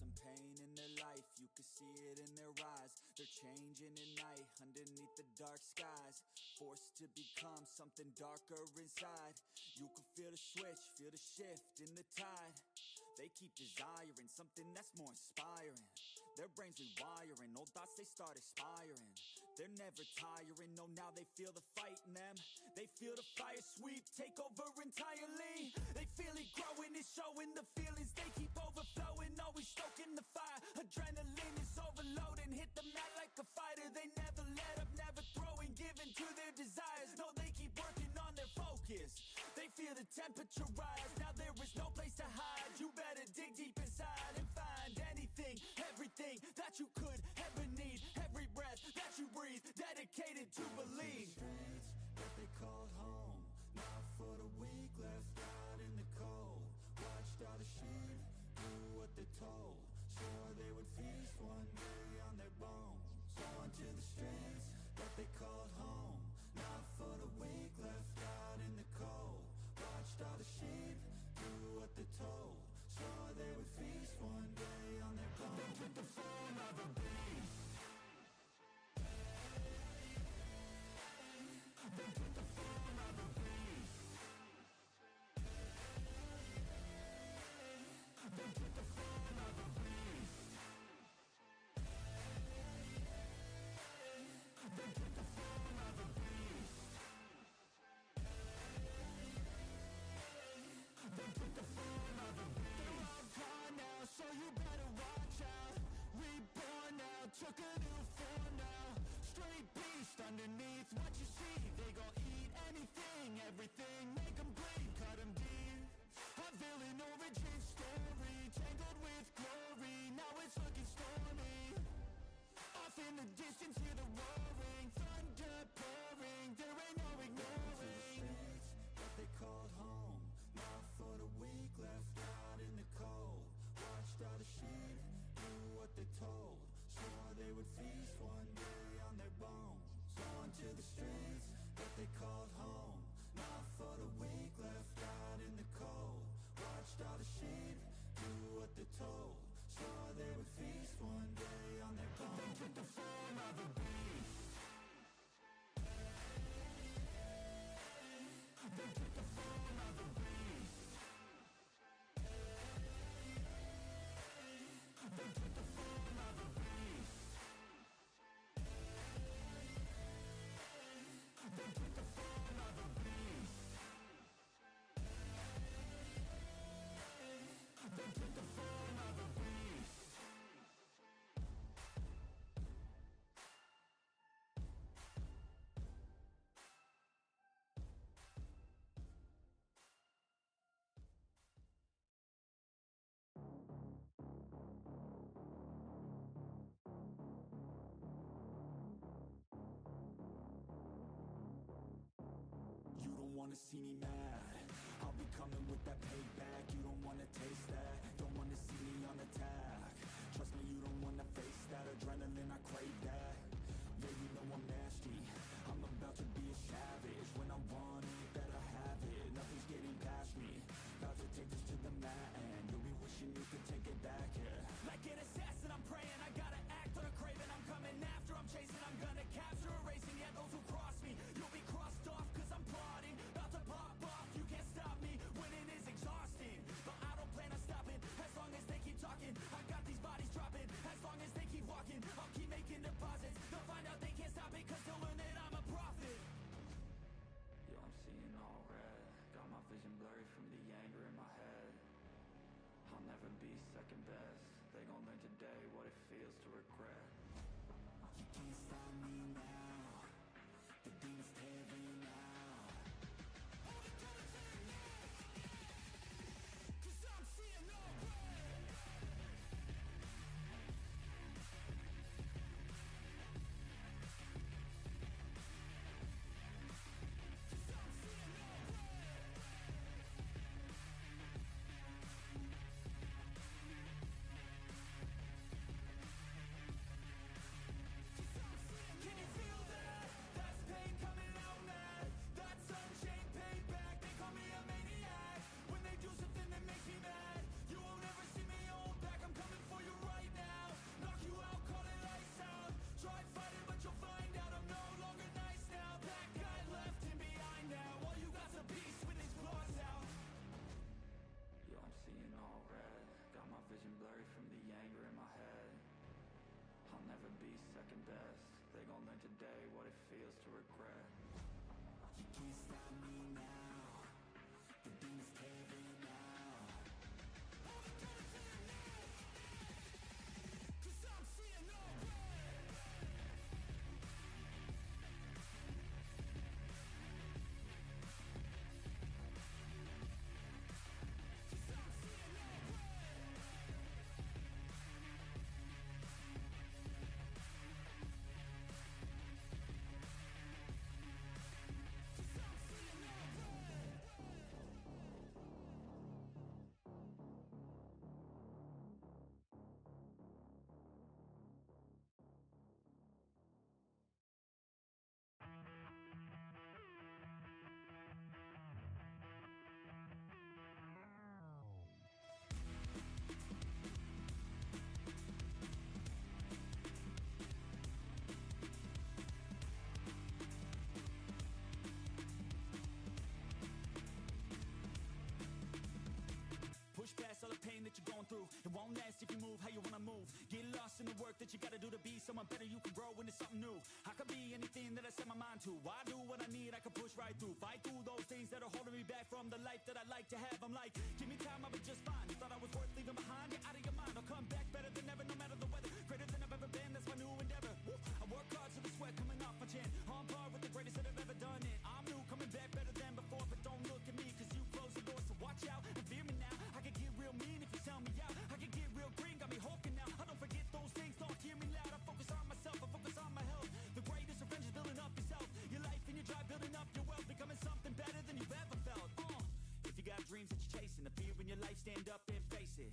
some pain in their life, you can see it in their eyes. They're changing at night, underneath the dark skies. Forced to become something darker inside. You can feel the switch, feel the shift in the tide. They keep desiring something that's more inspiring. Their brains rewiring, old thoughts they start expiring. They're never tiring, no, now they feel the fight in them. They feel the fire sweep, take over entirely. They feel it growing, it's showing the feelings. They keep overflowing, always stoking the fire. Adrenaline is overloading, hit the mat like a fighter. They never let up, never throwing, giving to their desires. No, they keep working on their focus. They feel the temperature rise, now there is no place to hide. You better dig deep inside and find anything, everything that you could ever need. Every breath that you breathe, dedicated to believe. Streets that they called home, not for the weak, left out in the cold. Watched all the sheep do what they're told, swore they would feast one day on their bones. On to the streets that they called home, not for the weak, left out in the cold. Watched all the sheep do what they're told, swore they would feast one day on their bones. They took the form of a beast. They took the form of a beast. They took the form of a beast. They took the form of a beast. They took the form of a beast. They're all gone now, so you better watch out. Reborn now, took a new form now. Straight beast underneath what you see. They gon' eat anything, everything, make them bleed, cut them deep. A villain origin story, tangled with glory. Now it's looking stormy. Off in the distance, hear the roaring, thunder pouring. There ain't no ignoring. Streets that they called home, not for the weak, left out in the cold. Watched all the sheep do what they're told, swore they would feast one day on their bones. On to the streets that they called home, not for the weak, left out in the cold. Watched all the sheep do what they're told, swore they would feast one day on their bones. They took the form of a beast. They took the form of a beast. They took the form of a beast. They took the form of a beast. They took the form of a beast. You don't wanna see me mad, I'll be coming with that payback. You don't wanna taste that, don't wanna see me on attack. Trust me, you don't wanna face that adrenaline, I crave that. Yeah, you know I'm nasty, I'm about to be a savage. When I want it, better have it, nothing's getting past me. About to take this to the mat and you'll be wishing you could take it back, yeah. Like an assassin, I'm praying, I gotta act on a craving. I'm coming after, I'm chasing, I'm gonna capture, erasing. Yeah, those who cross me, you'll be crossed off, cause I'm plotting. About to pop off, you can't stop me, winning is exhausting. But I don't plan on stopping, best. They gon' learn today what it feels to regret. You can't stop me now. The demons tearing out. Cause I'm seeing no way. Push past all the pain that you're going through. It won't last if you move how you wanna move. Get lost in the work that you gotta do to be someone better. You can grow into something new. I could be anything that I set my mind to. I do what I need, I can push right through. Fight through those things that are holding me back from the life that I like to have. I'm like, give me time, I'll be just fine. You thought I was worth leaving behind? You're out of your mind. I'll come back better than ever, no matter the weather. Greater than I've ever been, that's my new endeavor. Woo. I work hard so the sweat coming off my chin. On par with the greatest that have ever done it. I'm new, coming back better than before. But don't look at me, cause you closed the door. So watch out and fear me now. I can get real mean if you sell me out. I can get real green, got me hulking now. I don't forget those things, don't hear me loud. I focus on myself, I focus on my health. The greatest revenge is building up yourself. Your life and your drive, building up your wealth. Becoming something better than you've ever felt. If you got dreams that you're chasing, the fear in your life, stand up and face it.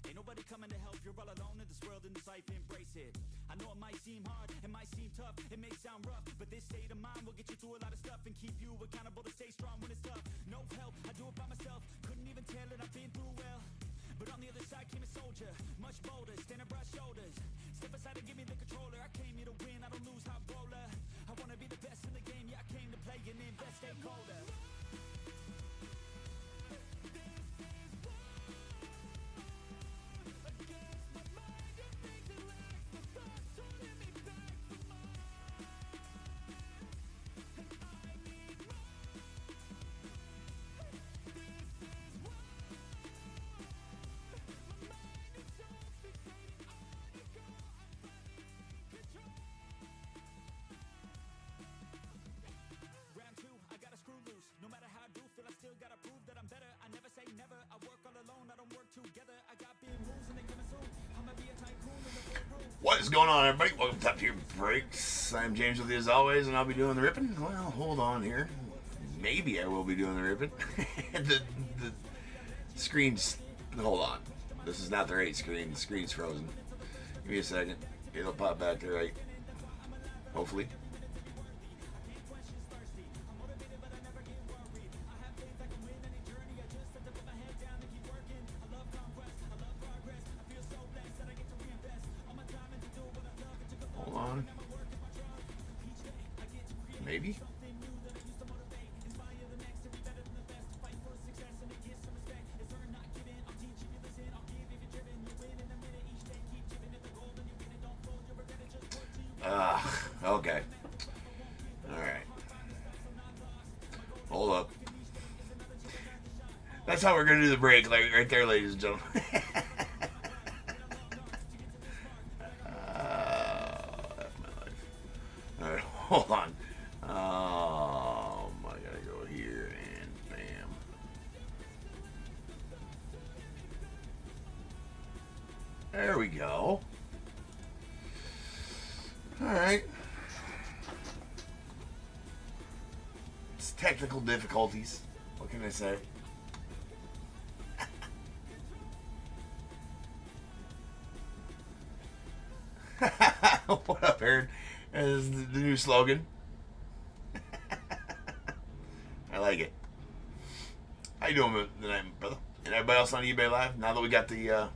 Ain't nobody coming to help, you're all alone in this world, in this life, embrace it. I know it might seem hard, it might seem tough, it may sound rough, but this state of mind will get you through a lot of stuff and keep you accountable to stay strong when it's tough. No help, I do it by myself, couldn't even tell it, I've been through well. But on the other side came a soldier, much bolder, standing broad shoulders. Step aside and give me the controller, I came here to win, I don't lose, high roller. I wanna be the best in the game, yeah, I came to play and invest, stakeholder. What is going on, everybody? Welcome to Top Tier Breaks. I'm James with you as always, and I'll be doing the ripping. Well, hold on here. Maybe I will be doing the ripping. the screen's... Hold on. This is not the right screen. The screen's frozen. Give me a second. It'll pop back to right. Hopefully. Maybe. Okay. Alright. Hold up. That's how we're going to do the break, like right there, ladies and gentlemen. That's my life. Alright, hold on. I gotta go here and bam. There we go. Alright. It's technical difficulties. What can I say? What up, Aaron? This is the new slogan. I like it. How you doing tonight, brother? And everybody else on eBay Live? Now that we got the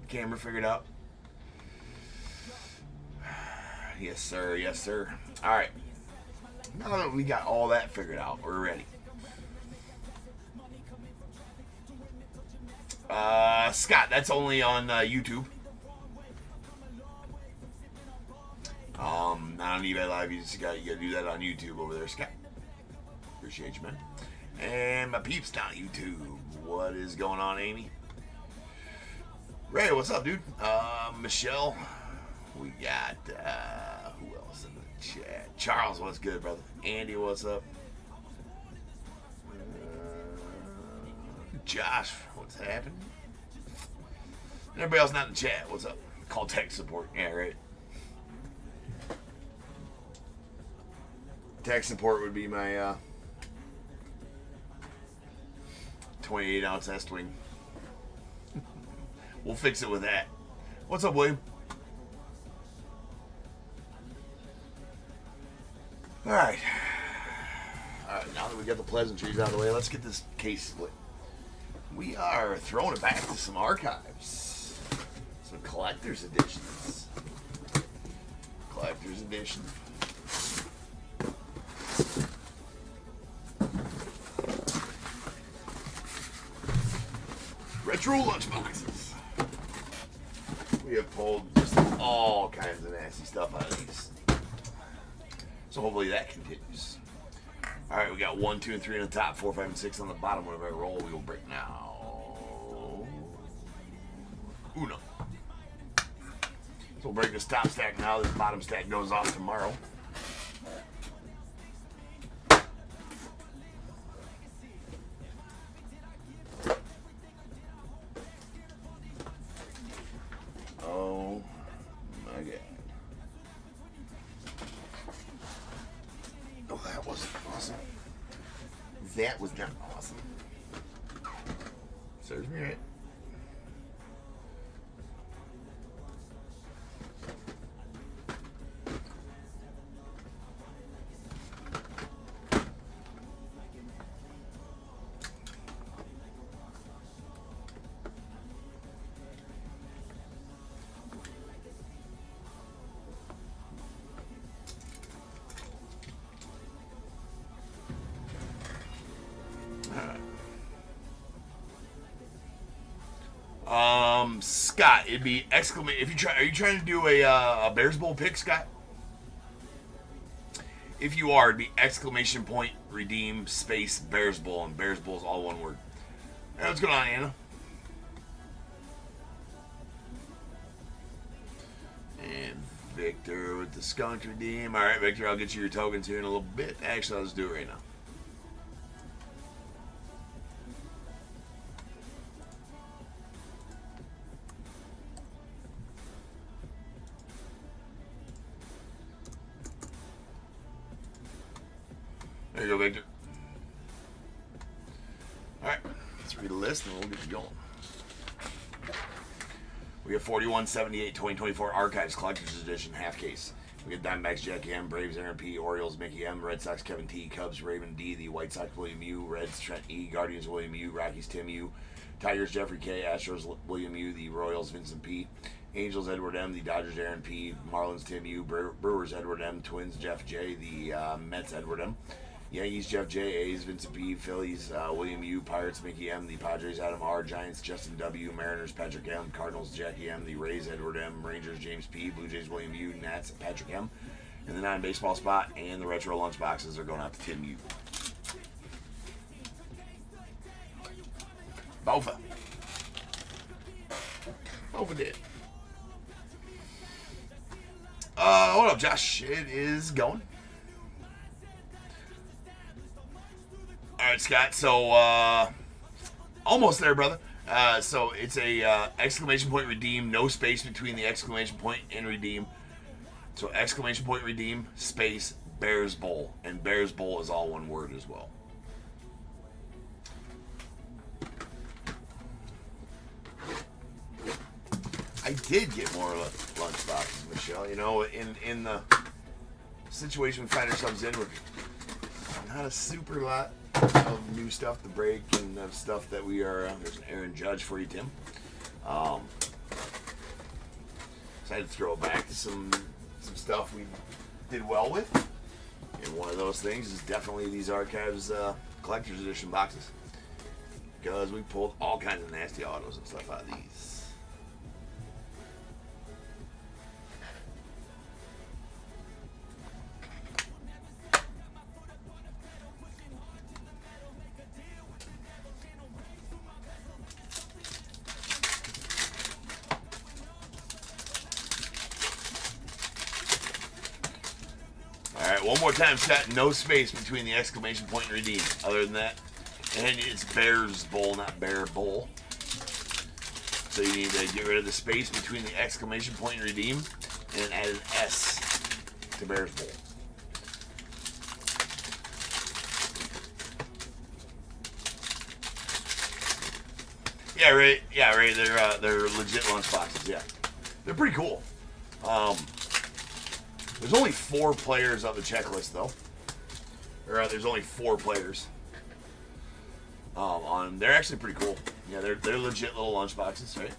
camera figured out. Yes, sir. Yes, sir. All right. Now that we got all that figured out, we're ready. Scott, that's only on YouTube. Not on eBay Live. You gotta do that on YouTube over there, Scott. Appreciate you, man. And my peeps down on YouTube. What is going on, Amy? Ray, what's up, dude? Michelle. We got, who else in the chat? Charles, what's good, brother? Andy, what's up? Josh, what's happening? And everybody else not in the chat, what's up? Call tech support. Yeah, right. Tech support would be my 28-ounce S-Twing. We'll fix it with that. What's up, William? All right. Now that we got the pleasantries out of the way, let's get this case split. We are throwing it back to some archives. Some collector's editions. Collector's edition. Retro lunchboxes. We have pulled just all kinds of nasty stuff out of these. So hopefully that continues. Alright, we got 1, 2, and 3 on the top, 4, 5, and 6 on the bottom. Whenever I roll, we will break now. Uno. So we'll break this top stack now. This bottom stack goes off tomorrow. Oh my God. Oh, that wasn't awesome. That was not awesome. Serves me right. Scott, it'd be exclamation. If you try, are you trying to do a Bears Bowl pick, Scott? If you are, it'd be exclamation point redeem space Bears Bowl, and Bears Bowl is all one word. Hey, what's going on, Anna? And Victor with the skunk redeem. All right, Victor, I'll get you your tokens here in a little bit. Actually, I'll just do it right now. There you go, Victor. Alright, let's read the list and we'll get going. We have 4178 2024 Archives Collector's Edition half case. We got Diamondbacks Jackie M, Braves Aaron P, Orioles Mickey M, Red Sox Kevin T, Cubs Raymond D, the White Sox William U, Reds Trent E, Guardians William U, Rockies Tim U, Tigers Jeffrey K, Astros William U, the Royals Vincent P, Angels Edward M, the Dodgers Aaron P, Marlins Tim U, Brewers Edward M, Twins Jeff J, the Mets Edward M, Yankees Jeff J, A's Vincent P, Phillies William U, Pirates Mickey M, the Padres Adam R, Giants Justin W, Mariners Patrick M, Cardinals Jackie M, the Rays Edward M, Rangers James P, Blue Jays William U, Nats Patrick M, and the non-baseball spot and the retro lunch boxes are going out to Tim U. Bofa. Bofa did. What up, Josh? It is going. Alright, Scott, so almost there, brother. So it's a exclamation point redeem, no space between the exclamation point and redeem. So exclamation point redeem, space, Bears Bowl. And Bears Bowl is all one word as well. I did get more lunch boxes, Michelle. You know, in the situation we find ourselves in, we're not a super lot of new stuff to break and of stuff that we are. There's an Aaron Judge for you, Tim. Decided to throw it back to some stuff we did well with, and one of those things is definitely these Archives Collector's Edition boxes, because we pulled all kinds of nasty autos and stuff out of these. right, one more time, Scott. No space between the exclamation point and redeem. Other than that, and it's Bears Bowl, not Bear Bowl. So you need to get rid of the space between the exclamation point and redeem, and add an S to Bears Bowl. Yeah, right. Yeah, right. They're legit lunch boxes. Yeah, they're pretty cool. There's only 4 players on the checklist, though. Or there's only 4 players. They're actually pretty cool. Yeah, they're legit little lunch boxes, right?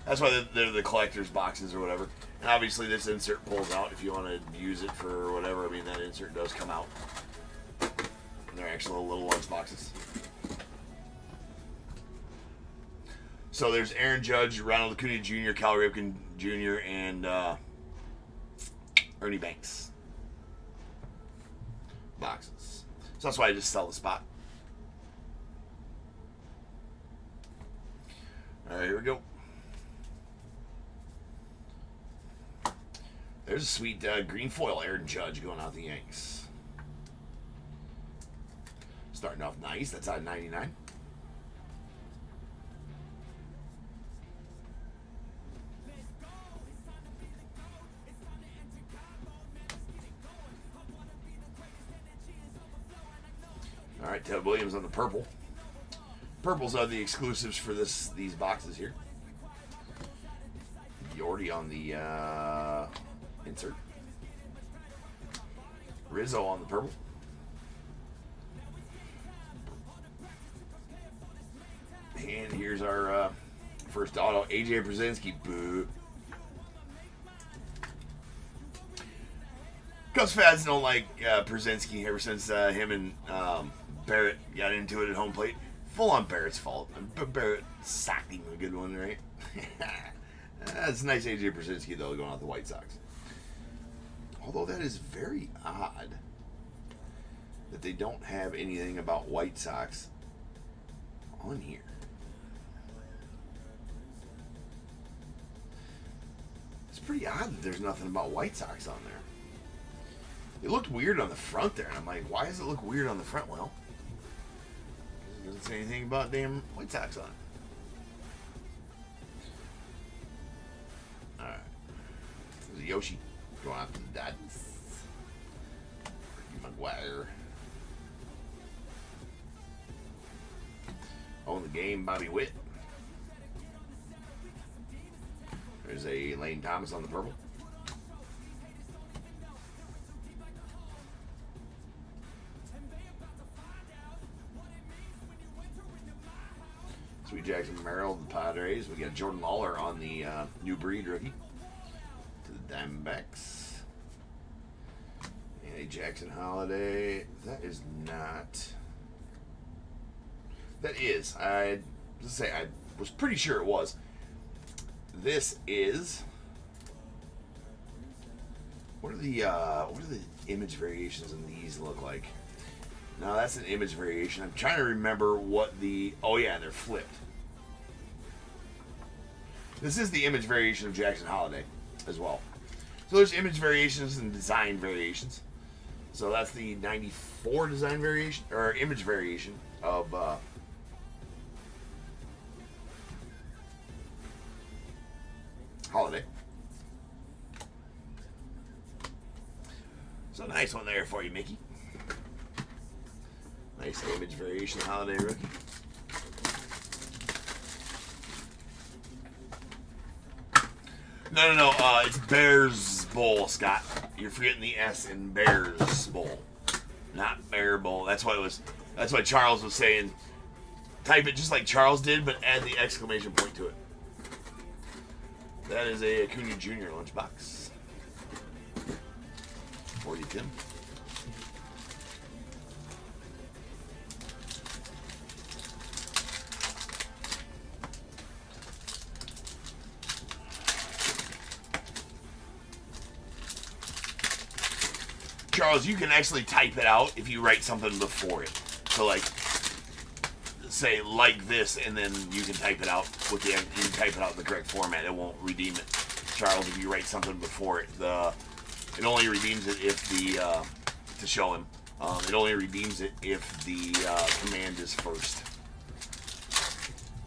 That's why they're the collector's boxes or whatever. And obviously, this insert pulls out if you want to use it for whatever. I mean, that insert does come out. And they're actually little lunch boxes. So there's Aaron Judge, Ronald Acuna Jr., Cal Ripken Jr., and Ernie Banks. Boxes. So that's why I just sell the spot. All right, here we go. There's a sweet green foil Aaron Judge going out the Yanks. Starting off nice. That's out of 99. All right, Ted Williams on the purple. Purples are the exclusives for these boxes here. Yordi on the insert. Rizzo on the purple. And here's our first auto, AJ Brzezinski. Boo. Cubs fans don't like Brzezinski ever since him and Barrett got into it at home plate. Full on Barrett's fault. But Barrett sacked him a good one, right? That's nice AJ Brzezinski, though, going out the White Sox. Although that is very odd that they don't have anything about White Sox on here. It's pretty odd that there's nothing about White Sox on there. It looked weird on the front there, and I'm like, why does it look weird on the front? Well, it doesn't say anything about damn White Sox on it. Alright. There's Yoshi going after the Dodgers. McGuire. Own the game, Bobby Witt. There's a Lane Thomas on the purple. Sweet Jackson Merrill, the Padres. We got Jordan Lawler on the New Breed rookie to the Diamondbacks. And a Jackson Holiday. That is not. That is. I was pretty sure it was. This is. What are the image variations in these look like? No, that's an image variation. I'm trying to remember what the... Oh, yeah, they're flipped. This is the image variation of Jackson Holiday as well. So there's image variations and design variations. So that's the 94 design variation, or image variation of... Holiday. So nice one there for you, Mickey. Nice image variation Holiday rookie. No. It's Bears Bowl, Scott. You're forgetting the S in Bears Bowl, not Bear Bowl. That's why Charles was saying, type it just like Charles did, but add the exclamation point to it. That is a Acuna Jr. lunchbox. For you, Tim. Charles, you can actually type it out if you write something before it. So, like, say like this, and then you can type it out with the you can type it out in the correct format. It won't redeem it. Charles, if you write something before it, the It only redeems it if the to show him. It only redeems it if the command is first.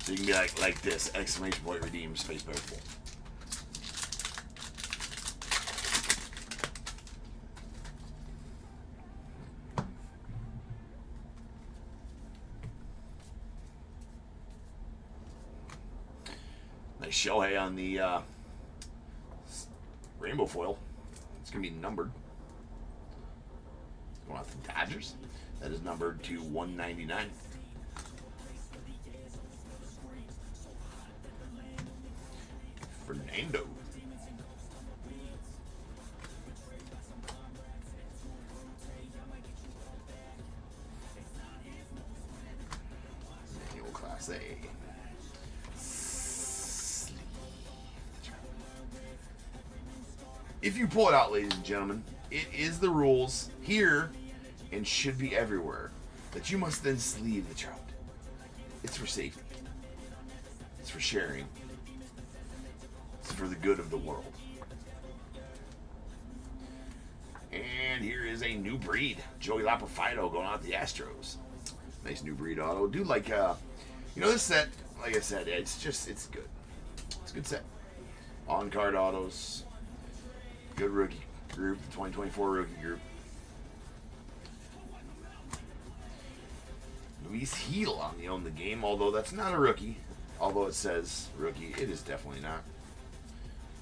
So you can be like this: exclamation point redeem space bar full. Nice Shohei on the rainbow foil. It's going to be numbered. Going off the Dodgers. That is numbered to 199. Fernando. Manual Class A. If you pull it out, ladies and gentlemen, it is the rules here and should be everywhere that you must then sleeve the trout. It's for safety. It's for sharing. It's for the good of the world. And here is a new breed. Joey Laprofido going out the Astros. Nice new breed auto. Dude, like, this set, like I said, it's good. It's a good set. On-card autos. Good rookie group, the 2024 rookie group. Luis Heel on the Own the Game, although that's not a rookie. Although it says rookie, it is definitely not.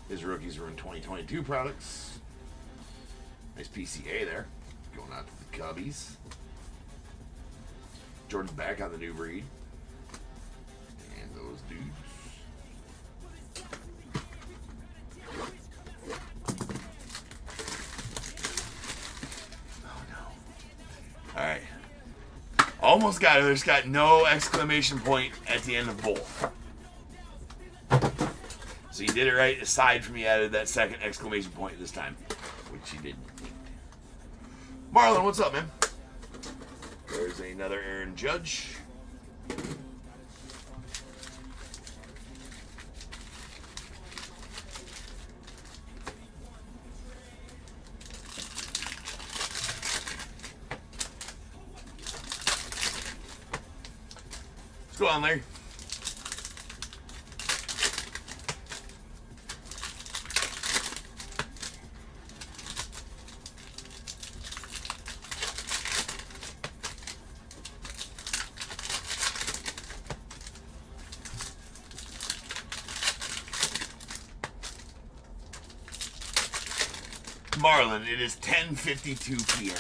His rookies were in 2022 products. Nice PCA there. Going out to the Cubbies. Jordan back on the new breed. And those dudes. Alright. Almost got it. There's got no exclamation point at the end of both. So you did it right, aside from you added that second exclamation point this time, which you didn't. Marlon, what's up, man? There's another Aaron Judge. What's going on, Larry? Marlon, it is 10:52 p.m.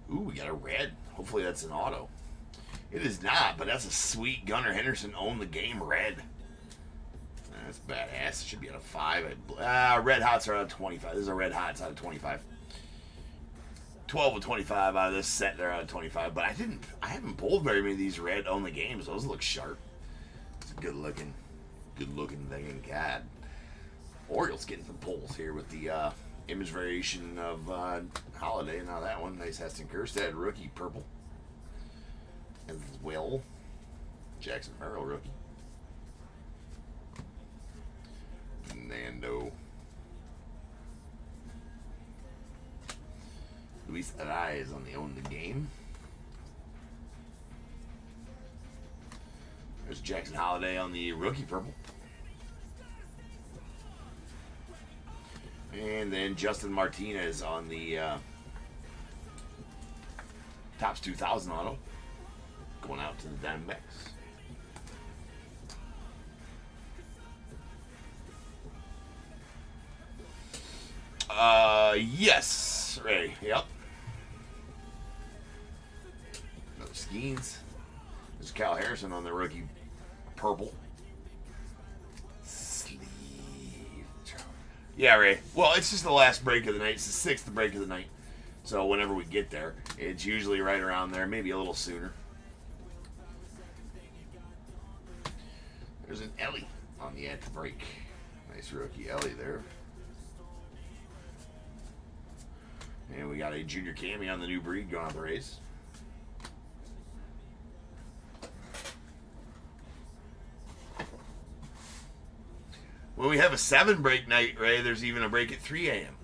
Ooh, we got a red. Hopefully that's an auto. It is not, but that's a sweet Gunnar Henderson Own the Game red. That's badass. It should be out of 5. Red Hots are out of 25. This is a Red Hots out of 25. 12 of 25 out of this set. They're out of 25. But I haven't pulled very many of these red Own the Games. Those look sharp. It's a good looking thing. God. Orioles getting some pulls here with the image variation of Holiday. Now that one, nice Heston Kjerstad rookie purple as well. Jackson Merrill rookie. Nando. Luis Arias on the Own the Game. There's Jackson Holiday on the rookie purple. And then Justin Martinez on the Topps 2000 auto. Going out to the Diamondbacks. Yes, Ray. Yep. Another Skeens. There's Cal Harrison on the rookie purple. Yeah, Ray. Well, it's just the last break of the night. It's the 6th break of the night. So whenever we get there, it's usually right around there, maybe a little sooner. There's an Ellie on the at the break. Nice rookie Ellie there. And we got a junior Cammy on the new breed going out the race. When we have a 7 break night, Ray, there's even a break at 3 a.m.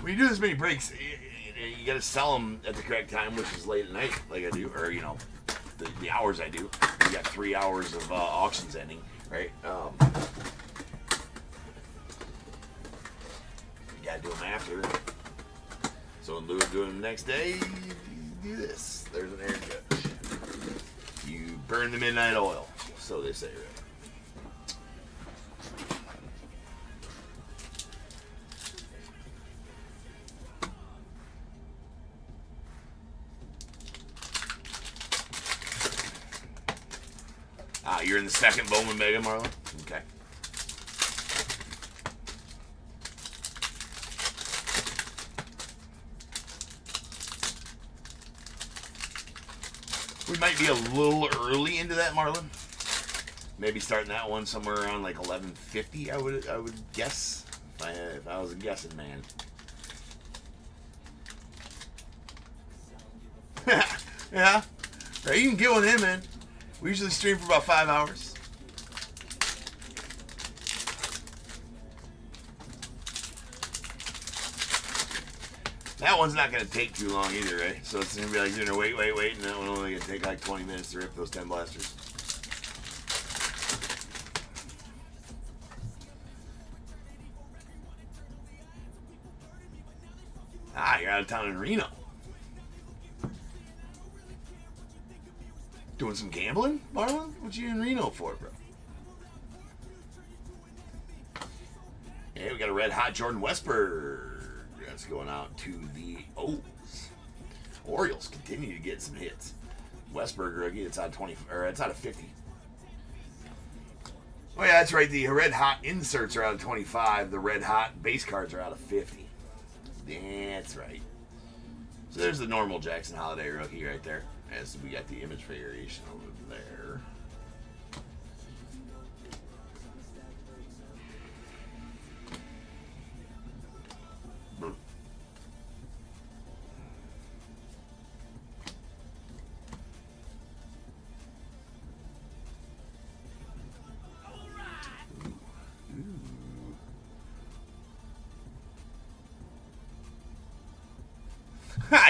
When you do this many breaks, you got to sell them at the correct time, which is late at night, like I do, or, you know, the hours I do. You got 3 hours of auctions ending, right? You got to do them after. So in lieu of doing them the next day, you do this. There's an air judge. You burn the midnight oil. So they say, right? You're in the second Bowman Mega, Marlon? Okay. We might be a little early into that, Marlon. Maybe starting that one somewhere around like 11:50. I would guess if I was a guessing man. Yeah, right, you can get one in, man. We usually stream for about 5 hours. That one's not going to take too long either, right? So it's going to be like, wait, and that one only going to take like 20 minutes to rip those 10 blasters. You're out of town in Reno. Doing some gambling, Marlon? What you in Reno for, bro? Hey, we got a red hot Jordan Westberg. That's going out to the O's. Orioles continue to get some hits. Westberg rookie, it's out of 20, or it's out of 50. Oh yeah, that's right. The red hot inserts are out of 25. The red hot base cards are out of 50. That's right. So there's the normal Jackson Holiday rookie right there. As we got the image variation over there.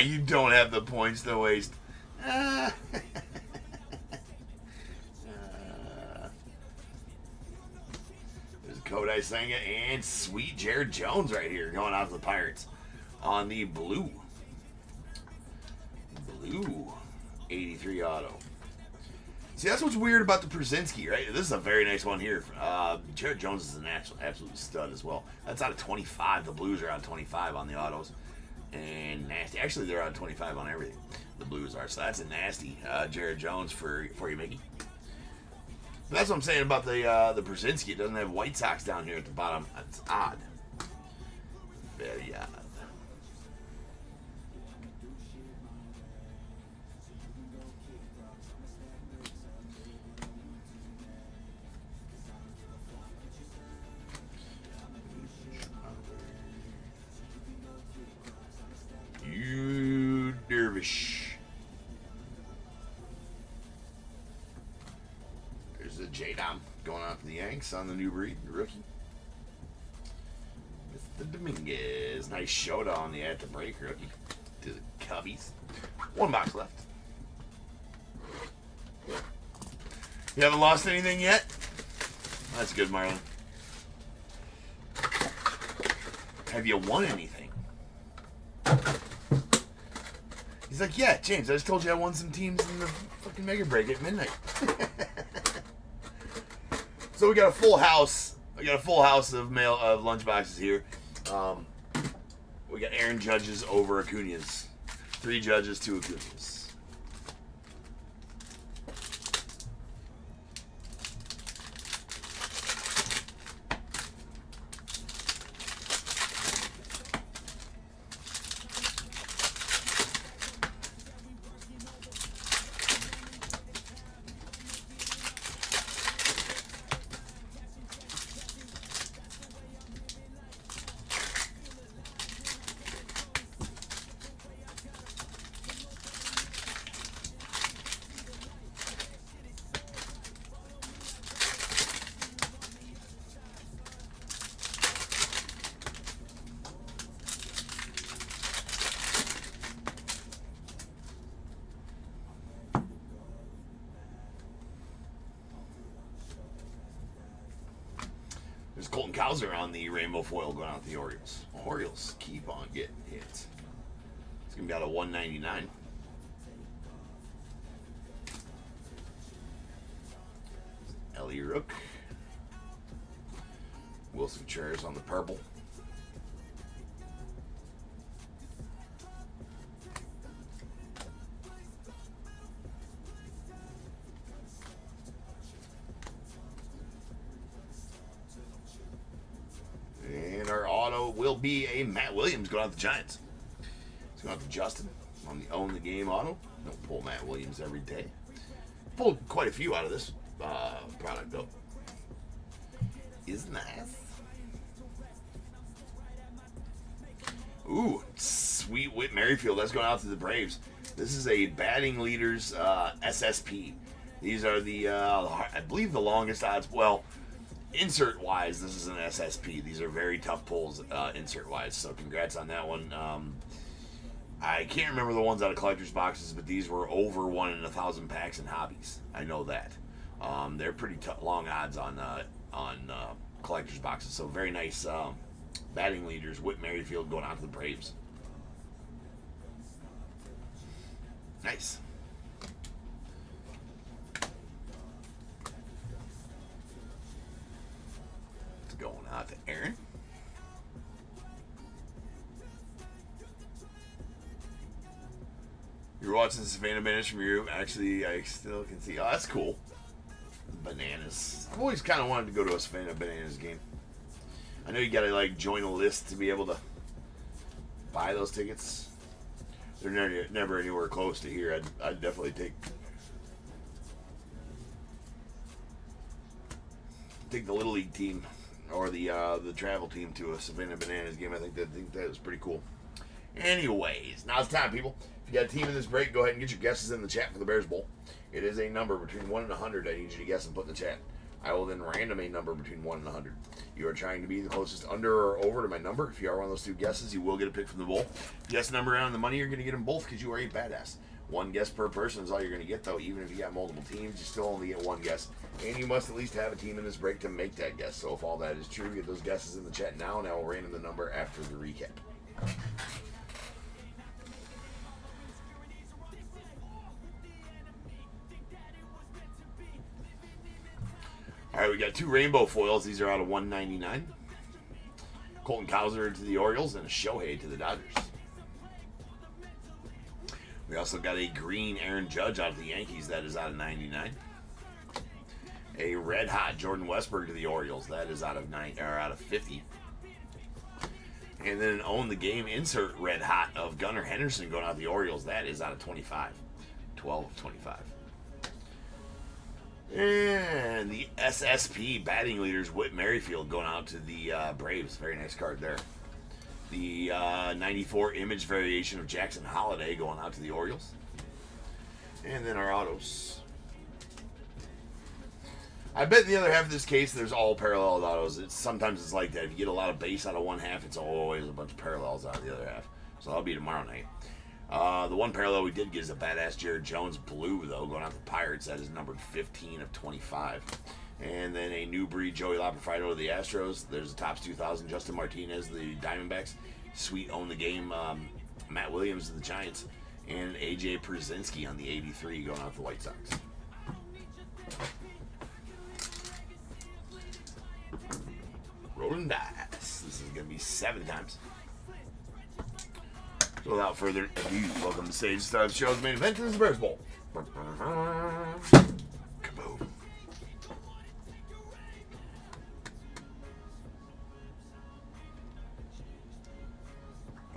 You don't have the points to waste. There's Kodai Senga and sweet Jared Jones right here going out to the Pirates on the blue 83 auto. See, that's what's weird about the Przinski, right? This is a very nice one here. Jared Jones is an absolute stud as well. That's out of 25. The Blues are out of 25 on the autos. And nasty. Actually, they're out of 25 on everything. The Blues are. So that's a nasty Jared Jones for you, Mickey. But that's what I'm saying about the Przinski. It doesn't have White Sox down here at the bottom. That's odd. Very odd. You dervish. There's a J-Dom going out to the Yanks on the new breed, the rookie. Mr. Dominguez. Nice showdown at the break, rookie. To the Cubbies. 1 box left. You haven't lost anything yet? That's good, Marlon. Have you won anything? He's like, yeah, James, I just told you I won some teams in the fucking Mega Break at midnight. So we got a full house. We got a full house of lunchboxes here. We got Aaron Judge's over Acuna's. 3 Judges, 2 Acuna's. There's Colton Cowser on the rainbow foil going out the Orioles. Orioles keep on getting hit. It's going to be out of 199. Ellie Rook. Wilson Contreras on the purple. And our auto will be a Matt Williams going out the Giants. It's going out to Justin on the Own the Game auto. Don't pull Matt Williams every day. Pulled quite a few out of this product though. Is nice. Ooh, sweet Whit Merrifield. That's going out to the Braves. This is a batting leaders SSP. These are the I believe the longest odds. Well, insert wise, this is an SSP. These are very tough pulls insert wise. So congrats on that one. I can't remember the ones out of collector's boxes, but these were over 1 in 1,000 packs in hobbies. I know that. They're pretty long odds on collector's boxes. So very nice batting leaders. Whit Merrifield going out to the Braves. Nice. It's going out to Aaron. You're watching Savannah Bananas from your room. Actually, I still can see. Oh, that's cool. Bananas. I've always kind of wanted to go to a Savannah Bananas game. I know you got to like join a list to be able to buy those tickets. They're never anywhere close to here. I'd definitely take the Little League team or the travel team to a Savannah Bananas game. I think that was pretty cool. Anyways, now it's time, people. If you got a team in this break, go ahead and get your guesses in the chat for the Bears Bowl. It is a number between 1 and 100 I need you to guess and put in the chat. I will then random a number between 1 and 100. You are trying to be the closest under or over to my number. If you are one of those two guesses, you will get a pick from the bowl. If you guess the number and the money, you're going to get them both because you are a badass. One guess per person is all you're going to get, though. Even if you got multiple teams, you still only get one guess. And you must at least have a team in this break to make that guess. So if all that is true, get those guesses in the chat now, and I will random the number after the recap. All right, we got 2 rainbow foils. These are out of 199. Colton Cowser to the Orioles and a Shohei to the Dodgers. We also got a green Aaron Judge out of the Yankees. That is out of 99. A red hot Jordan Westburg to the Orioles. That is out of 50. And then an Own the Game insert red hot of Gunnar Henderson going out to the Orioles. That is out of 25. 12 of 25. And the SSP batting leaders, Whit Merrifield going out to the Braves. Very nice card there. The 94 image variation of Jackson Holliday going out to the Orioles. And then our autos. I bet in the other half of this case, there's all parallel autos. Sometimes it's like that. If you get a lot of base out of one half, it's always a bunch of parallels out of the other half. So that'll be tomorrow night. The one parallel we did get is a badass Jared Jones blue, though, going out to the Pirates. That is numbered 15 of 25. And then a new breed Joey Lapafrido to the Astros. There's the Topps 2000 Justin Martinez, the Diamondbacks. Sweet Own the Game Matt Williams to the Giants. And AJ Przinsky on the 83 going out to the White Sox. Rolling dice. This is going to be 7 times. So without further ado, welcome to stage star of the show's main event. This is the Bears Bowl. Kaboom.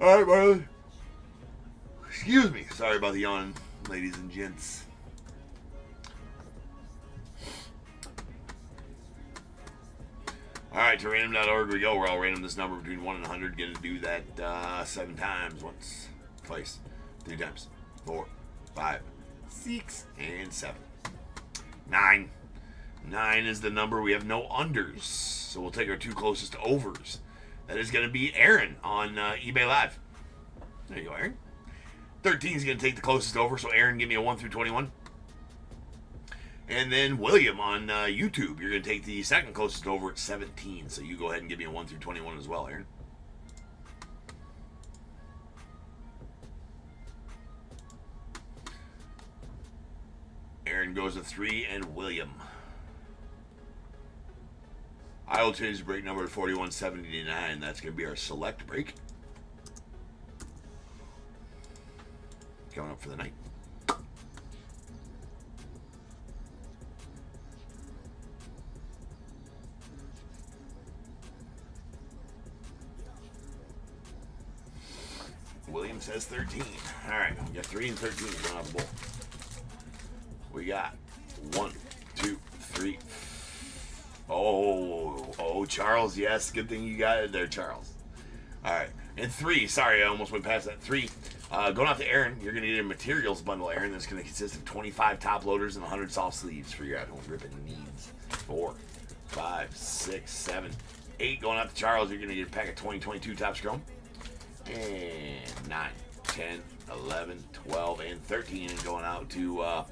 Alright, brother. Excuse me. Sorry about the yawn, ladies and gents. Alright, to random.org we go, where I'll random this number between 1 and 100. Gonna do that 7 times. Once, twice, 3 times, 4, 5, 6, and 7. 9. 9 is the number. We have no unders. So we'll take our 2 closest overs. That is going to be Aaron on eBay Live. There you go, Aaron. 13 is going to take the closest over. So Aaron, give me a 1 through 21. And then William on YouTube, you're going to take the second closest over at 17. So you go ahead and give me a 1 through 21 as well, Aaron. Aaron goes to 3 and William. I will change the break number to 4179. That's going to be our select break. Coming up for the night. William says 13. All right, we got 3 and 13 going off the bowl. We got 1, 2, 3. Oh, Charles, yes. Good thing you got it there, Charles. All right, and 3. Sorry, I almost went past that. 3. Going off to Aaron, you're going to get a materials bundle, Aaron, that's going to consist of 25 top loaders and 100 soft sleeves for your at-home ripping needs. 4, 5, 6, 7, 8. Going out to Charles, you're going to get a pack of 2022 Topp Chrome. And 9, 10, 11, 12, and 13. And going out to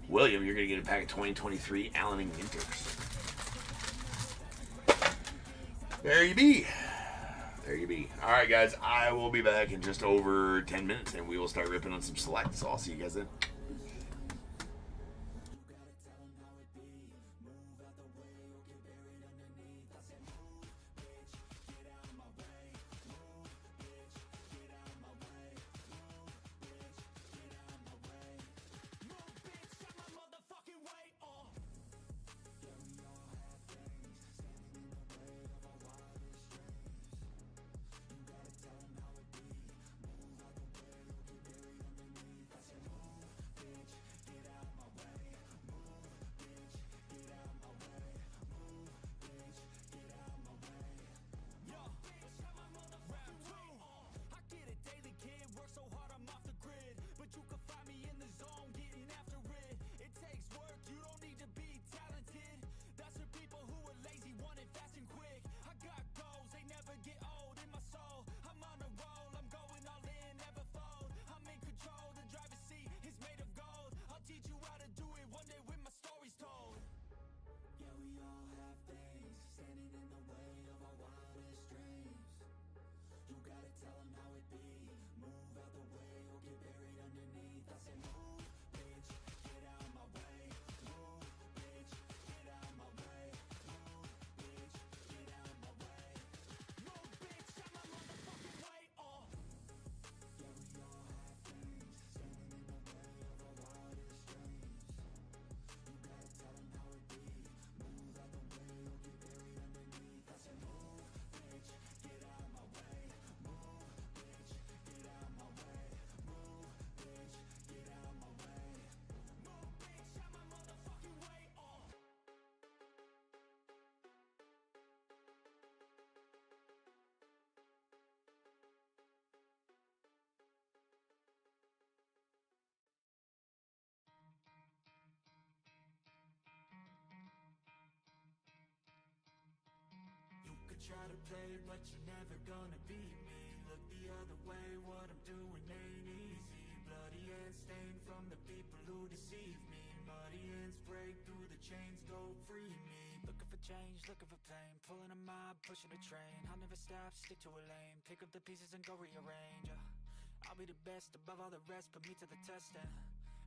William, you're going to get a pack of 2023 Allen and Winters. There you be. There you be. All right, guys. I will be back in just over 10 minutes, and we will start ripping on some selects. So I'll see you guys then. Try to play, but you're never gonna beat me. Look the other way, what I'm doing ain't easy. Bloody hands stained from the people who deceive me. Muddy hands break through the chains, go free me. Looking for change, looking for pain. Pulling a mob, pushing a train. I'll never stop, stick to a lane. Pick up the pieces and go rearrange. I'll be the best above all the rest, put me to the test and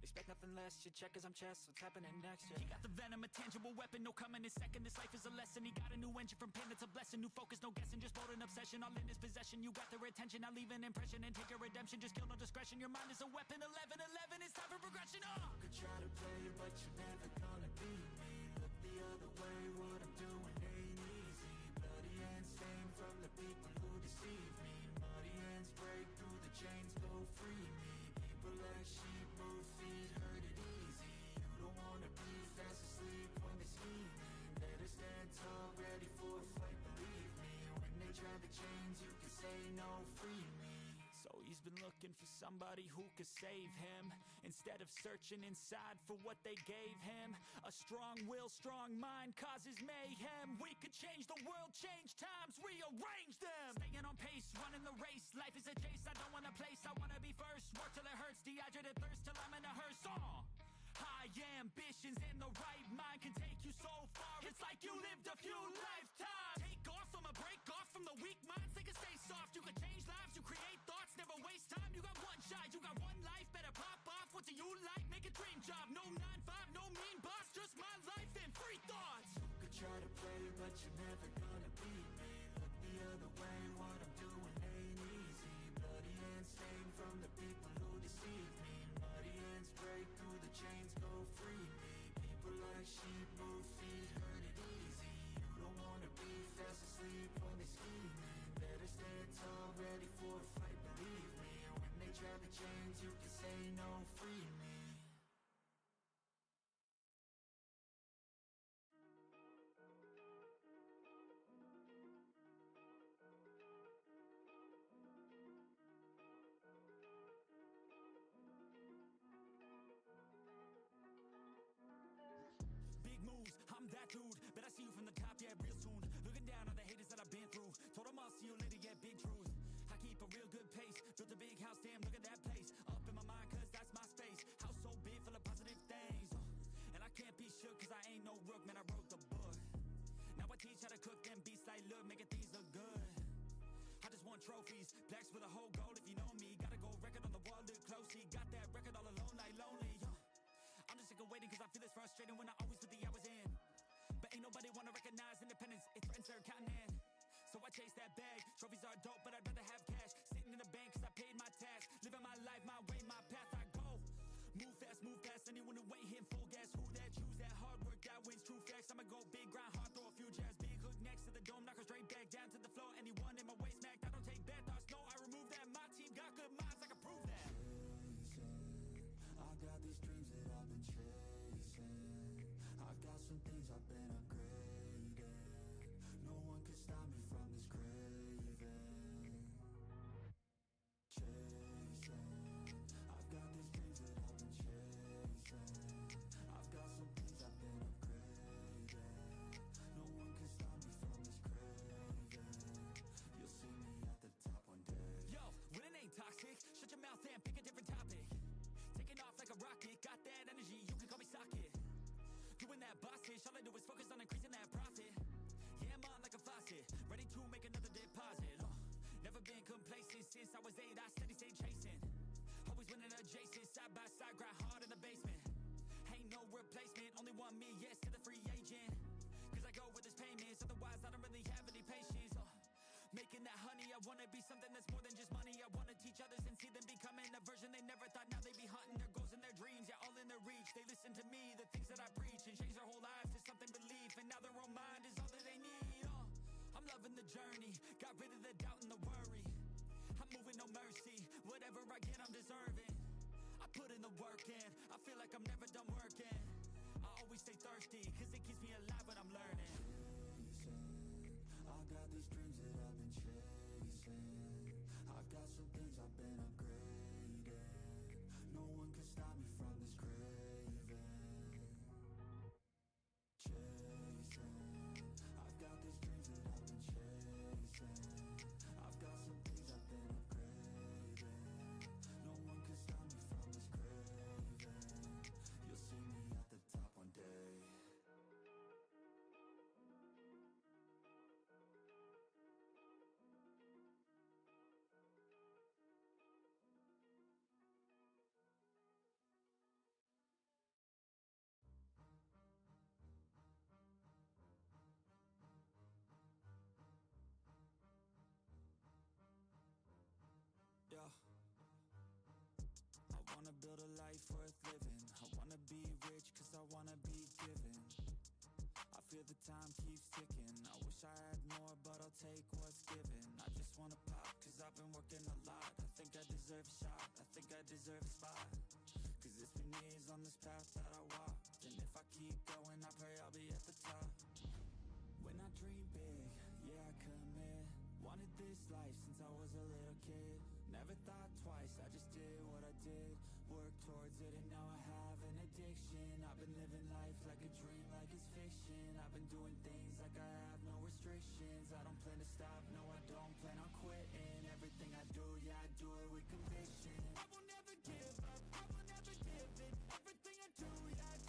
expect nothing less, you check as I'm chess, what's happening next, yeah. He got the venom, a tangible weapon, no coming in second. This life is a lesson, he got a new engine from pain, that's a blessing. New focus, no guessing, just bold and obsession. All in his possession, you got their attention. I'll leave an impression and take a redemption. Just kill, no discretion, your mind is a weapon. 11, 11, it's time for progression, Could try to play, but you're never gonna beat me. Look the other way, what I'm doing ain't easy. Bloody hands stained from the people who deceive me. Muddy hands break through the chains, go free me. People like sheep move feet, hurt it easy. You don't wanna be fast asleep when they're scheming. Better stand tall, ready for a fight, believe me. When they try the chains, you can say no, free me. So he's been looking for somebody who could save him, instead of searching inside for what they gave him. A strong will, strong mind causes mayhem. We could change the world, change times, rearrange them. Staying on pace, running the race. Life is a chase, I don't want a place, I wanna be first. Work till it hurts, dehydrated thirst till I'm in a hearse. High high ambitions and the right mind can take you so far. It's like you lived a few lifetimes. Take off from a break off from the weak minds. They can stay soft. You can change lives. You create thoughts. Never waste time. You got one shot. You got one life. Better pop off. What do you like? Make a dream job. No 9-5. No mean boss. Just my life and free thoughts. You could try to play, but you're never gonna beat me. Look the other way. What I'm doing ain't easy. Bloody hands stained from the people who deceive me. Muddy hands break through the chains. Go free me. People like sheep move feet. Hurt it easy. You don't wanna be fast asleep when they scheming. Better stand tall, ready for a fight. Believe me. When they try to change, you can say no. Free me. Big moves, I'm that dude. Bet I see you from the top, yeah, real soon. Looking down on the haters that I've been through. Told them I'll see you later, yeah, big truth. I keep a real good pace. Built a big house, damn, look at that place. Up in my mind, cause that's my space. House so big, full of positive things. And I can't be shook, cause I ain't no rook, man, I wrote the book. Now I teach how to cook them beats like, look, making things look good. I just want trophies, plaques with a whole goal if you know me. Gotta go record on the wall, look closely. Got that record all alone, like lonely. I'm just sick of waiting cause I feel it's frustrating when I always put the hours in. But ain't nobody wanna recognize independence, it threatens their continent. So I chase that bag, trophies are dope but I'd rather have cash. Sitting in the bank cause I paid my tax. Living my life, my way, my path, I go. Move fast, anyone who ain't hitting full gas. Who that, choose that, hard work, that wins, true facts. I'ma go big, grind hard, throw a few jabs. Big hook next to the dome, knock her straight back down to the floor. Anyone in my way smacked, I don't take bad thoughts, no, I remove that. My team got good minds, I can prove that. I got these dreams that I've been chasing. I got some things I've been upgrading. No one can stop me from this craving. Chasing. I've got these dreams that I've been chasing. I've got some things I've been upgrading. No one can stop me from this craving. You'll see me at the top one day. Yo, when it ain't toxic, shut your mouth and pick a different topic. Taking off like a rocket, got that energy, you can call me socket. Doing that boss ish, all I do is focus on increasing that profit. Yeah, I'm on like a faucet, ready to make another deposit. Never been complacent since I was 8, I steady stay chasing. Always winning adjacent, side by side, grind hard in the basement. Ain't no replacement, only want me, yes to the free agent. Cause I go with this payments, otherwise I don't really have any patience. Making that honey, I wanna be something that's more than just money. I wanna teach others and see them becoming a version they never thought. Now they be hunting their goals and their dreams, yeah, all in their reach. They listen to me, the things that I preach, and change their whole lives to something belief. And now their own mind is all that they need. I'm loving the journey, got rid of the doubt and the worry. I'm moving no mercy, whatever I get I'm deserving. I put in the work in, I feel like I'm never done working. I always stay thirsty, cause it keeps me alive when I'm learning. I got these dreams that I've been chasing. I've got some things I've been upgrading. No one can stop me from this craving. Chasing. I've got these dreams that I've been chasing. I've got some things I've been upgrading. No one can stop me from this craving. You'll see me at the top one day. Yeah. I wanna build a life worth living. I wanna be rich cause I wanna be given. I feel the time keeps ticking. I wish I had more but I'll take what's given. I just wanna pop cause I've been working a lot. I think I deserve a shot, I think I deserve a spot. Cause it's been years on this path that I walked. And if I keep going I pray I'll be at the top. When I dream big, yeah I commit. Wanted this life since I was a little kid. Never thought twice, I just did what I did. Worked towards it and now I have an addiction. I've been living life like a dream, like it's fiction. I've been doing things like I have no restrictions. I don't plan to stop, no I don't plan on quitting. Everything I do, yeah I do it with conviction. I will never give up, I will never give in. Everything I do, yeah I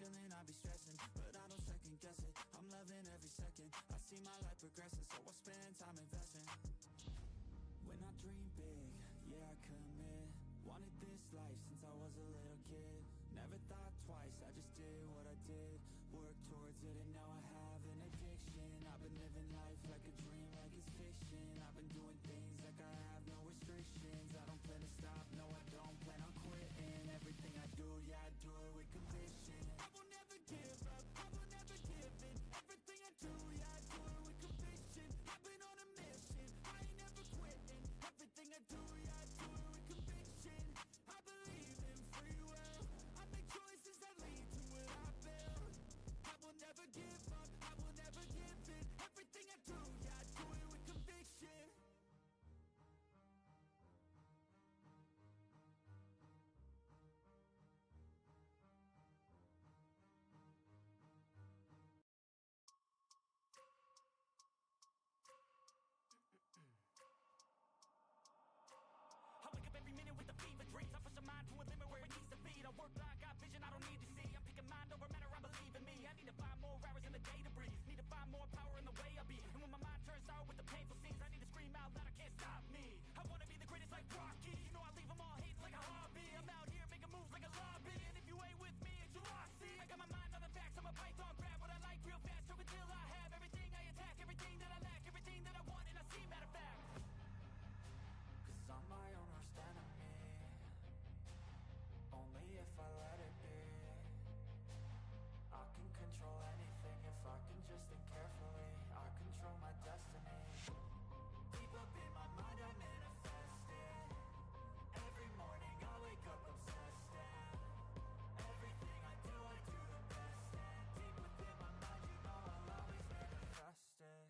chillin', I be stressing, but I don't second guess it. I'm loving every second, I see my life progressing, so I spend time investing. When I dream big, yeah, I commit. Wanted this life since I was a little kid. Never thought twice, I just did what I did. Worked towards it and now I have an addiction. I've been living life like a dream, like it's fiction. I've been doing things like I have no restrictions. I don't plan to stop, no I don't plan on quitting. Everything I do, yeah, I do it with conviction. I will never give up, I will never give in. Everything I do, yeah, I do it with conviction. I've been on a mission, I ain't never quitting. Everything I do, yeah, I do it with conviction. I believe in free will, I make choices that lead to what I build. I will never give up, I will never give in. Everything I do, yeah, I do it with conviction. I wake up every minute with the fever dreams. I push my mind to a limit where it needs to be. I work blind, got vision I don't need to see. I'm picking mind over matter, I believe in me. I need to find more hours in the day to breathe. Need to find more power in the way I be. And when my mind turns sour with the painful scenes, I need to scream out loud, I can't stop me. I wanna be the greatest like Rocky. You know I leave them all hating like a hobby. I'm out here making moves like a lobby. And if you ain't with me, it's your loss. See, I got my mind on the facts, I'm a python. Grab what I like real fast, choke until I have everything I attack, everything that I lack, everything that I want, and I see matter of fact. Cause I'm my own worst enemy, only if I let it be. I can control anything if I can just think carefully. I control my destiny. Deep up in my mind I manifest it. Every morning I wake up obsessed, and everything I do the best. And deep within my mind you know I'll always manifest it.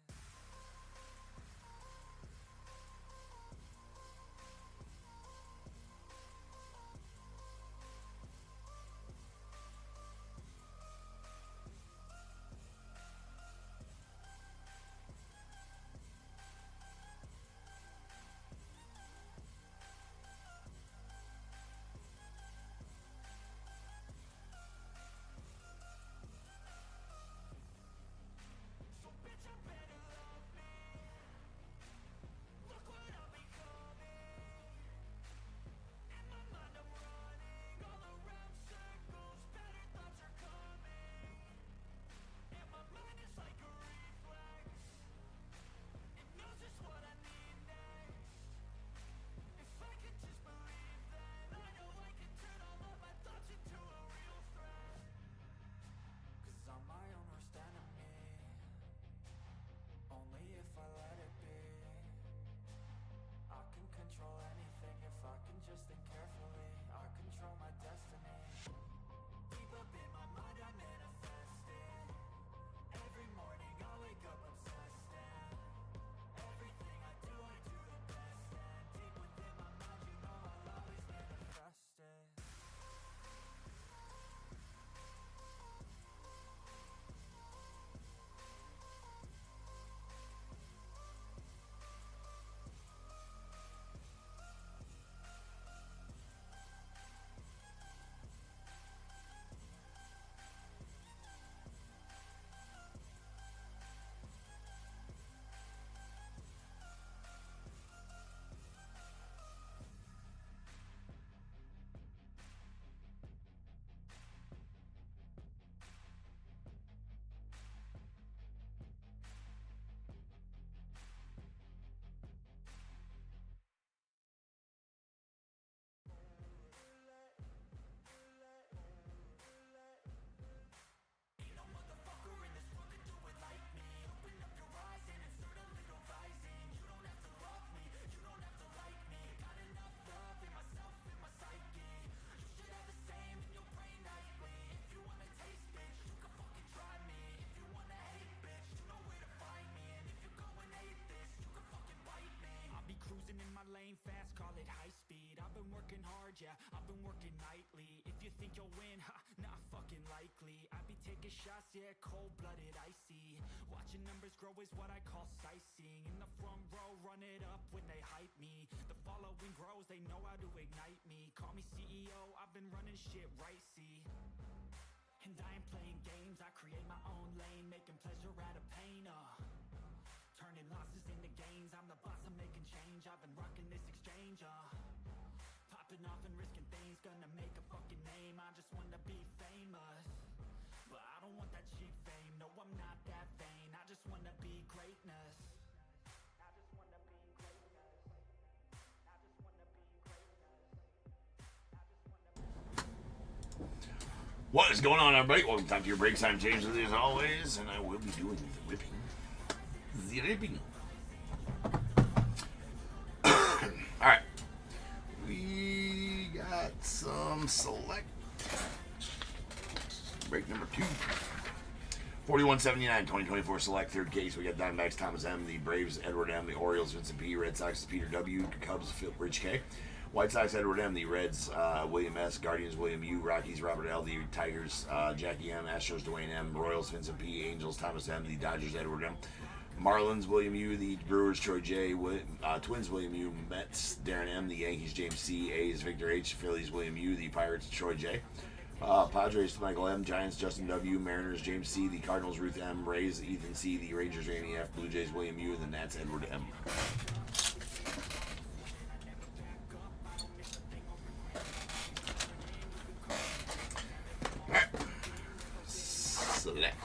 So bitch, I better love me. Look what I'm becoming. In my mind I'm running all around circles. Better thoughts are coming. And my mind is like a reflex. It knows just what I need next. If I could just believe, then I know I can turn all of my thoughts into a real threat. Cause I'm my own worst enemy, only if I let it be. I can control anything if I can just think carefully. I control my destiny. Deep up in my mind I manifest it. Every morning I wake up obsessed, and everything I do the best. And deep within my mind you know I'll always manifest it. Ain't no motherfucker in this world can do it like me. Open up your eyes and insert a little rising. You don't have to love me, you don't have to like me. Got enough love in myself, in my psyche. You should have the same in your brain nightly. If you wanna taste, bitch, you can fucking try me. If you wanna hate, bitch, you know where to find me. And if you're going hate this, you can fucking bite me. I'll be cruising in my lane fast, call it high speed. I've been working hard, yeah, I've been working nightly. If you think you'll win, ha, not fucking likely. I be taking shots, yeah, cold-blooded, icy. Watching numbers grow is what I call sightseeing. In the front row, run it up when they hype me. The following grows, they know how to ignite me. Call me CEO, I've been running shit right, see. And I ain't playing games, I create my own lane, making pleasure out of pain, turning losses into gains, I'm the boss, I'm making change, I've been rocking this exchange, popping off and risking things, gonna make a fucking name, I just wanna be famous, but I don't want that cheap fame, no I'm not that vain, I just wanna be greatness, I just wanna be greatness, I just wanna be greatness, I just wanna be. What is going on, everybody? Welcome to your breaks. I'm James with you as always, and I will be doing the whipping. The ripping. Alright. We got some select. Break number 2. 4179, 2024 select. Third case. We got Diamondbacks, Thomas M. The Braves, Edward M. The Orioles, Vincent P. Red Sox, Peter W. Cubs, Rich K. White Sox, Edward M. The Reds, William S. Guardians, William U. Rockies, Robert L. The Tigers, Jackie M. Astros, Dwayne M. Royals, Vincent P. Angels, Thomas M. The Dodgers, Edward M. Marlins, William U. The Brewers, Troy J. Twins, William U. Mets, Darren M. The Yankees, James C. A's, Victor H. Phillies, William U. The Pirates, Troy J. Padres, Michael M. Giants, Justin W. Mariners, James C. The Cardinals, Ruth M. Rays, Ethan C. The Rangers, Randy F. Blue Jays, William U. And the Nats, Edward M. Select.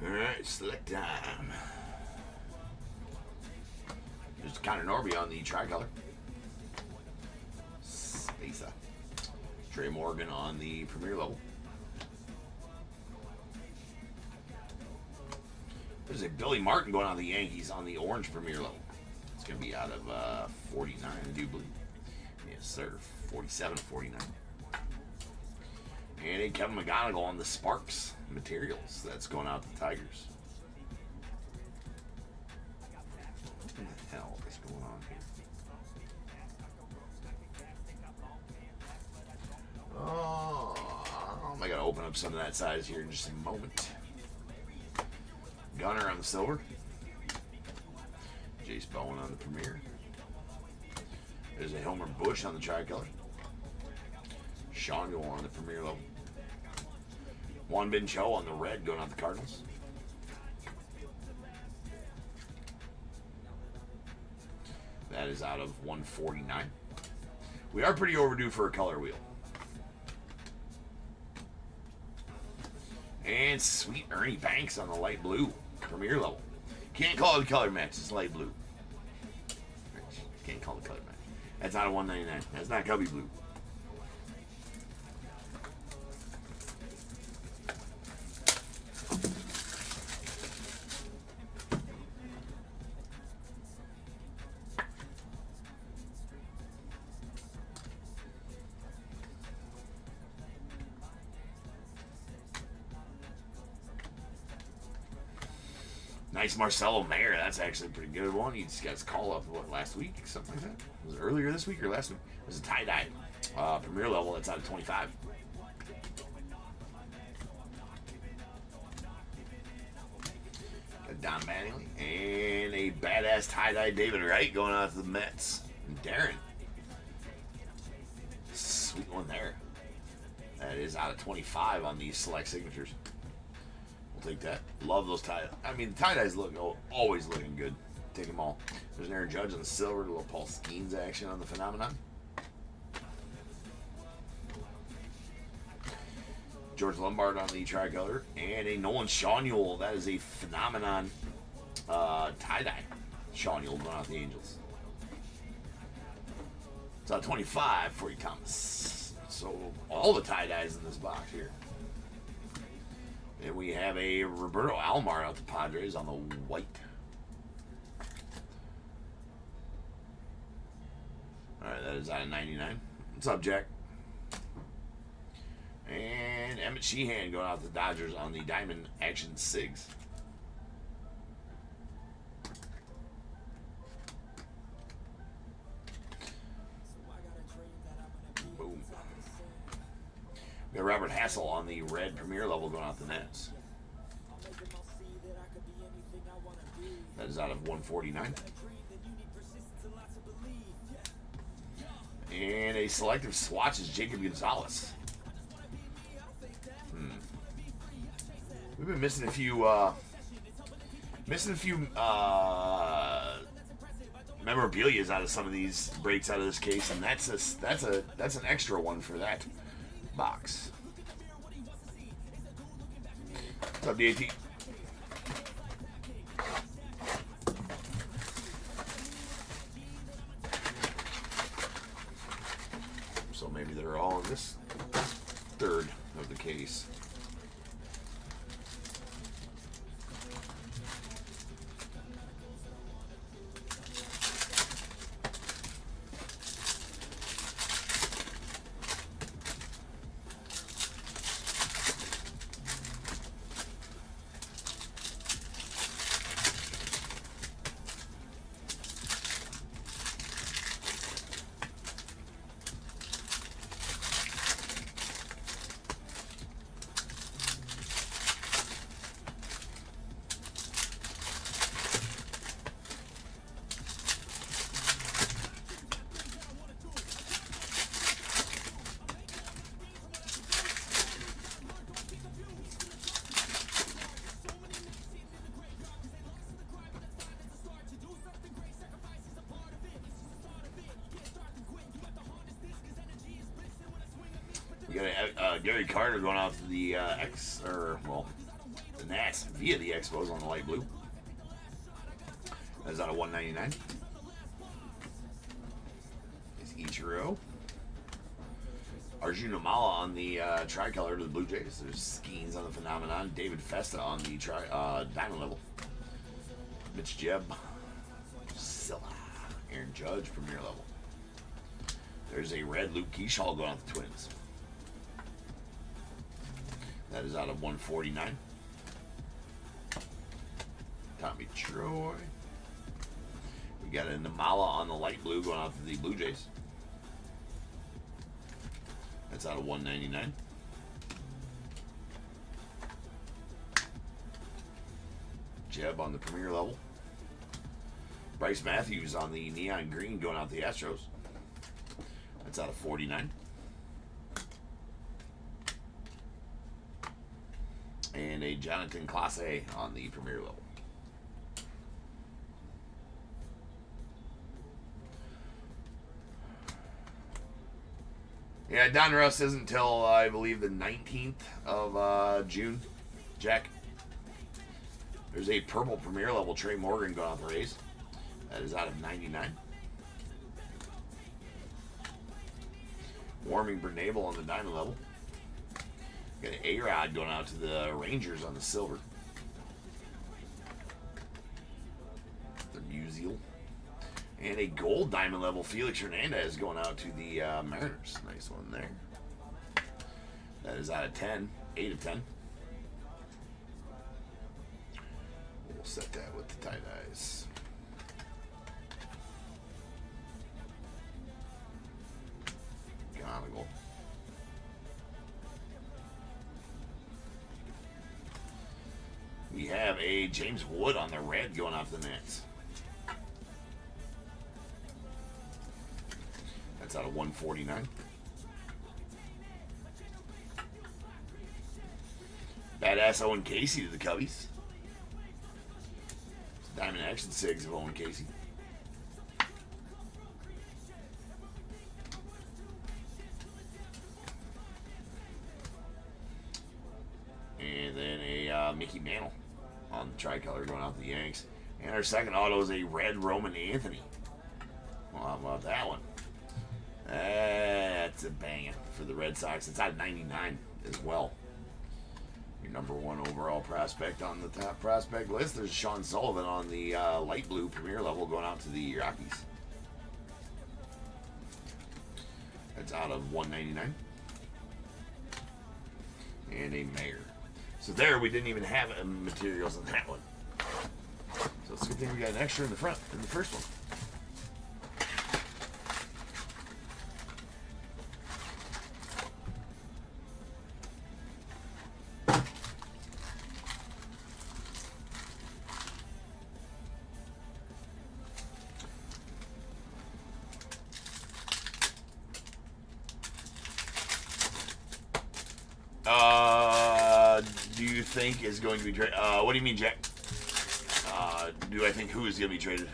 Alright, select time. There's Connor Norby on the tricolor. Spacer. Trey Morgan on the premier level. There's a Billy Martin going on the Yankees on the orange premier level. It's going to be out of 49, I do believe. Yes, sir. 47-49. And a Kevin McGonigal on the Sparks materials. That's going out to the Tigers. What the hell is going on here? Oh, I gotta open up some of that size here in just a moment. Gunner on the silver. Jace Bowman on the premier. There's a Helmer Bush on the tricolor. Sean Gore on the premier level. Juan Bin Cho on the red going out the Cardinals. That is out of 149. We are pretty overdue for a color wheel. And sweet Ernie Banks on the light blue premier level. Can't call it a color match, it's light blue. Can't call it a color match. That's out of 199. That's not Cubby blue. Nice Marcelo Mayer. That's actually a pretty good one. He just got his call up, what, last week? Something like that? Was it earlier this week or last week? It was a tie-dye. Premier level, that's out of 25. Got Don Mattingly. And a badass tie-dye David Wright going out to the Mets. And Darren. Sweet one there. That is out of 25 on these select signatures. We'll take that. Love those tie. I mean, tie-dyes look always looking good. Take them all. There's an Aaron Judge on the silver. A little Paul Skeens action on the Phenomenon. George Lombard on the tricolor. And a Nolan Shawnule. That is a Phenomenon tie-dye. Shawnule going out the Angels. It's on 25 for you, Thomas. So all the tie-dyes in this box here. And we have a Roberto Alomar out the Padres on the white. Alright, that is out of 99. What's up, Jack? And Emmett Sheehan going out the Dodgers on the Diamond Action Sigs. Boom. We got Robert Hassel on the red Premier level going out the Nets. That is out of 149. And a selective swatch is Jacob Gonzalez. We've been missing a few memorabilias out of some of these breaks out of this case, and that's an extra one for that box. What's up, DAT? So maybe they're all in this third of the case. We got Gary Carter going out to the the Nats via the Expos on the light blue. That's out of 199. It's Ichiro. Arjun Amala on the tricolor to the Blue Jays. There's Skeens on the Phenomenon. David Festa on the diamond level. Mitch Jebb. Silla. Aaron Judge, Premier level. There's a red Luke Keyshaw going out the Twins. That is out of 149. Tommy Troy. We got a Namala on the light blue going out to the Blue Jays. That's out of 199. Jebb on the Premier level. Bryce Matthews on the neon green going out the Astros. That's out of 49. And a Jonathan Clase on the Premier level. Yeah, DONRUSS isn't until, I believe, the 19th of June. Jack. There's a purple Premier level Trey Morgan going out the Rays. That is out of 99. Warming Bernabel on the diamond level. Got an A-Rod going out to the Rangers on the silver. The Musial. And a gold diamond level Felix Hernandez going out to the Mariners. Nice one there. That is out of 10. 8 of 10. We'll set that with the tie-dyes. Gonagle. We have a James Wood on the red going off the Nets. That's out of 149. Badass Owen Casey to the Cubbies. Diamond Action Sigs of Owen Casey. And then a Mickey Mantle on the tricolor going out to the Yanks. And our second auto is a red Roman Anthony. Well, how about that one? That's a banger for the Red Sox. It's out of 99 as well. Your number one overall prospect on the top prospect list. There's Sean Sullivan on the light blue premier level going out to the Rockies. That's out of 199. And a Mayor. So there, we didn't even have materials on that one. So it's a good thing we got an extra in the front, in the first one. Do you think is going to be traded? What do you mean, Jack? Do I think who is going to be traded?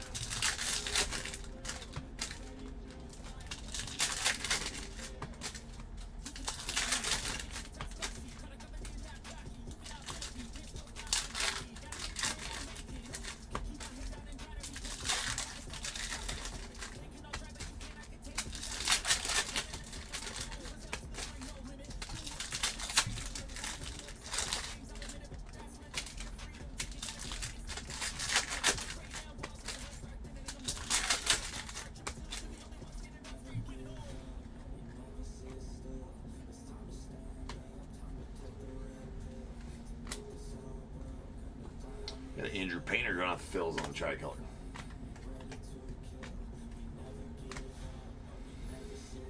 Got Andrew Painter going off the Phils on the tricolor.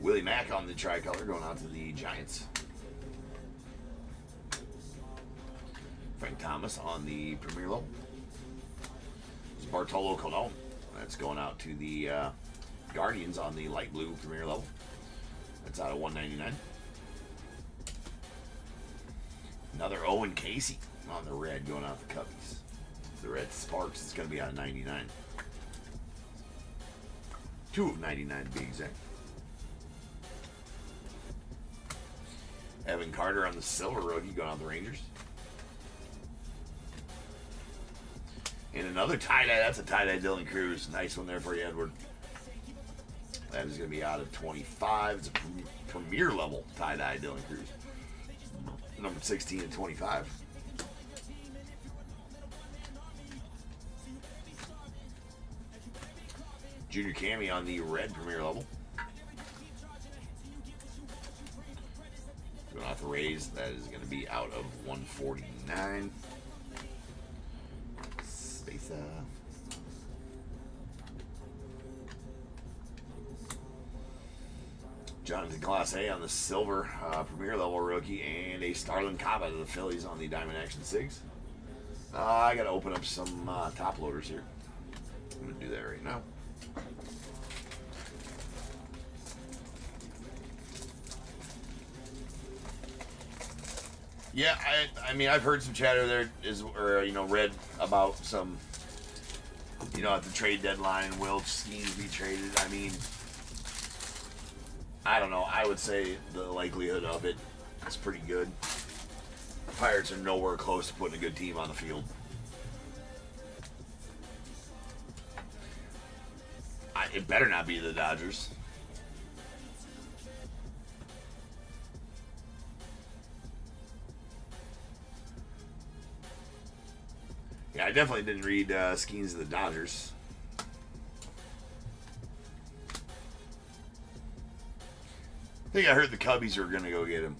Willie Mack on the tricolor going out to the Giants. Frank Thomas on the premier level. There's Bartolo Colon. That's going out to the Guardians on the light blue premier level. That's out of 199. Another Owen Casey on the red going out the Cubbies. The Red Sparks is going to be out of 99. 2 of 99 to be exact. Evan Carter on the silver rookie going out the Rangers. And another tie-dye. That's a tie-dye Dylan Cruz. Nice one there for you, Edward. That is going to be out of 25. It's a premier level tie-dye Dylan Cruz. Number 16 and 25. Junior Cammy on the red premier level. Going off the Rays, that is going to be out of 149. Space. Jonathan Clase on the silver premier level rookie, and a Starlin Cava to the Phillies on the Diamond Action Sigs. I got to open up some top loaders here. I'm going to do that right now. Yeah, I mean, I've heard some chatter there read about some, at the trade deadline, will Skeens be traded? I mean, I don't know. I would say the likelihood of it is pretty good. The Pirates are nowhere close to putting a good team on the field. It better not be the Dodgers. Yeah, I definitely didn't read Skeens of the Dodgers. I think I heard the Cubbies were going to go get him.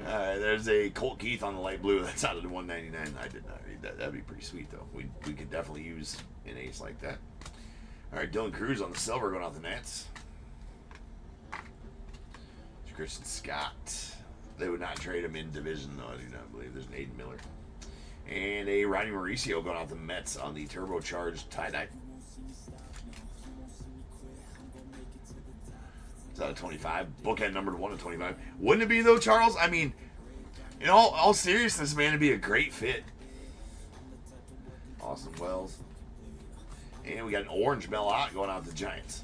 There's a Colt Keith on the light blue. That's out of the 199. I did not read that. That'd be pretty sweet, though. We could definitely use an ace like that. All right, Dylan Cruz on the silver going off the Nats. Christian Scott. They would not trade him in division, though. I do not believe. There's an Aiden Miller. And a Ronnie Mauricio going off the Mets on the turbocharged tie-dye. It's out of 25. Bookend numbered 1 of 25. Wouldn't it be, though, Charles? I mean, In all seriousness, man, it'd be a great fit. Austin Wells. And we got an orange Mel Ott going out to the Giants.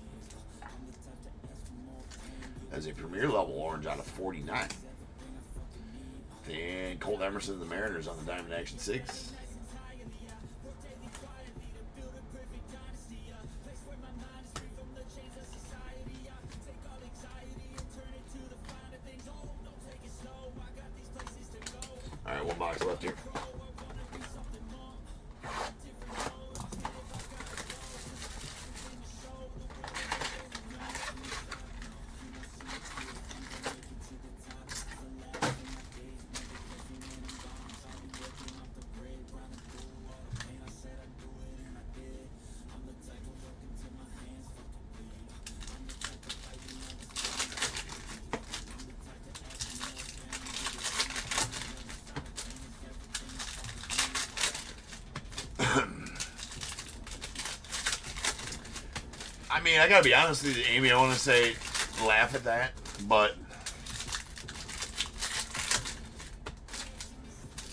As a premier level orange out of 49. Then Colt Emerson of the Mariners on the Diamond Action 6. All right, one box left here. I mean, I gotta be honest with you, Amy. I want to say laugh at that, but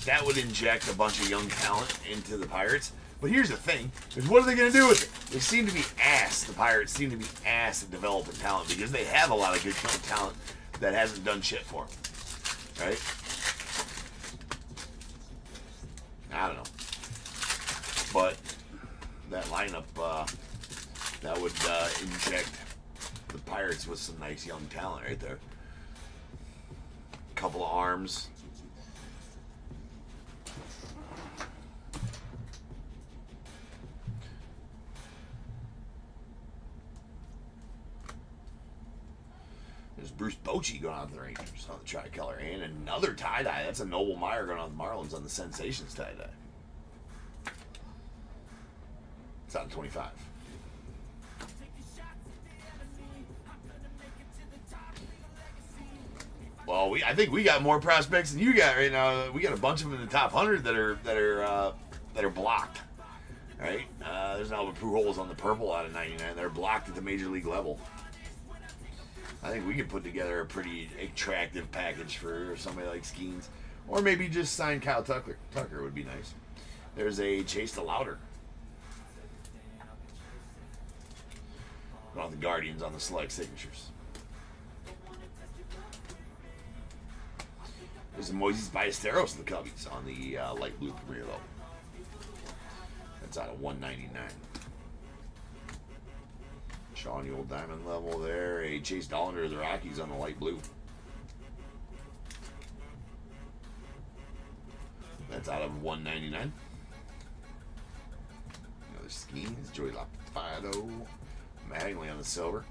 that would inject a bunch of young talent into the Pirates. But here's the thing: is what are they gonna do with it? They seem to be ass. The Pirates seem to be ass at developing talent because they have a lot of good young talent that hasn't done shit for them, right? I don't know, but that lineup. That would inject the Pirates with some nice young talent right there. Couple of arms. There's Bruce Bochy going out to the Rangers on the tricolor. And another tie-dye. That's a Noble Meyer going on the Marlins on the Sensations tie-dye. It's out of 25. Well, I think we got more prospects than you got right now. We got a bunch of them in the top 100 that are blocked. Right? There's Albert Pujols on the purple out of 99. They're blocked at the major league level. I think we could put together a pretty attractive package for somebody like Skeens, or maybe just sign Kyle Tucker. Tucker would be nice. There's a Chase DeLauder. On the Guardians on the select signatures. There's a Moises Ballesteros of the Cubbies on the light blue premier level. That's out of 199. Shawnee Old Diamond level there. A Chase Dollander of the Rockies on the light blue. That's out of 199. Another Skeens. Joey Lopfado. Mattingly on the silver.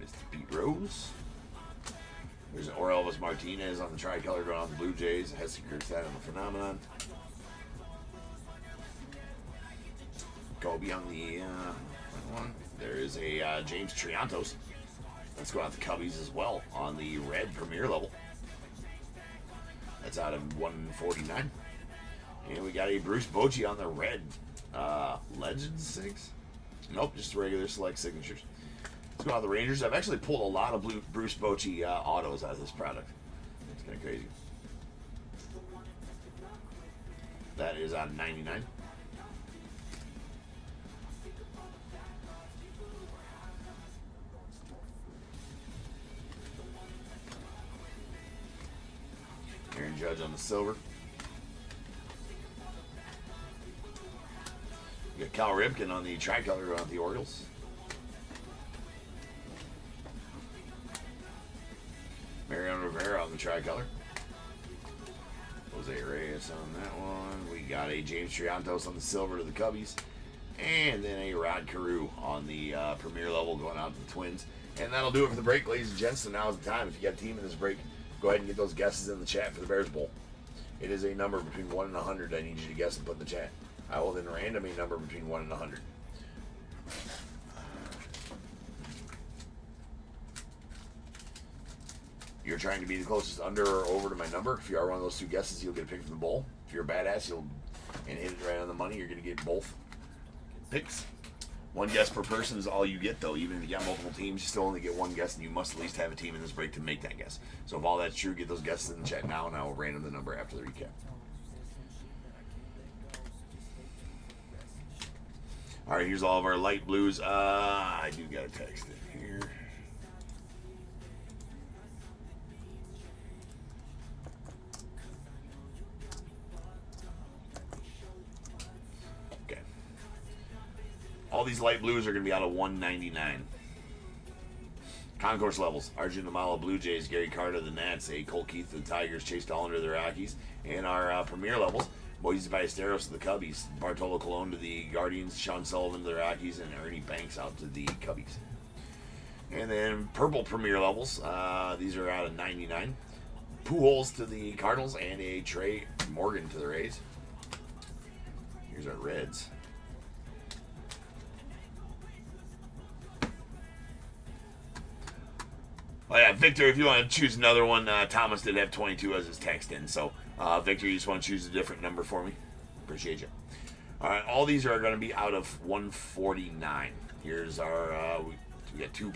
Mr. Pete Rose. There's an Orelvis Martinez on the tricolor going on the Blue Jays. Heston Kjerstad on the Phenomenon. Kobe on the one. There is a James Triantos. Let's go out the Cubbies as well on the red premier level. That's out of 149. And we got a Bruce Bochy on the red Legends 6. Nope, just regular select signatures. Let's go out the Rangers. I've actually pulled a lot of Bruce Bochy autos out of this product. It's kind of crazy. That is out of 99. Aaron Judge on the silver. We got Cal Ripken on the tricolor going out the Orioles. Mariano Rivera on the tricolor. Jose Reyes on that one. We got a James Triantos on the silver to the Cubbies. And then a Rod Carew on the premier level going out to the Twins. And that'll do it for the break, ladies and gents. So now's the time. If you got a team in this break, go ahead and get those guesses in the chat for the Bears Bowl. It is a number between 1 and 100 I need you to guess and put in the chat. I will then random a number between 1 and 100. You're trying to be the closest under or over to my number. If you are one of those two guesses, you'll get a pick from the bowl. If you're a badass, and hit it right on the money, you're going to get both picks. One guess per person is all you get, though. Even if you got multiple teams, you still only get one guess, and you must at least have a team in this break to make that guess. So if all that's true, get those guesses in the chat now, and I will random the number after the recap. All right, here's all of our light blues. I do got a text in here. Okay. All these light blues are going to be out of 199. Concourse levels: Arjun Amala, Blue Jays; Gary Carter, the Nats; A. Cole Keith, the Tigers; Chase Dollander, the Rockies. And our premier levels: Moises Ballesteros to the Cubbies; Bartolo Colon to the Guardians; Sean Sullivan to the Rockies; and Ernie Banks out to the Cubbies. And then purple premier levels, these are out of 99. Pujols to the Cardinals, and a Trey Morgan to the Rays. Here's our Reds. Oh yeah, Victor, if you want to choose another one, Thomas did have 22 as his text in. So, Victor, you just want to choose a different number for me? Appreciate you. All right, all these are going to be out of 149. Here's our, we got two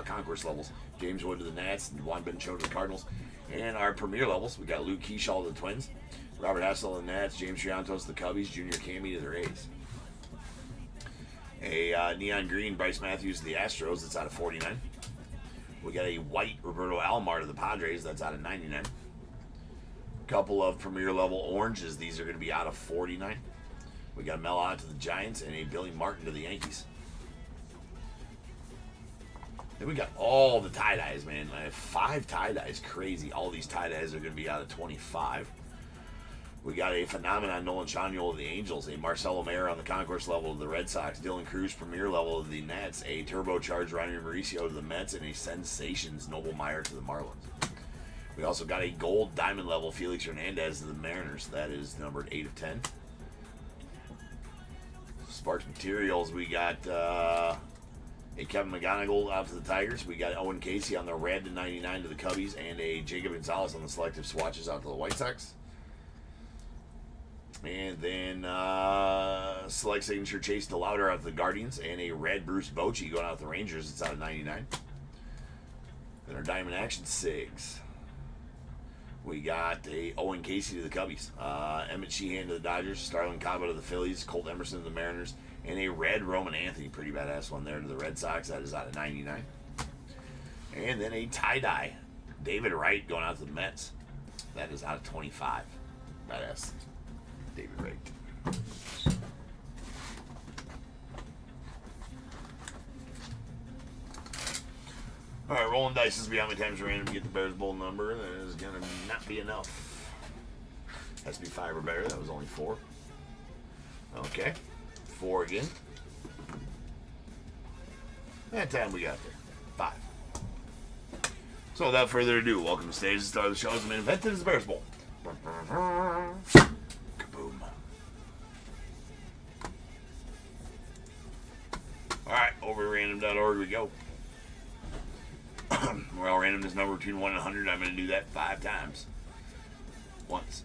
concourse levels. James Wood to the Nats, and Juan Bencho to the Cardinals. And our premier levels, we got Luke Keyshaw to the Twins, Robert Hassel to the Nats, James Triantos to the Cubbies, Junior Camey to the Rays. A neon green Bryce Matthews to the Astros, that's out of 49. We got a white Roberto Alomar to the Padres, that's out of 99. Couple of premier level oranges, these are going to be out of 49. We got Mel Ott to the Giants, and a Billy Martin to the Yankees. Then we got all the tie-dyes, man. I have 5 tie-dyes, crazy. All these tie-dyes are going to be out of 25. We got a phenomenon Nolan Chaniol of the Angels, a Marcelo Mayer on the concourse level of the Red Sox, Dylan Cruz premier level of the Nets, a turbocharged Ronnie Mauricio to the Mets, and a sensations Noble Meyer to the Marlins. We also got a gold diamond level Felix Hernandez to the Mariners. That is numbered 8 of 10. Sparks Materials, we got a Kevin McGonigal out to the Tigers. We got Owen Casey on the red to 99 to the Cubbies, and a Jacob Gonzalez on the selective swatches out to the White Sox. And then select signature Chase DeLauder out to the Guardians, and a red Bruce Bochy going out to the Rangers. It's out of 99. Then our Diamond Action Sigs. We got a Owen Casey to the Cubbies, Emmett Sheehan to the Dodgers, Starlin Cabo to the Phillies, Colt Emerson to the Mariners, and a red Roman Anthony, pretty badass one there, to the Red Sox. That is out of 99. And then a tie-dye David Wright going out to the Mets. That is out of 25. Badass David Wright. All right, rolling dice is beyond my times random to get the Bears Bowl number. That is going to not be enough. Has to be 5 or better. That was only 4. Okay. 4 again. That time we got there. 5. So without further ado, welcome to the stage. The star of the show has been invented as the Bears Bowl. Kaboom. All right, over random.org we go. Where I'll random this number between 1 and 100. I'm going to do that 5 times. Once,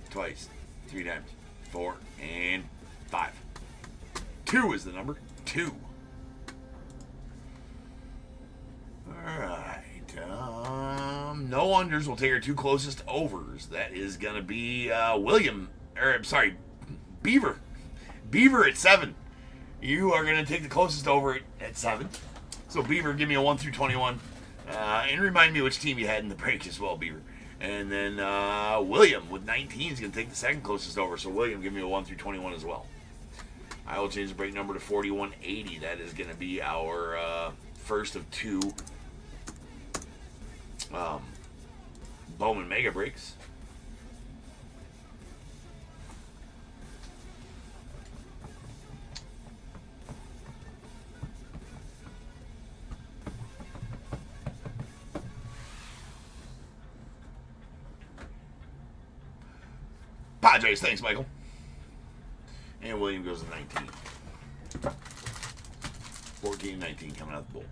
twice, 3 times, 4, and 5. 2 is the number. 2. Alright. No unders. We'll take our 2 closest overs. That is going to be Beaver. Beaver at 7. You are going to take the closest over at 7. So Beaver, give me a 1 through 21. And remind me which team you had in the break as well, Beaver. And then William with 19 is going to take the second closest over. So William, give me a 1 through 21 as well. I will change the break number to 4180. That is going to be our first of 2 Bowman Mega Breaks. Padres, thanks, Michael. And William goes to 19. 14-19 coming out the bowl.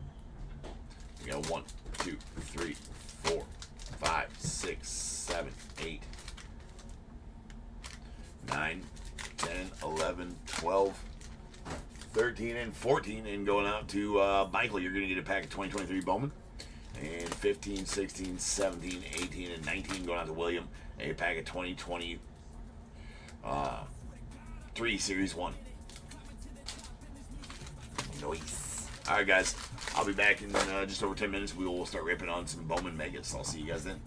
We got 1, 2, 3, 4, 5, 6, 7, 8, 9, 10, 11, 12, 13 and 14, and going out to Michael, you're going to get a pack of 2023 Bowman. And 15, 16, 17, 18, and 19 going out to William, a pack of 2023 Series 1. Nice. All right, guys. I'll be back in just over 10 minutes. We will start ripping on some Bowman Megas. I'll see you guys then.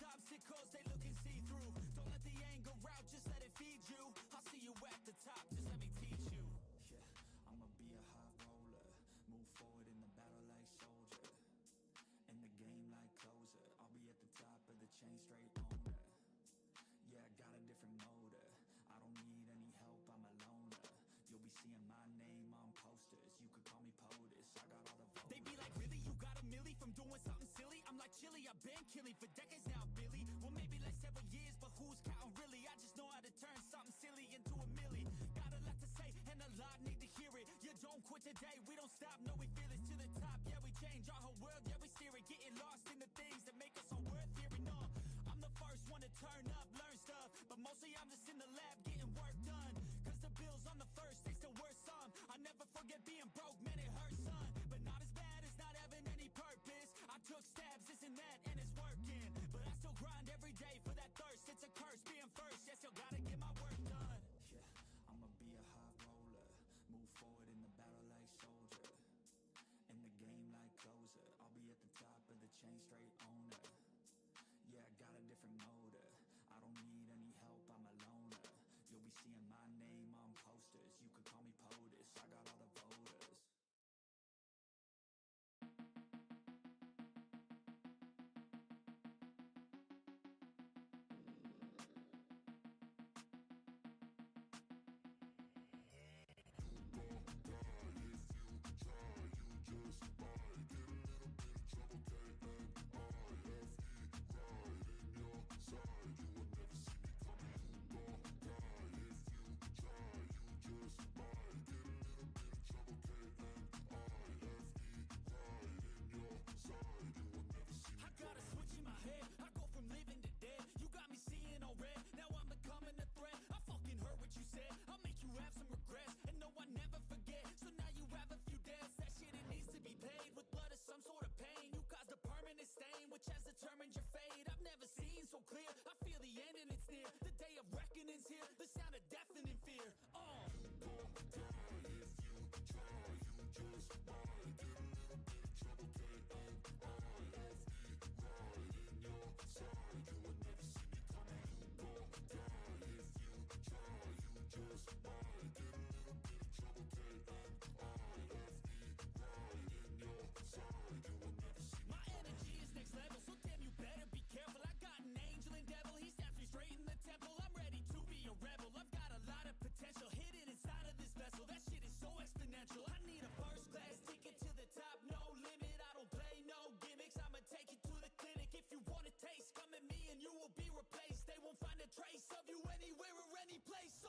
Obstacles, they looking see-through. Don't let the anger out, just let it feed you. I'll see you at the top, just let me teach you. Yeah, I'ma be a high roller, move forward in the battle like soldier, in the game like closer. I'll be at the top of the chain, straight owner. Yeah, I got a different motor, I don't need any help, I'm a loner. You'll be seeing my name on posters, you could call me POTUS, I got all the voters. They be like, really, you got a milli from doing something silly? I'm like, chilly, I've been killing for decades now, Billy. Well, maybe like several years, but who's counting really? I just know how to turn something silly into a milli. Got a lot to say, and a lot need to hear it. You don't quit today, we don't stop, no, we feel it to the top. Yeah, we change our whole world, yeah, we steer it. Getting lost in the things that make us so worth hearing. No, I'm the first one to turn up, learn stuff, but mostly I'm just in the lab getting work done. Cause the bills on the first, they still worth some. I never forget being broke, man, it hurts, son. But not as bad as not having any purpose. I took stabs, this and that, and it's working. But I still grind every day for that thirst. It's a curse being first, yes, still gotta get my work done. Yeah, I'ma be a high roller, move forward in the battle like soldier, in the game like closer. I'll be at the top of the chain, straight owner. Yeah, I got a different motor, I don't need any help, I'm a loner. You'll be seeing my name on posters, you could call me POTUS, I got all the voters. Which has determined your fate. I've never seen so clear. I feel the end and it's near. The day of reckoning's here. The sound of deafening fear. Trace of you anywhere or any place.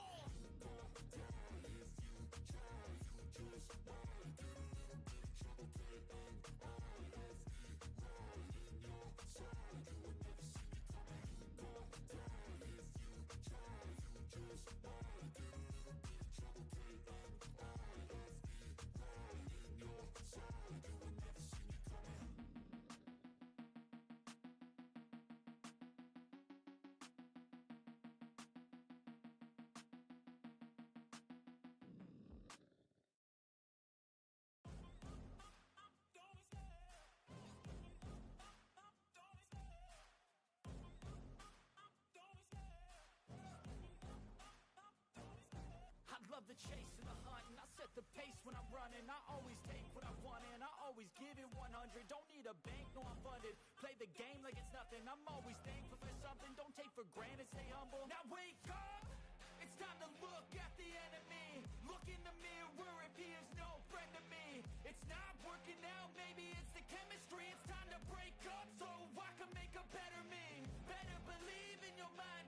Love the chase and the hunt, and I set the pace when I'm running. I always take what I want and I always give it 100. Don't need a bank, no, I'm funded. Play the game like it's nothing. I'm always thankful for something. Don't take for granted, stay humble. Now wake up, it's time to look at the enemy. Look in the mirror if he is no friend to me. It's not working out, maybe it's the chemistry. It's time to break up so I can make a better me. Better believe in your mind.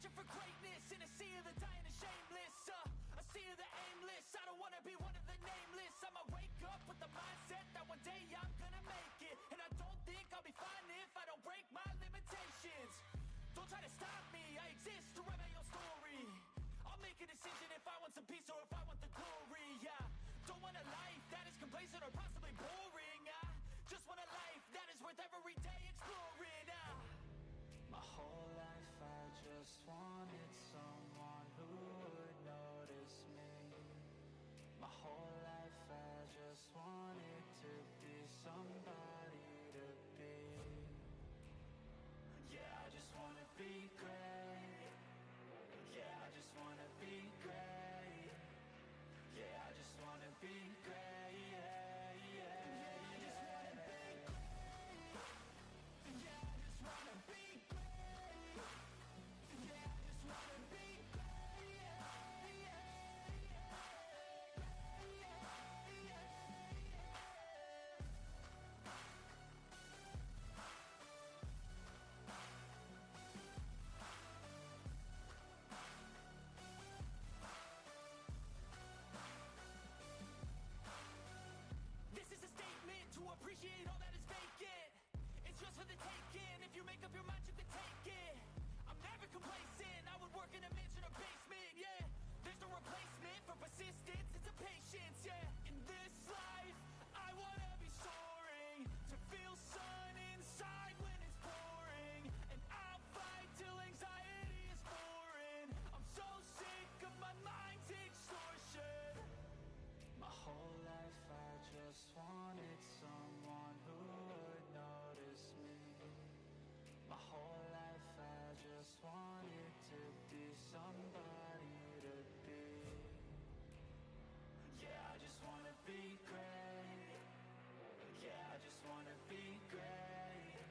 Searching for greatness in a sea of the dying and shameless. A sea of the aimless. I don't wanna be one of the nameless. I'ma wake up with the mindset that one day I'm gonna make it. And I don't think I'll be fine if I don't break my limitations. Don't try to stop me, I exist to write my own story. I'll make a decision if I want some peace or if I want the glory. Yeah, don't want a life that is complacent or possibly boring. I just want a life that is worth every day exploring. My whole life I just wanted someone who would notice me. My whole life I just wanted to be somebody to be. Yeah, I just wanna be great. Yeah, I just wanna be great. Yeah, I just wanna be great. Yeah, yeah, yeah, I just wanna be great. Yeah, I just wanna be great. Yeah, I just wanna be great. Yeah, yeah, yeah, This is a statement to appreciate all that is vacant. It's just for the taking. If you make up your mind, you can take it. I'm never complacent. I would work in a mansion or basement. Yeah, there's no replacement for persistence. It's a patience. Yeah, in this life, I wanna be soaring to feel sun inside when it's pouring, and I'll fight till anxiety is foreign. I'm so sick of my mind's extortion. My whole life I just wanted someone who would notice me. My whole life I just wanted to be somebody to be. Yeah, I just wanna be great. Yeah, I just wanna be great.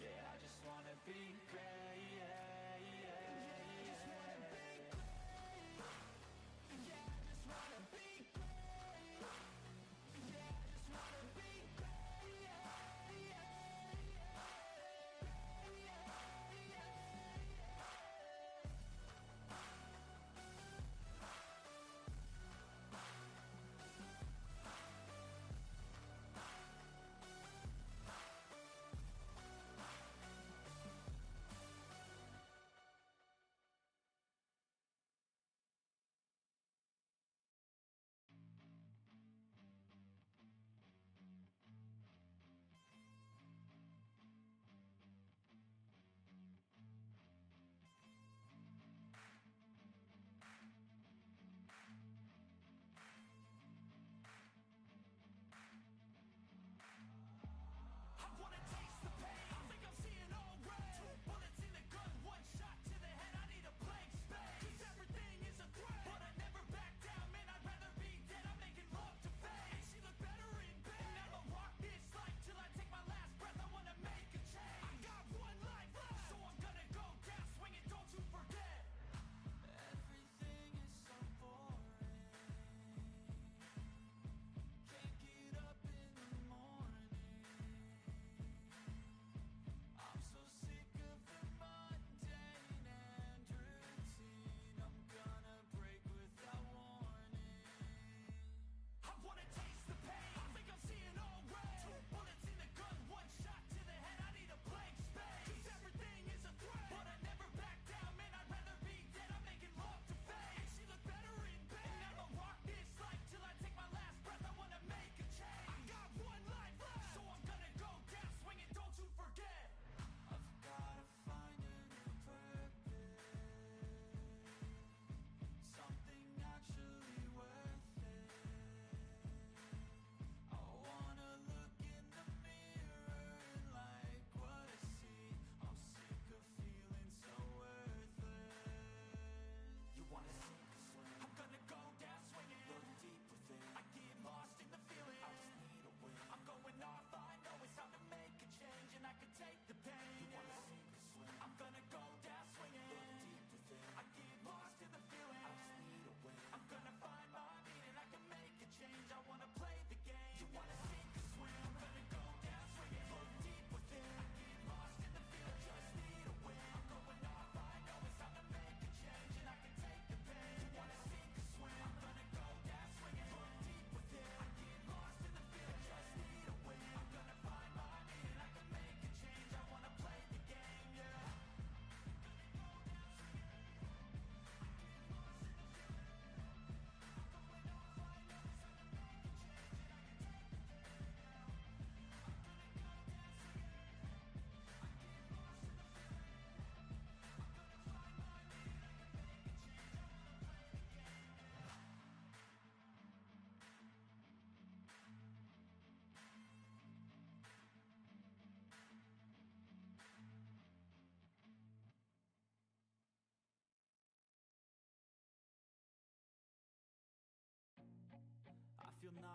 Yeah, I just wanna be great. Yeah, yeah, yeah, I just wanna be great. Yeah, I just wanna be great. Yeah, I just wanna be great. Yeah, yeah, yeah, yeah,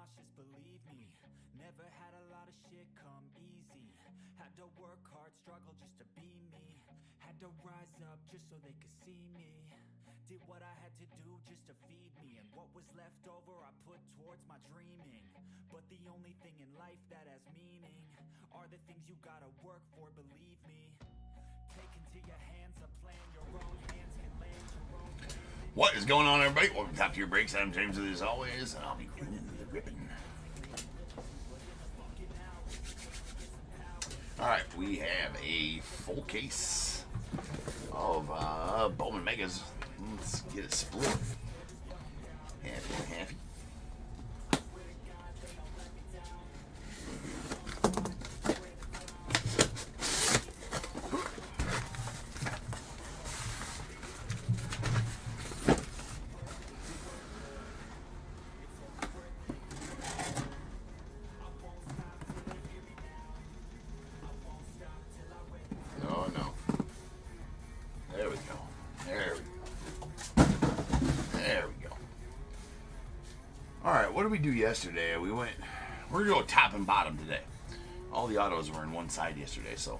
cautious, believe me. Never had a lot of shit come easy. Had to work hard, struggle just to be me. Had to rise up just so they could see me. Did what I had to do just to feed me, and what was left over I put towards my dreaming. But the only thing in life that has meaning are the things you gotta work for, believe me. Take into your hands a plan, your own hands can land your own plan. What is going on, everybody? Welcome to Top Tier Breaks. I'm James with you as always, and I'll be doing the ripping. Alright, we have a full case of Bowman Megas. Let's get it split. Half and half. Oh no. There we go. There we go. There we go. Alright, what did we do yesterday? We're gonna go top and bottom today. All the autos were in one side yesterday, so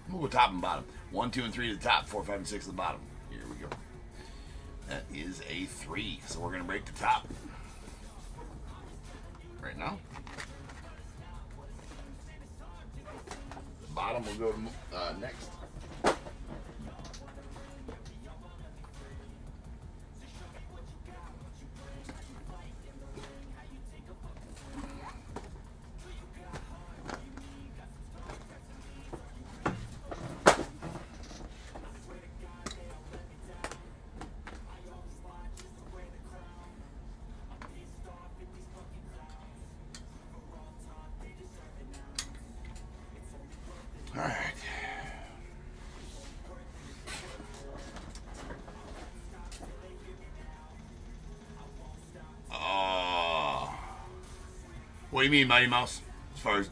we'll go top and bottom. 1, 2, and 3 to the top, 4, 5, and 6 to the bottom. Here we go. That is a 3. So we're gonna break the top right now. The bottom will go to next. All right. What do you mean, Mighty Mouse? As far as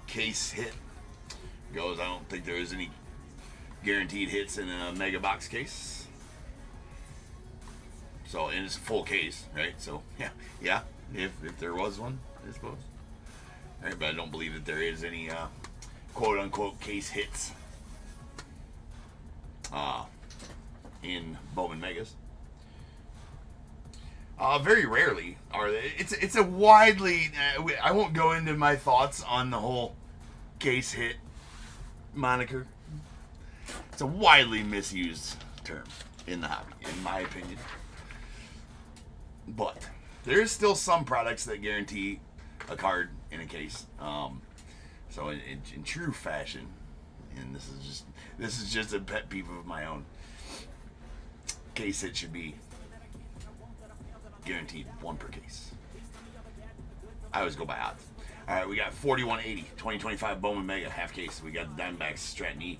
case hit goes, I don't think there is any guaranteed hits in a mega box case. So, and it's a full case, right? So, yeah. If there was one, I suppose. All right, but I don't believe that there is any quote-unquote case hits in Bowman Megas. Very rarely are they. It's a widely. I won't go into my thoughts on the whole case hit moniker. It's a widely misused term in the hobby, in my opinion. But there is still some products that guarantee a card in a case. So in true fashion, and this is just a pet peeve of my own. Case hit should be guaranteed 1 per case. I always go by odds. All right, we got 4180 2025 Bowman Mega half case. We got the Diamondbacks Stratton E,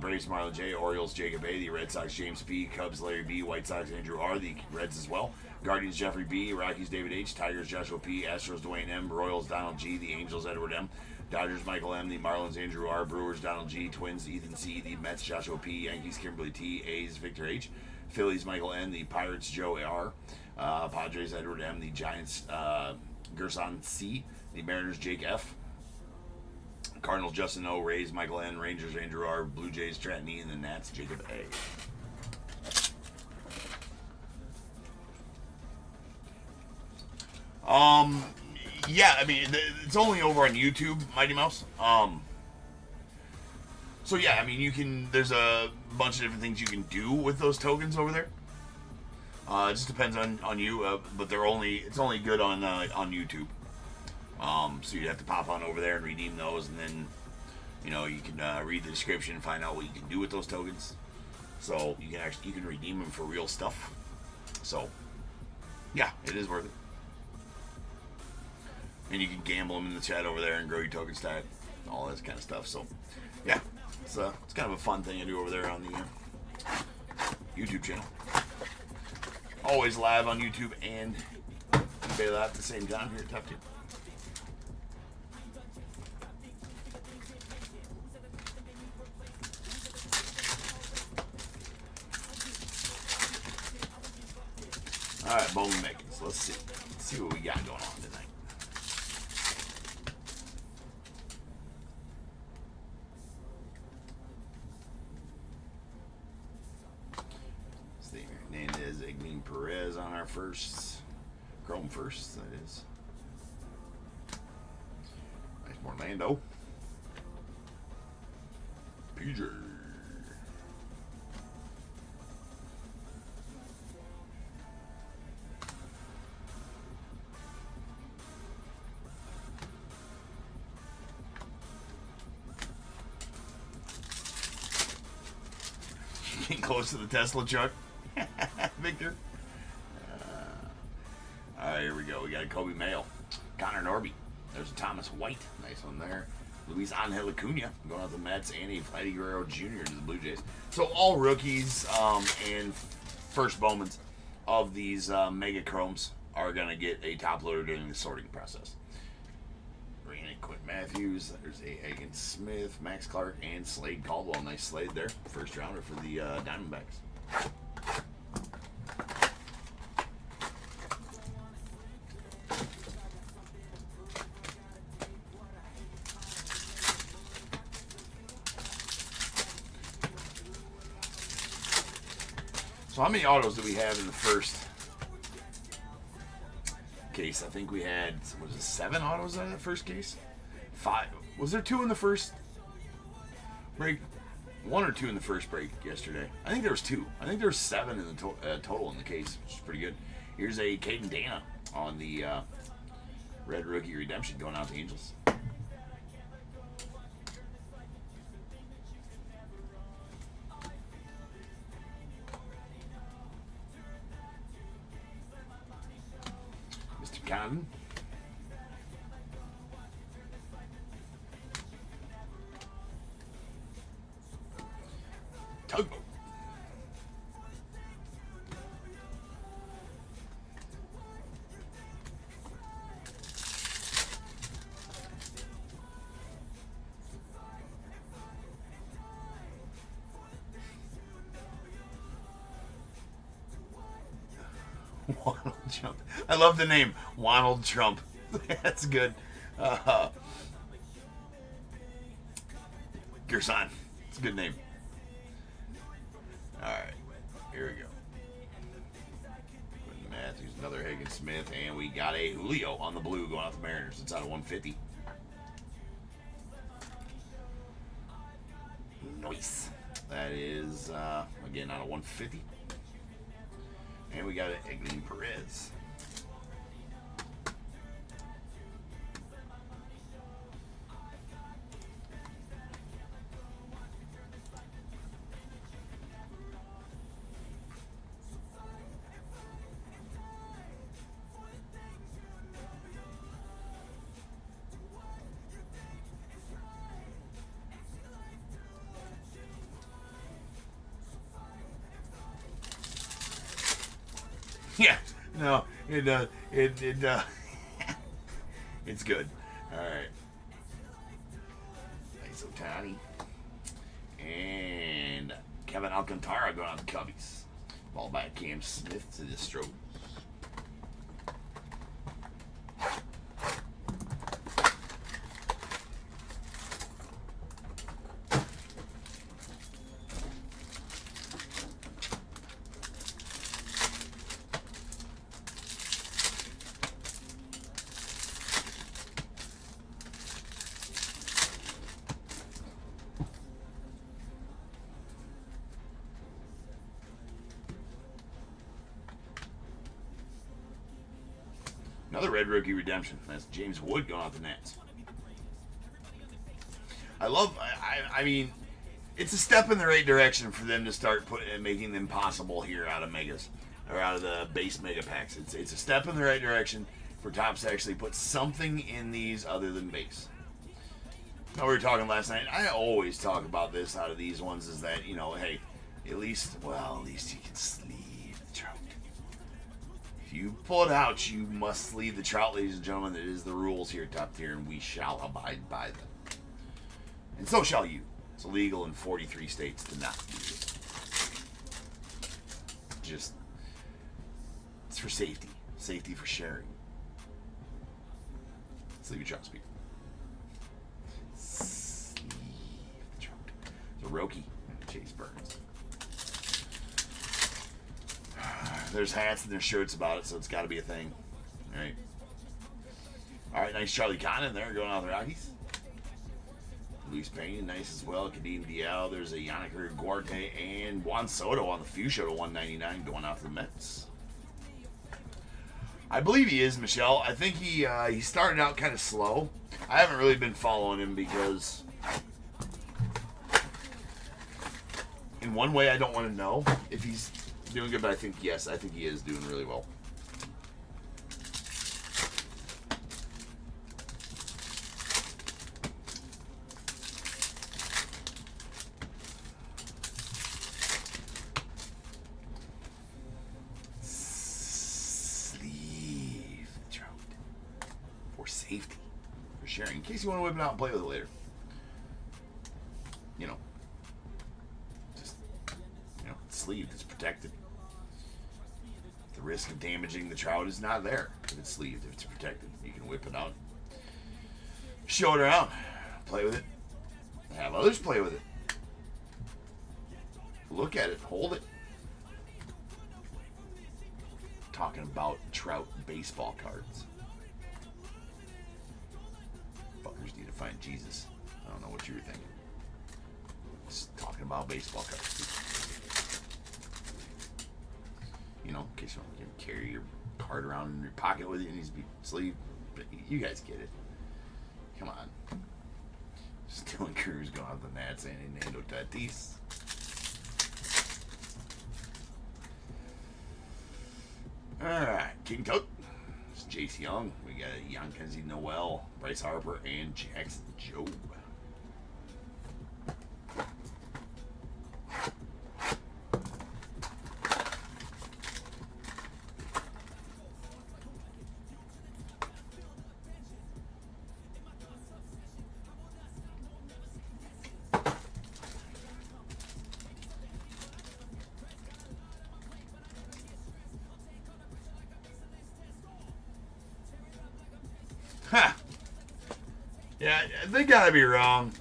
Braves Marlon J, Orioles Jacob A, the Red Sox James P, Cubs Larry B, White Sox Andrew R, the Reds as well, Guardians Jeffrey B, Rockies David H, Tigers Joshua P, Astros Dwayne M, Royals Donald G, the Angels Edward M, Dodgers Michael M, the Marlins Andrew R, Brewers Donald G, Twins Ethan C, the Mets Joshua P, Yankees Kimberly T, A's Victor H, Phillies Michael N, the Pirates Joe R, Padres Edward M, the Giants Gerson C, the Mariners Jake F, Cardinals Justin O, Rays Michael N, Rangers Andrew R, Blue Jays Stratton E, and the Nats Jacob A. Yeah, I mean, it's only over on YouTube, Mighty Mouse. So yeah, I mean, there's a bunch of different things you can do with those tokens over there. It just depends on you, but it's only good on YouTube. So you'd have to pop on over there and redeem those, and then, you can read the description and find out what you can do with those tokens. So you can redeem them for real stuff. So yeah, it is worth it. And you can gamble them in the chat over there and grow your token stack, all that kind of stuff. So yeah, it's kind of a fun thing to do over there on the YouTube channel. Always live on YouTube and eBay Live at the same time here at Topp Tier. All right, Bowman Megas. Let's see what we got going on tonight. our first chrome first, that is. Nice Orlando. PJ. Getting close to the Tesla truck. Victor. Alright, here we go. We got a Kobe Mayo. Connor Norby. There's a Thomas White. Nice one there. Luis Angel Acuna going out to the Mets. And a Vladdy Guerrero Jr. to the Blue Jays. So all rookies and first Bowmans of these Mega Chromes are going to get a top loader during the sorting process. Brandon Quinn Matthews. There's a Hagen Smith, Max Clark, and Slade Caldwell. Nice Slade there. First rounder for the Diamondbacks. So how many autos do we have in the first case? I think we had, was it 7 autos out of the first case? 5. Was there 2 in the first break? 1 or 2 in the first break yesterday. I think there was 2. I think there was 7 in the total in the case, which is pretty good. Here's a Caden Dana on the Red Rookie Redemption going out to Angels. Mr. Condon. Tugboat. Wonald Trump. I love the name Wonald Trump. That's good. Gerson. It's a good name. Alright. Here we go. Quentin Matthews, another Hagen Smith, and we got a Julio on the blue going out the Mariners. It's out of 150. Nice. That is, again, out of 150. And we got an Egglin Perez. Yeah, no, it's good. All right, nice Otani and Kevin Alcantara going on the Cubbies. Ball by Cam Smith to the stroke. Another Red Rookie Redemption. That's James Wood going out the Nets. I mean, it's a step in the right direction for them to start making them possible here out of Megas, or out of the base Mega Packs. It's a step in the right direction for Topps to actually put something in these other than base. Now, we were talking last night. I always talk about this out of these ones is that, you know, hey, at least you can sleeve the trout. If you pull it out, you must sleeve the trout, ladies and gentlemen. That is the rules here at Top Tier, and we shall abide by them. And so shall you. It's illegal in 43 states to not do it. Just, it's for safety. Safety for sharing. Sleeve your trout, people. Sleeve the trout. The Roki, Chase Burns. There's hats and there's shirts about it, so it's got to be a thing. All right. All right, nice Charlie Conn in there going out the Rockies. Luis Payne, nice as well. Kadeem Diallo. There's a Yannick Guarte and Juan Soto on the Fuchsia to 199 going out to the Mets. I believe he is, Michelle. I think he started out kind of slow. I haven't really been following him because in one way I don't want to know if he's doing good, but I think yes, I think he is doing really well. Safety for sharing in case you want to whip it out and play with it later. You know, just it's sleeved, it's protected. The risk of damaging the trout is not there if it's sleeved, if it's protected. You can whip it out, show it around, play with it, have others play with it, look at it, hold it. Talking about trout baseball cards. Need to find Jesus. I don't know what you were thinking. Just talking about baseball cards. You know, in case you want to carry your card around in your pocket with you, it needs to be sleeved. You guys get it. Come on. Dylan Cruz going out the Nats and Nando Tatis. Alright, King Tut. Jace Young, we got Yankenzi Noel, Bryce Harper, and Jackson Jobe. Ha! Yeah, they gotta be wrong.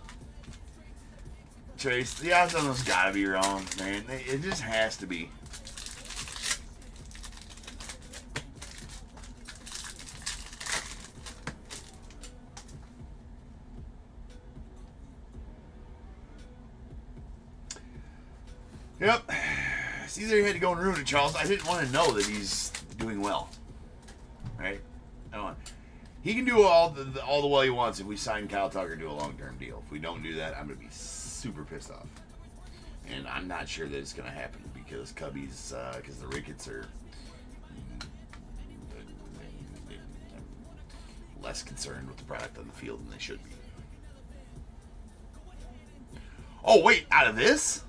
Trace, the odds on those gotta be wrong, man. It just has to be. Yep. It's either he had to go and ruin it, Charles. I didn't want to know that he's doing well. Right? I don't want. He can do all the well he wants if we sign Kyle Tucker to a long-term deal. If we don't do that, I'm going to be super pissed off. And I'm not sure that it's going to happen because Cubbies, because the Ricketts are less concerned with the product on the field than they should be. Oh, wait, out of this?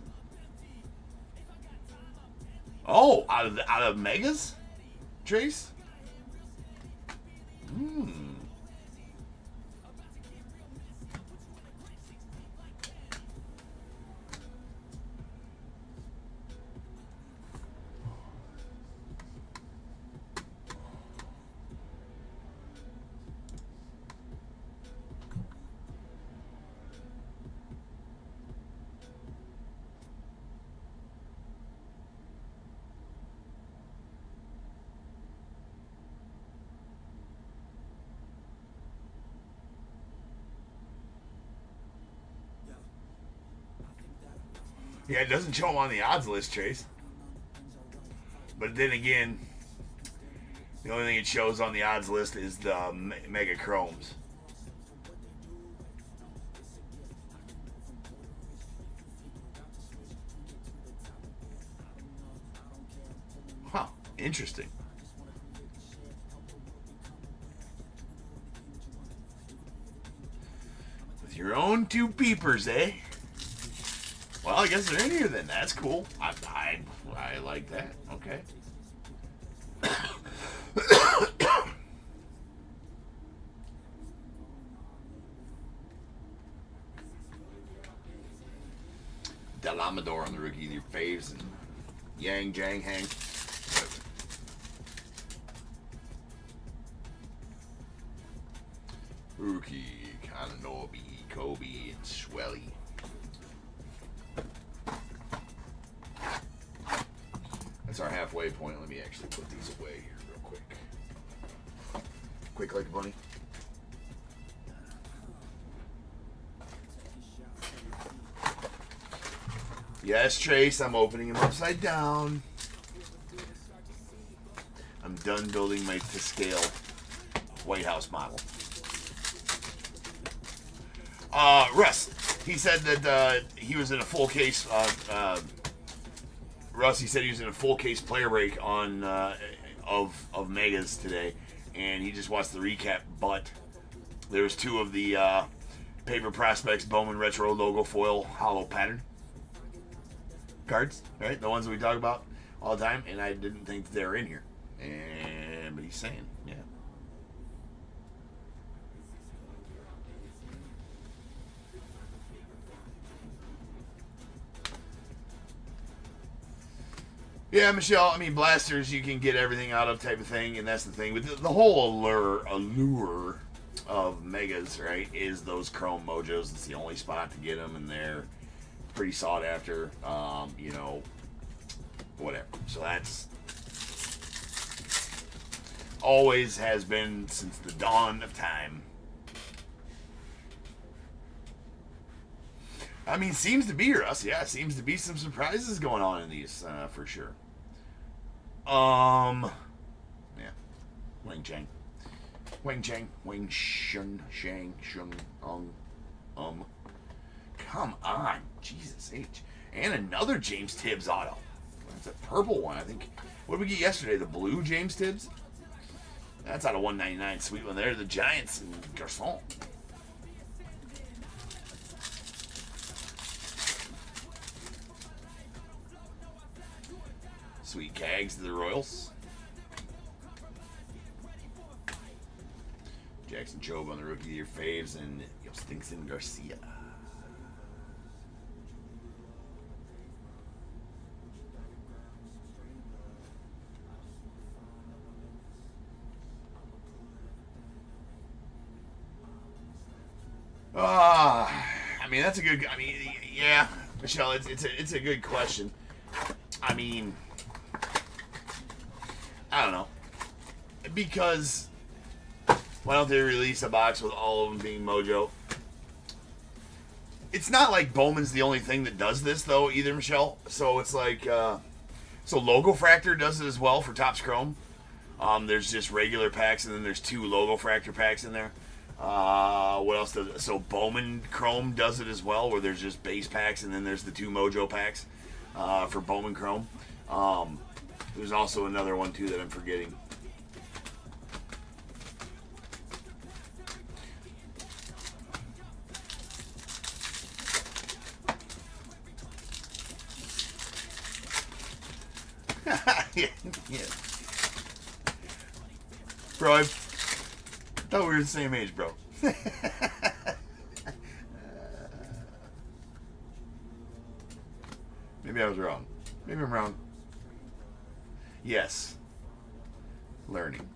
Oh, out of Megas? Trace? Yeah, it doesn't show him on the odds list, Trace. But then again, the only thing it shows on the odds list is the Mega Chromes. Huh, interesting. With your own two peepers, eh? Well, I guess they're in here then. That's cool. I like that. Okay. Delamador on the rookie, your faves, and Yang, Jang, Hang. Rookie, Kananobi, Kobe, and Swelly. That's our halfway waypoint. Let me actually put these away here real quick. Quick like a bunny. Yes, Trace, I'm opening them upside down. I'm done building my to scale White House model. Russ, he said that he was in a full case. Russ, he said he was in a full case player break on of Megas today, and he just watched the recap. But there's 2 of the Paper Prospects Bowman Retro Logo Foil Hollow Pattern cards, right? The ones that we talk about all the time, and I didn't think they were in here. But he's saying, yeah. Yeah, Michelle, I mean, blasters you can get everything out of type of thing, and that's the thing. But the whole allure of Megas, right, is those Chrome Mojos. It's the only spot to get them, and they're pretty sought after, you know, whatever. So that's always has been since the dawn of time. I mean, seems to be Russ. Yeah, seems to be some surprises going on in these, for sure. Yeah. Wing Chang. Wing Chang. Wing Shun. Shang. Shun. Come on. Jesus H. And another James Tibbs auto. That's a purple one, I think. What did we get yesterday? The blue James Tibbs? That's out of 199. Sweet one there. The Giants and Garcon. Sweet Cags to the Royals. Jackson Jobe on the Rookie of the Year faves, and Stinson Garcia. I mean, that's a good. I mean, yeah, Michelle, it's a good question. I mean, I don't know, because why don't they release a box with all of them being Mojo? It's not like Bowman's the only thing that does this though either, Michelle. So it's like, so Logo Fractor does it as well for Topps Chrome. There's just regular packs, and then there's 2 Logo Fractor packs in there. What else does it? So Bowman Chrome does it as well, where there's just base packs, and then there's the 2 Mojo packs for Bowman Chrome. There's also another one too that I'm forgetting. Yeah. Bro, I thought we were the same age, bro. Maybe I was wrong. Maybe I'm wrong. Yes. Learning.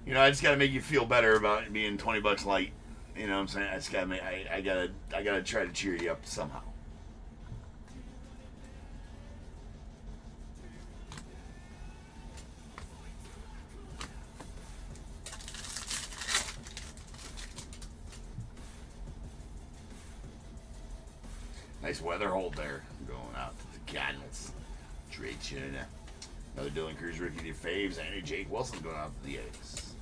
You know, I just gotta make you feel better about being $20 light. You know what I'm saying? I just gotta make, I gotta try to cheer you up somehow. Nice weather hold there. Going out to the Cardinals. Trade China. Another Dylan Cruz Rookie to your faves. And Jake Wilson going out to the A's.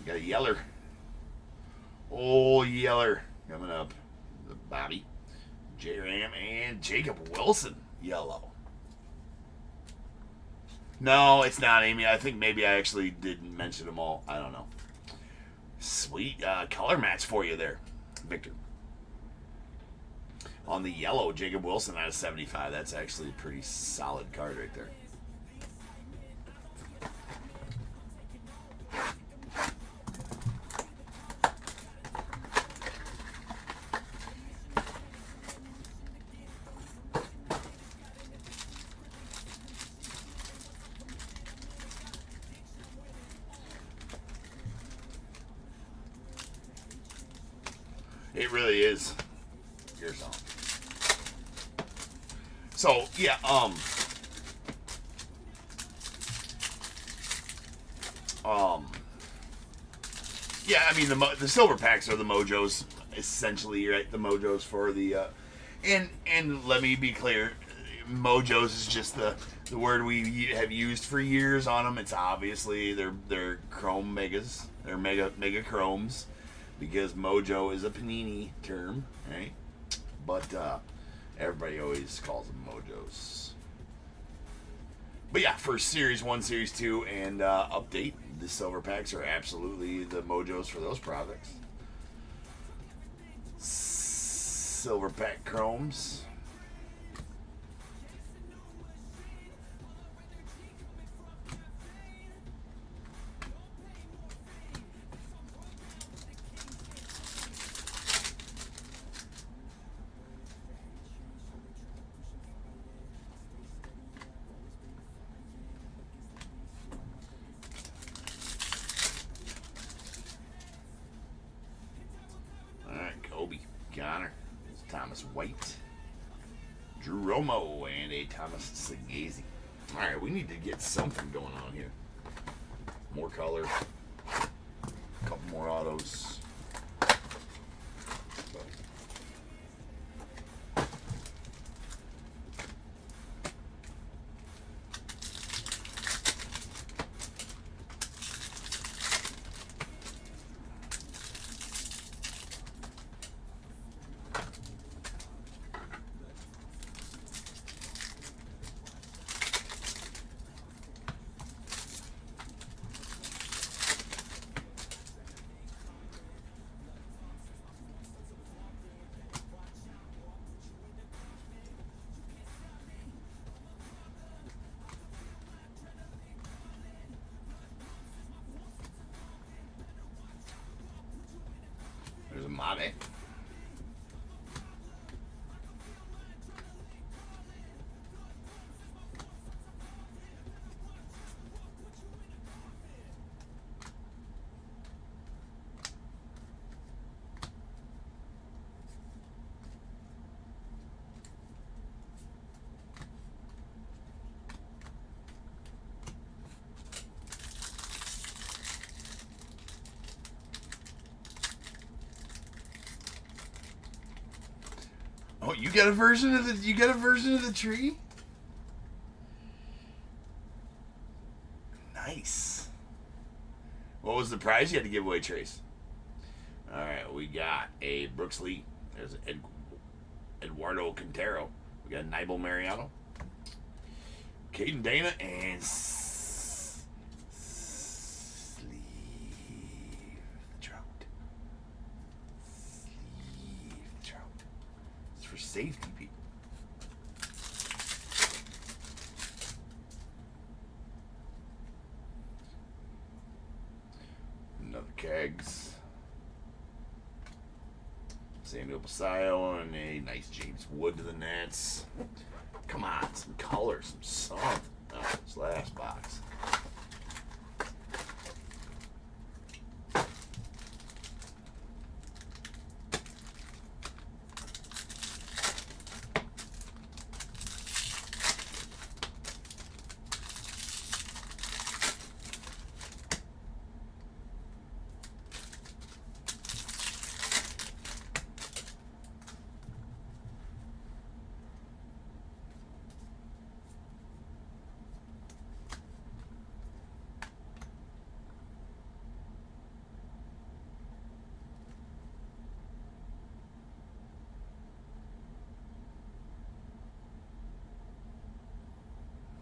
You got a Yeller. Oh, Yeller. Coming up. The Bobby. J-Ram and Jacob Wilson. Yellow. No, it's not, Amy. I think maybe I actually didn't mention them all. I don't know. Sweet color match for you there, Victor. On the yellow, Jacob Wilson out of 75. That's actually a pretty solid card right there. It really is. Here's some. So yeah, yeah. I mean the silver packs are the mojos, essentially, right? The mojos for the and let me be clear, mojos is just the word we have used for years on them. It's obviously they're chrome megas, they're mega chromes, because mojo is a Panini term, right? But everybody always calls them mojos. But yeah, for Series 1, Series 2, and Update, the silver packs are absolutely the mojos for those products. Silver pack chromes. Connor, Thomas White, Drew Romo, and a Thomas Sagazy. All right, we need to get something going on here. More color, a couple more autos. There's a Mate. Oh, you got a version of the tree? Nice. What was the prize you had to give away, Trace? All right, we got a Brooks Lee. There's Eduardo Quintero. We got Nibel Mariano, Caden Dana, and Sleeve the Trout. It's for safety people. Another Kegs. Samuel Basayo and a nice James Wood to the Nets. Come on, some color, some sun. Oh, this last box.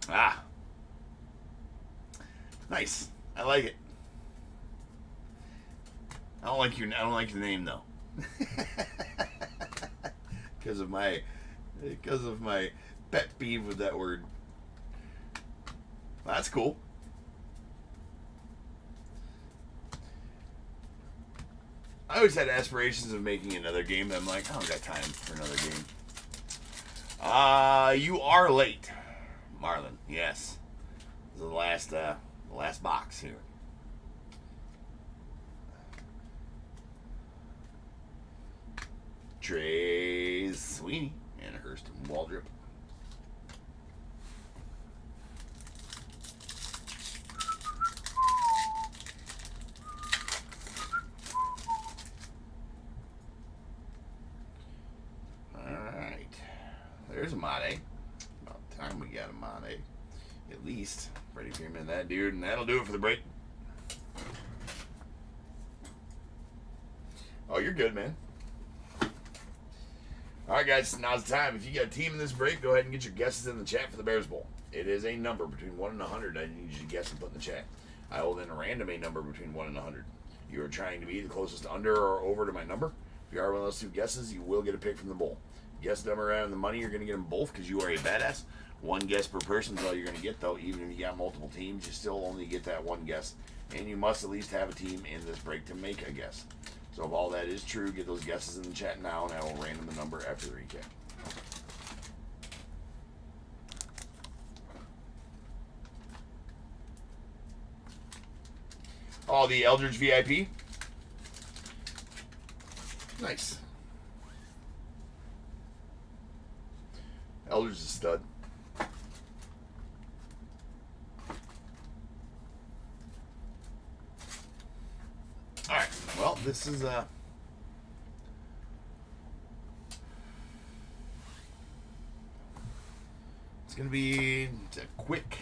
Ah, nice. I like it. I don't like the name though, because of my pet peeve with that word. Well, that's cool. I always had aspirations of making another game, but I'm like, I don't got time for another game. You are late. Marlon, yes. This is the last box here. Trey Sweeney, and Hurst Waldrop. Alright. There's a Mate. About time we got a Mate. At least. Freddie Freeman, that dude, and that'll do it for the break. Oh, you're good, man. Alright, guys, now's the time. If you got a team in this break, go ahead and get your guesses in the chat for the Bears Bowl. It is a number between 1 and 100 I need you to guess and put in the chat. I will then random a number between 1 and 100. You are trying to be the closest under or over to my number. If you are one of those two guesses, you will get a pick from the bowl. Guess them around the money, you're going to get them both because you are a badass. One guess per person is all you're going to get, though. Even if you got multiple teams, you still only get that one guess. And you must at least have a team in this break to make a guess. So if all that is true, get those guesses in the chat now, and I will random the number after the recap. Oh, the Eldridge VIP. Nice. Eldridge is a stud. Alright, well, this is it's gonna be a quick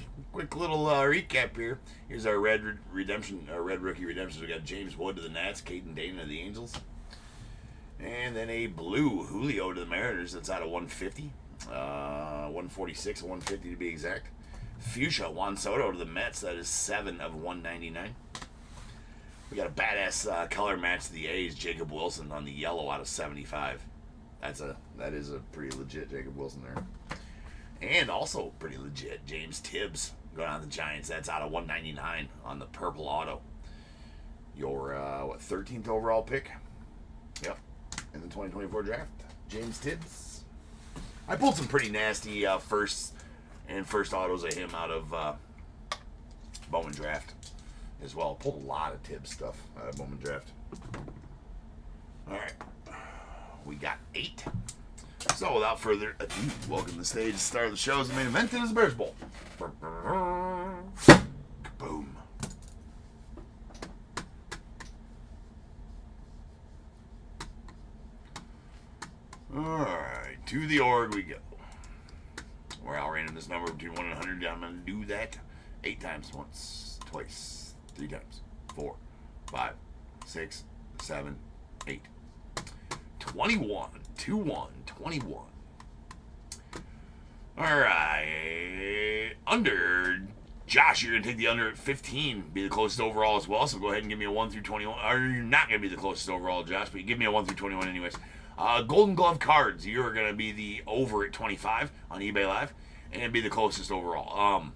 little recap here. Here's our red redemption, our red rookie redemptions. We got James Wood to the Nats, Caden Dana to the Angels, and then a blue Julio to the Mariners. That's out of 150, 146, 150 to be exact. Fuchsia Juan Soto to the Mets. That is 7 of 199. We got a badass color match to the A's, Jacob Wilson on the yellow out of 75. That is a pretty legit Jacob Wilson there. And also pretty legit, James Tibbs going on the Giants. That's out of 199 on the purple auto. Your 13th overall pick? Yep. In the 2024 draft, James Tibbs. I pulled some pretty nasty first autos of him out of Bowman draft as well. Pulled a lot of Tibbs stuff out of Bowman draft. All right, we got 8. So without further ado, welcome to the stage. The start of the show is the main event. It is the Bears Bowl. Boom. All right, to the org we go. Where I'll random this number between 1 and 100. I'm going to do that 8 times. Once, twice, 3 times, 4, 5, 6, 7, 8. 21, 2-1, 21. All right, under. Josh, you're going to take the under at 15, be the closest overall as well, so go ahead and give me a 1 through 21. Or you're not going to be the closest overall, Josh, but you give me a 1 through 21 anyways. Golden Glove cards, you're going to be the over at 25 on eBay Live and be the closest overall.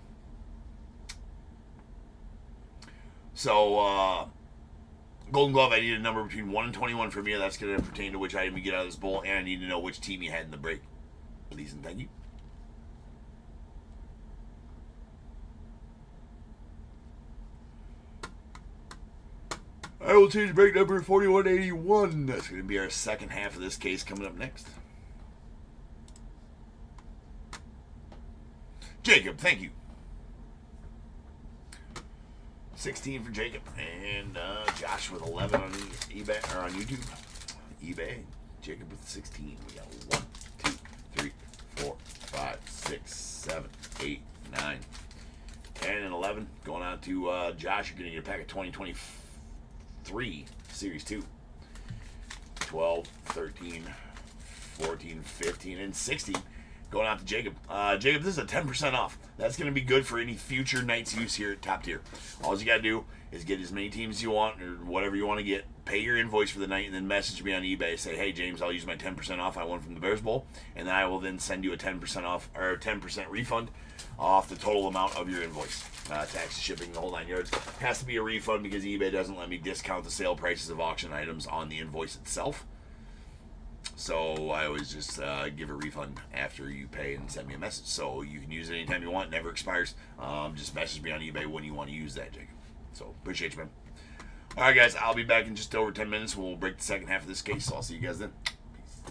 Golden Glove, I need a number between 1 and 21 from you. That's going to pertain to which item you get out of this bowl, and I need to know which team you had in the break. Please and thank you. I will change break number 4181. That's going to be our second half of this case coming up next. Jacob, thank you. 16 for Jacob. And Josh with 11 on eBay or on YouTube. eBay. Jacob with 16. We got 1, 2, 3, 4, 5, 6, 7, 8, 9, 10, and 11. Going on to Josh. You're going to get a pack of 2023 Series 2. 12, 13, 14, 15, and 16. Going out to Jacob. Jacob, this is a 10% off. That's going to be good for any future night's use here at Top Tier. All you got to do is get as many teams as you want or whatever you want to get, pay your invoice for the night, and then message me on eBay. Say, hey, James, I'll use my 10% off I won from the Bears Bowl, and then I will then send you a 10% off or a 10% refund off the total amount of your invoice. Tax, shipping, the whole 9 yards. Has to be a refund because eBay doesn't let me discount the sale prices of auction items on the invoice itself. So I always just give a refund after you pay and send me a message. So you can use it anytime you want. It never expires. Just message me on eBay when you want to use that, Jacob. So appreciate you, man. All right, guys. I'll be back in just over 10 minutes. We'll break the second half of this case. So I'll see you guys then. Peace.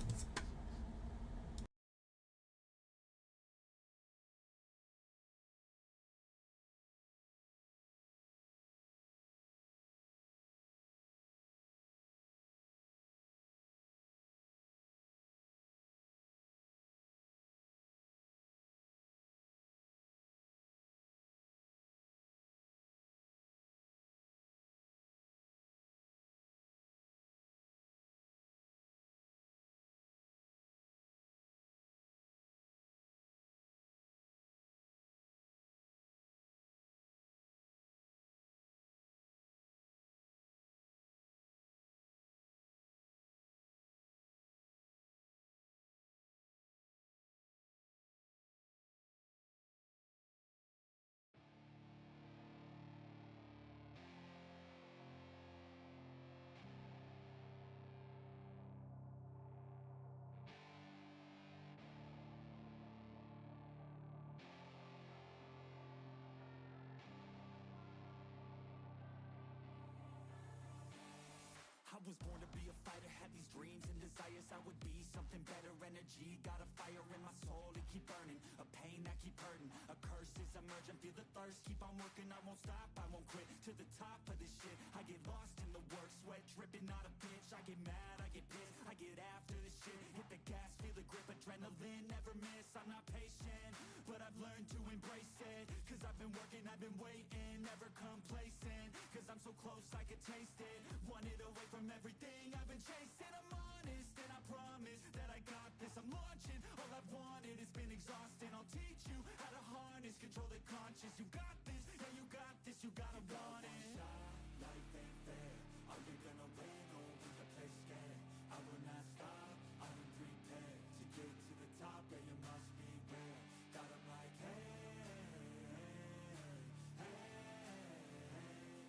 I was born to be a fighter, had these dreams and desires. I would be something better, energy, got a fire in my soul to keep burning, a pain that keep hurting, a curse is emerging, feel the thirst, keep on working, I won't stop, I won't quit, to the top of this shit, I get lost in the work, sweat dripping, not a bitch, I get mad, I get pissed, I get after this shit, hit the gas, feel the grip, adrenaline, never miss, I'm not patient, but I've learned to embrace it, cause I've been working, I've been waiting, never complacent, cause I'm so close, I can taste it, wanted away from everything I've been chasing, I'm honest, and I promise that I got this, I'm launching, all I've wanted has been exhausting, I'll teach you how to harness, control the conscious, you got this, yeah you got this, you gotta want it. Life ain't fair, are you gonna win or will you play scared? I will not stop, I am prepared to get to the top, yeah you must be rare, got 'em like hey,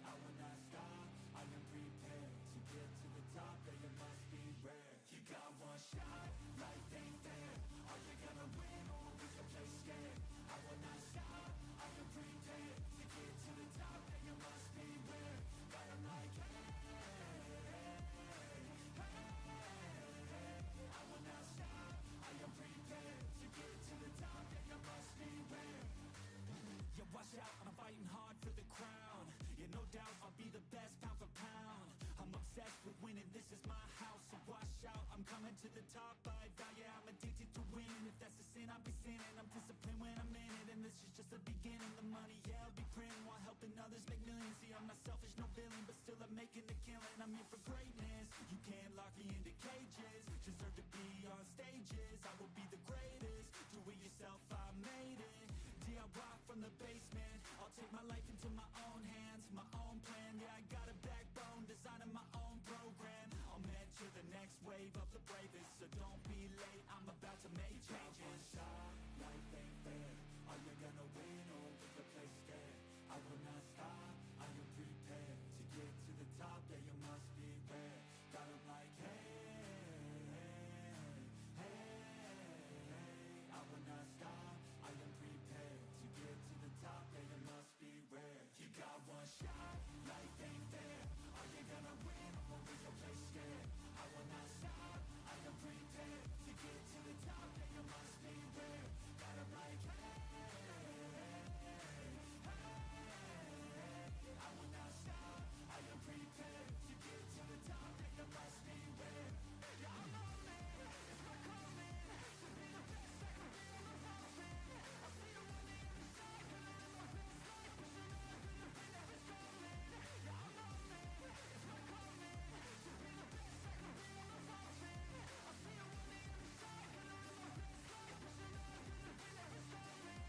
I will not stop, I am prepared to get to the top, yeah you must be rare. You got one shot, life ain't fair, are you gonna win or will you play scared? I will not stop, I am prepared to get to the top, yeah you must be rare, got 'em like I will not stop, I am prepared to get to the top, yeah you must be rare. Yeah, watch out, I'm fighting hard for the crown. Yeah, no doubt, I'll be the best pound for pound. I'm obsessed with winning, this is my house. So watch out, I'm coming to the top. I vow, yeah, I'm addicted to winning. If that's a sin, I'll be sinning. I'm disciplined when I'm in it, and this is just the beginning. The money, yeah, I'll be printing while helping others make millions. See, I'm not selfish, no villain, but still I'm making a killing. I'm here for greatness. You can't lock me into cages. Deserve to be on stages. I will be the greatest. Do it yourself, I made it. DIY from the basement, I'll take my life into my own hands, my own plan, yeah I got a backbone, designing my own program, I'll mentor the next wave of the bravest, so don't be late, I'm about to make changes. Life ain't fair, are you gonna win or will you play scared? I will not stop, I am prepared to get to the top, yeah you must be rare, got 'em like I will not stop, I am prepared to get to the top, yeah you must be rare. You got one shot, life ain't fair, are you gonna win or will you play scared? I will not stop, I am prepared to get to the top, yeah you must be rare. Got 'em like I will not stop, I am prepared to get to the top, yeah you must be rare. Yeah, I'm on it, it's my calling, to be the best I can be on the mountain. I see you on the inside, can I live my best life, pushing on through the pain that is calling. Yeah, I'm on it, it's my calling, to be the best I can be on the mountain. I see you on the inside, can I live my best life, pushing on through the pain that is calling.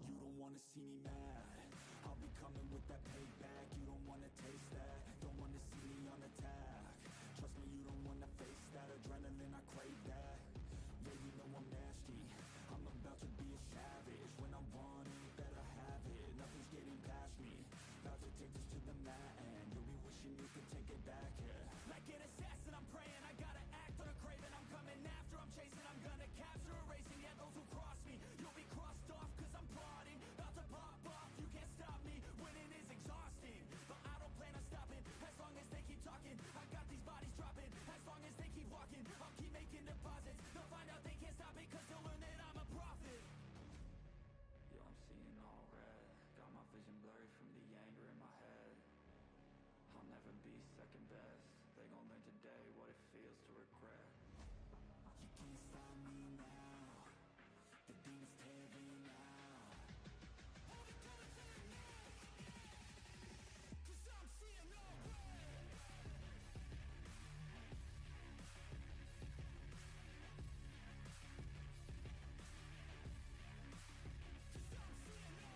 You don't wanna see me mad, I'll be coming with that payback. You don't wanna taste that, don't wanna see me on attack. Trust me, you don't wanna face that adrenaline, I crave that. Yeah, you know I'm nasty, I'm about to be a savage. When I want it, better have it, nothing's getting past me. About to take this to the mat and you'll be wishing you could take it back, yeah. Like an assassin, I'm praying, I gotta act on a craving. I'm coming after, I'm chasing, I'm gonna capture, erasing, yeah, those who cross me. You'll be crossed off, cause I'm plotting, about to pop off, you can't stop me. Winning is exhausting, but I don't plan on stopping. As long as they keep talking, I got these bodies dropping. As long as they keep walking, I'll keep making deposits. They'll find out they can't stop it, cause they'll learn that I'm a prophet. Yo, I'm seeing all red, got my vision blurry from the anger in my head. I'll never be second best, they gon' learn today what it feels to regret. You can't stop me now, the demons tearing out. Hold it till it's in now, cause I'm seeing all red. Cause I'm seeing all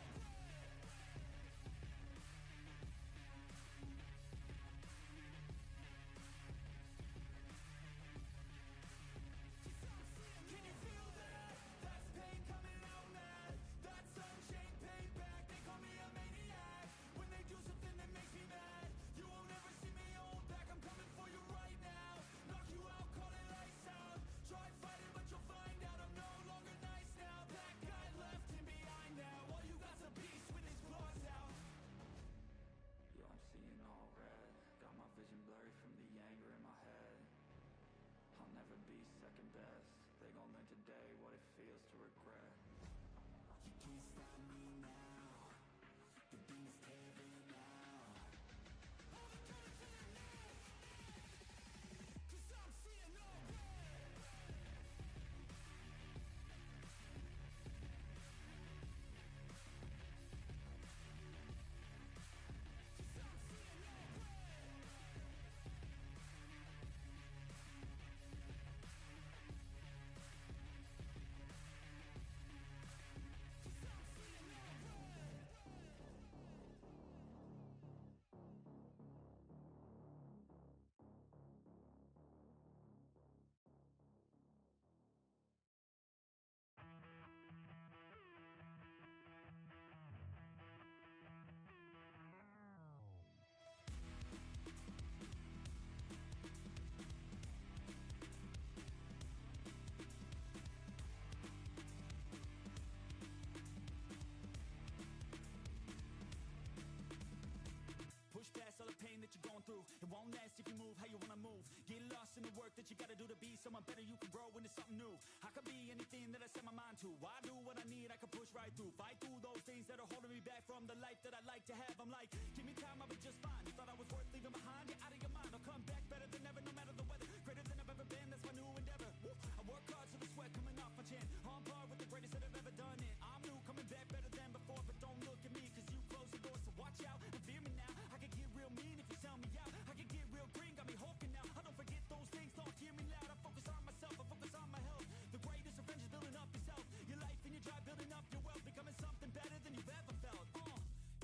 Push past all the pain that you're going through. It won't last if you move how you wanna move. Get lost in the work that you gotta do to be someone better. You can grow into something new. I could be anything that I set my mind to. I do what I need, I can push right through. Fight through those things that are holding me back from the life that I like to have. I'm like, give me time, I'll be just fine. You thought I was worth leaving behind? You're out of your mind. I'll come back better than ever, no matter the weather. Greater than I've ever been, that's my new endeavor. Woo. I work hard so the sweat coming off my chin. On par with the greatest that have ever done it. I'm new, coming back better than before. But don't look at me, cause you close the door. So watch out and fear me now. I can get real mean if you sell me out. I can get real green, got me hulking now. I don't forget those things, don't hear me loud. I focus on myself, I focus on my health. The greatest revenge is building up yourself. Your life and your drive, building up your wealth. Becoming something better than you've ever felt.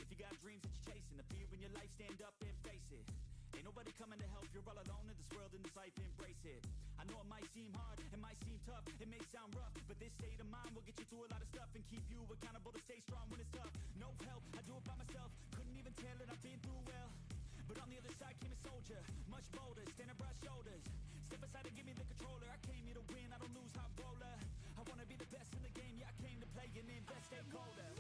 If you got dreams that you're chasing, the fear in your life, stand up and face it. Ain't nobody coming to help, you're all alone in this world, in this life, embrace it. I know it might seem hard, it might seem tough, it may sound rough, but this state of mind will get you through a lot of stuff and keep you accountable to stay strong when it's tough. No help, I do it by myself, couldn't even tell it, I've been through well. But on the other side came a soldier, much bolder, standing broad shoulders. Step aside and give me the controller, I came here to win, I don't lose, high roller. I wanna be the best in the game, yeah I came to play and invest, stay colder.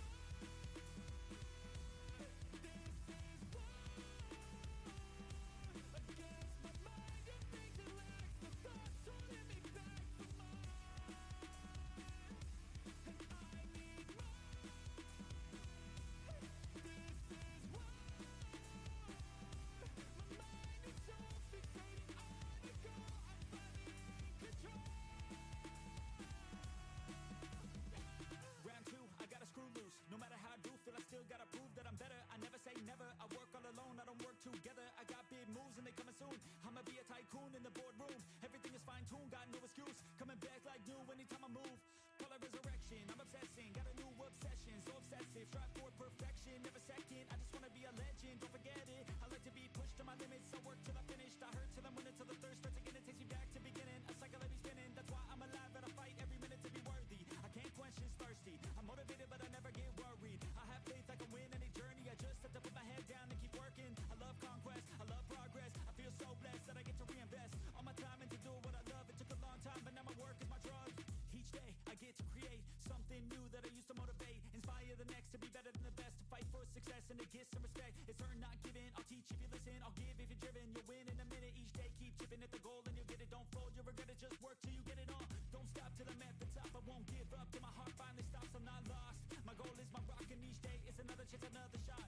No matter how I do feel, I still gotta prove that I'm better. I never say never, I work all alone, I don't work together. I got big moves and they coming soon. I'ma be a tycoon in the boardroom. Everything is fine-tuned, got no excuse. Coming back like new anytime I move. Call it resurrection, I'm obsessing. Got a new obsession, so obsessive. Strive for perfection, never second. I just wanna be a legend, don't forget it. I like to be pushed to my limits, I work till I finished. I hurt till I'm winning, till the thirst starts again. It takes me back to beginning, a cycle that be spinning. That's why I'm alive and I fight every minute to be worthy. I can't quench this thirsty. I'm motivated but I never get worried. I have faith I can win any journey. I just have to put my head down and keep working. I love conquest, I love progress. I feel so blessed that I get to reinvest all my time into doing what I love. It took a long time but now my work is my drug. Each day I get to create something new that I used to motivate. Inspire the next to be better than the best. To fight for success and to get some respect. It's earned not given, I'll teach if you listen. I'll give if you're driven. You'll win in a minute. Each day keep chipping at the goal and you'll get it. Don't fold, you'll regret it. Just work till you get it on. Don't stop till I'm at the top. I won't give up till my heart finally stops. I'm not lost. My goal is my rock and each day is another chance, another shot.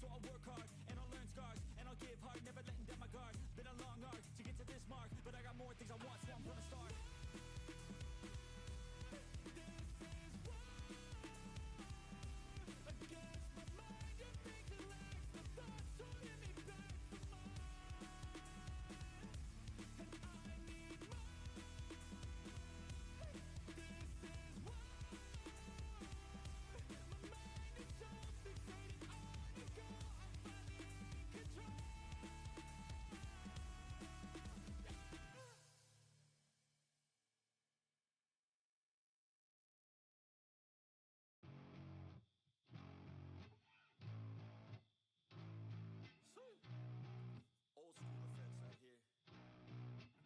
So I'll work hard and I'll learn scars and I'll give hard, never letting down my guard. Been a long arc to get to this mark, but I got more things I want, so I'm gonna start.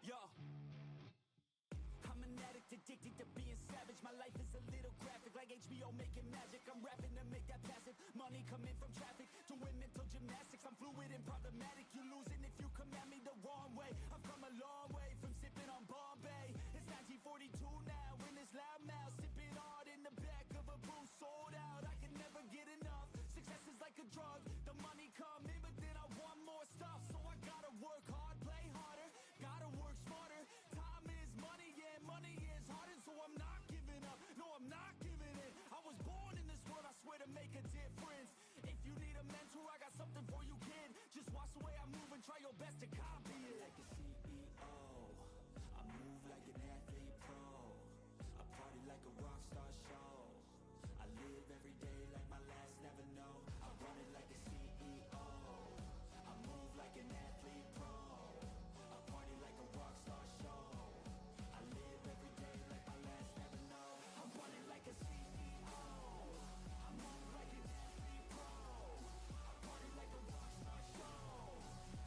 Yo, I'm an addict addicted to being savage. My life is a little graphic, like HBO making magic. I'm rapping to make that passive money coming from traffic. Doing mental gymnastics, I'm fluid and problematic. You losing if you come at me the wrong way. I've come a long way from sipping on Bombay. It's 1942 now, in this loud mouth, sipping hard in the back of a booth, sold out. drug. The money come in, but then I want more stuff. So I gotta work hard, play harder, gotta work smarter. Time is money, yeah, money is hard, and so I'm not giving up. No, I'm not giving in. I was born in this world, I swear, to make a difference. If you need a mentor, I got something for you, kid. Just watch the way I move and try your best to copy it. Like a CEO, I move like an athlete pro. I party like a rock star show. I live every day like my last never know. I run it like a CEO. I move like an athlete pro. I party like a rock star show. I live every day like my last never know. I run it like a CEO. I move like an athlete pro. I party like a rock star show.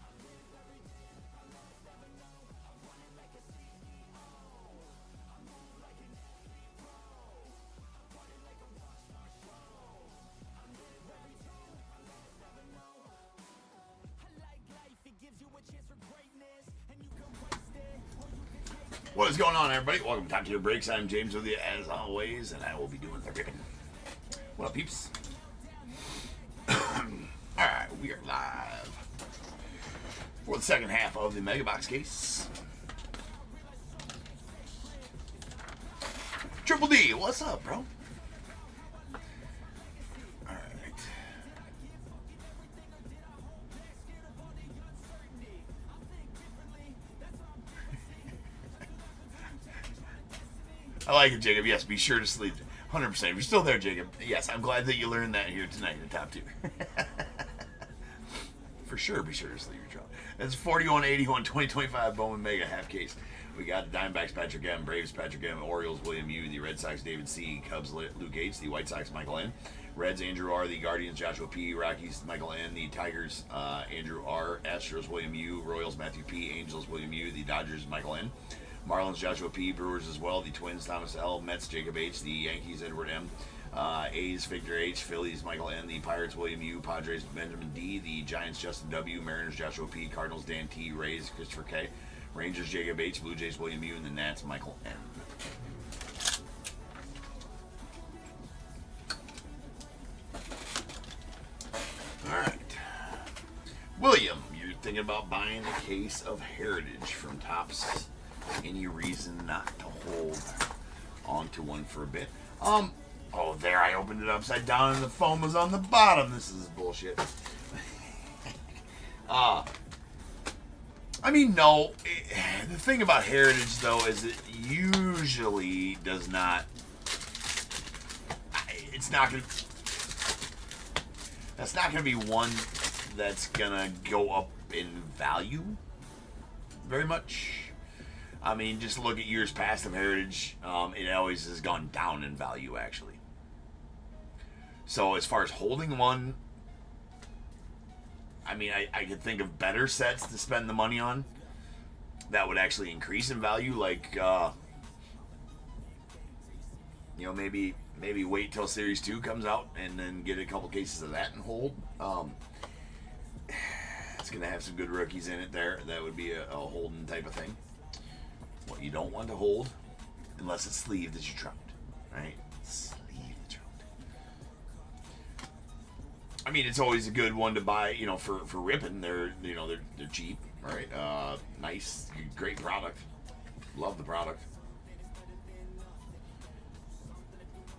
I live every day like my last never know. I run it like a CEO. I move like an athlete pro. I party like a rock star show. I live every day like my last never know. I like life, it gives you a chance for greatness, and you can waste it, or you can take it. What is going on, everybody? Welcome to Top Tier Breaks. I'm James with you, as always, and I will be doing the ripping. What up, peeps? Alright, we are live for the second half of the Mega Box case. Triple D, what's up, bro? Alright. I like it, Jacob. Yes, be sure to sleep. 100%. If you're still there, Jacob, yes, I'm glad that you learned that here tonight in the top tier. For sure, be sure to sleep your child. That's 4181 2025 Bowman Mega half case. We got the Diamondbacks Patrick M, Braves Patrick M, Orioles William U, the Red Sox David C, Cubs Luke H, the White Sox Michael N, Reds Andrew R, the Guardians Joshua P, Rockies Michael N, the Tigers Andrew R, Astros William U, Royals Matthew P, Angels William U, the Dodgers Michael N, Marlins Joshua P, Brewers as well, the Twins Thomas L, Mets Jacob H, the Yankees Edward M, A's Victor H, Phillies Michael N, the Pirates William U, Padres Benjamin D, the Giants Justin W, Mariners Joshua P, Cardinals Dan T, Rays Christopher K, Rangers Jacob H, Blue Jays William U, and the Nats Michael N. Alright. William, you're thinking about buying a case of Heritage from Tops. Any reason not to hold onto one for a bit? Oh, there, I opened it upside down and the foam was on the bottom. This is bullshit. I mean, no. The thing about Heritage, though, is it usually does not. It's not going to. That's not going to be one that's going to go up in value very much. I mean, just look at years past of Heritage. It always has gone down in value, actually. So as far as holding one, I mean, I could think of better sets to spend the money on that would actually increase in value, like, maybe wait till Series 2 comes out and then get a couple cases of that and hold. It's going to have some good rookies in it there. That would be a holding type of thing. What you don't want to hold, unless it's sleeved, is your trout, right? Sleeve the trout. I mean, it's always a good one to buy, for ripping. They're cheap, right? Nice, great product. Love the product.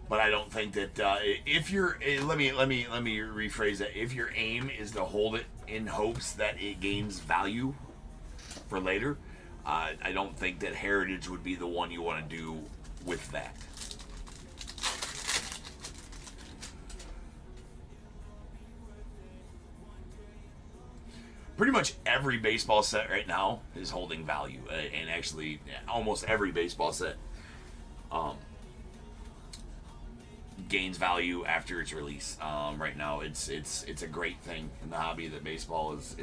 But I don't think that if you're let me rephrase that. If your aim is to hold it in hopes that it gains value for later, I don't think that Heritage would be the one you want to do with that. Pretty much every baseball set right now is holding value, and actually almost every baseball set gains value after its release. Right now, it's a great thing in the hobby that baseball is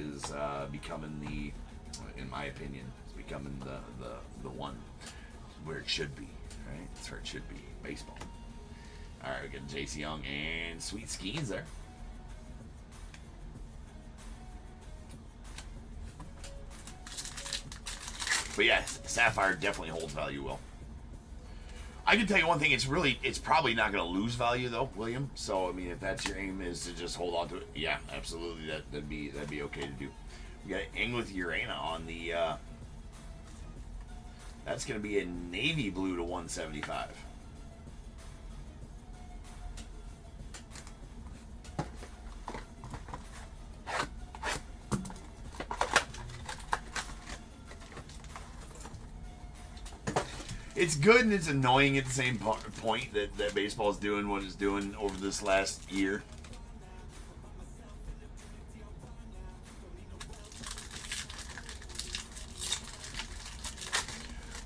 becoming in my opinion, it's becoming the one where it should be. Right, that's where it should be. Baseball. All right, we got J.C. Young and Sweet Skeens there. But yeah, Sapphire definitely holds value well. I can tell you one thing. It's probably not going to lose value though, William. So I mean, if that's your aim is to just hold on to it, yeah, absolutely, that'd be okay to do. We got Ingrid Urana on the. That's going to be a navy blue to 175. It's good and it's annoying at the same point that baseball is doing what it's doing over this last year.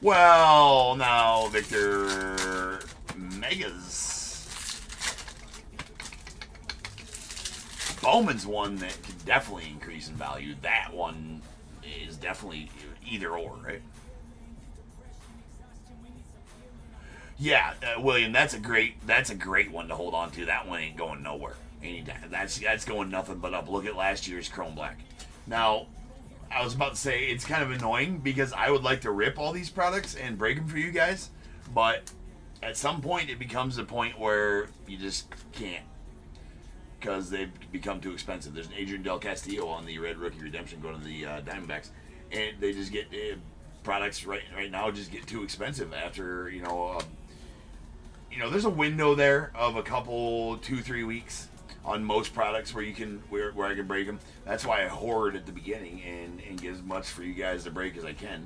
Well, now, Victor, Megas. Bowman's one that could definitely increase in value. That one is definitely either or, right? Yeah, William, that's a great one to hold on to. That one ain't going nowhere. That's going nothing but up. Look at last year's Chrome Black. Now, I was about to say it's kind of annoying because I would like to rip all these products and break them for you guys, but at some point it becomes a point where you just can't because they've become too expensive. There's an Adrian Del Castillo on the Red Rookie Redemption going to the Diamondbacks, and they just get products right now just get too expensive after there's a window there of a couple 2-3 weeks on most products where you can where I can break them. That's why I hoard at the beginning and get as much for you guys to break as I can.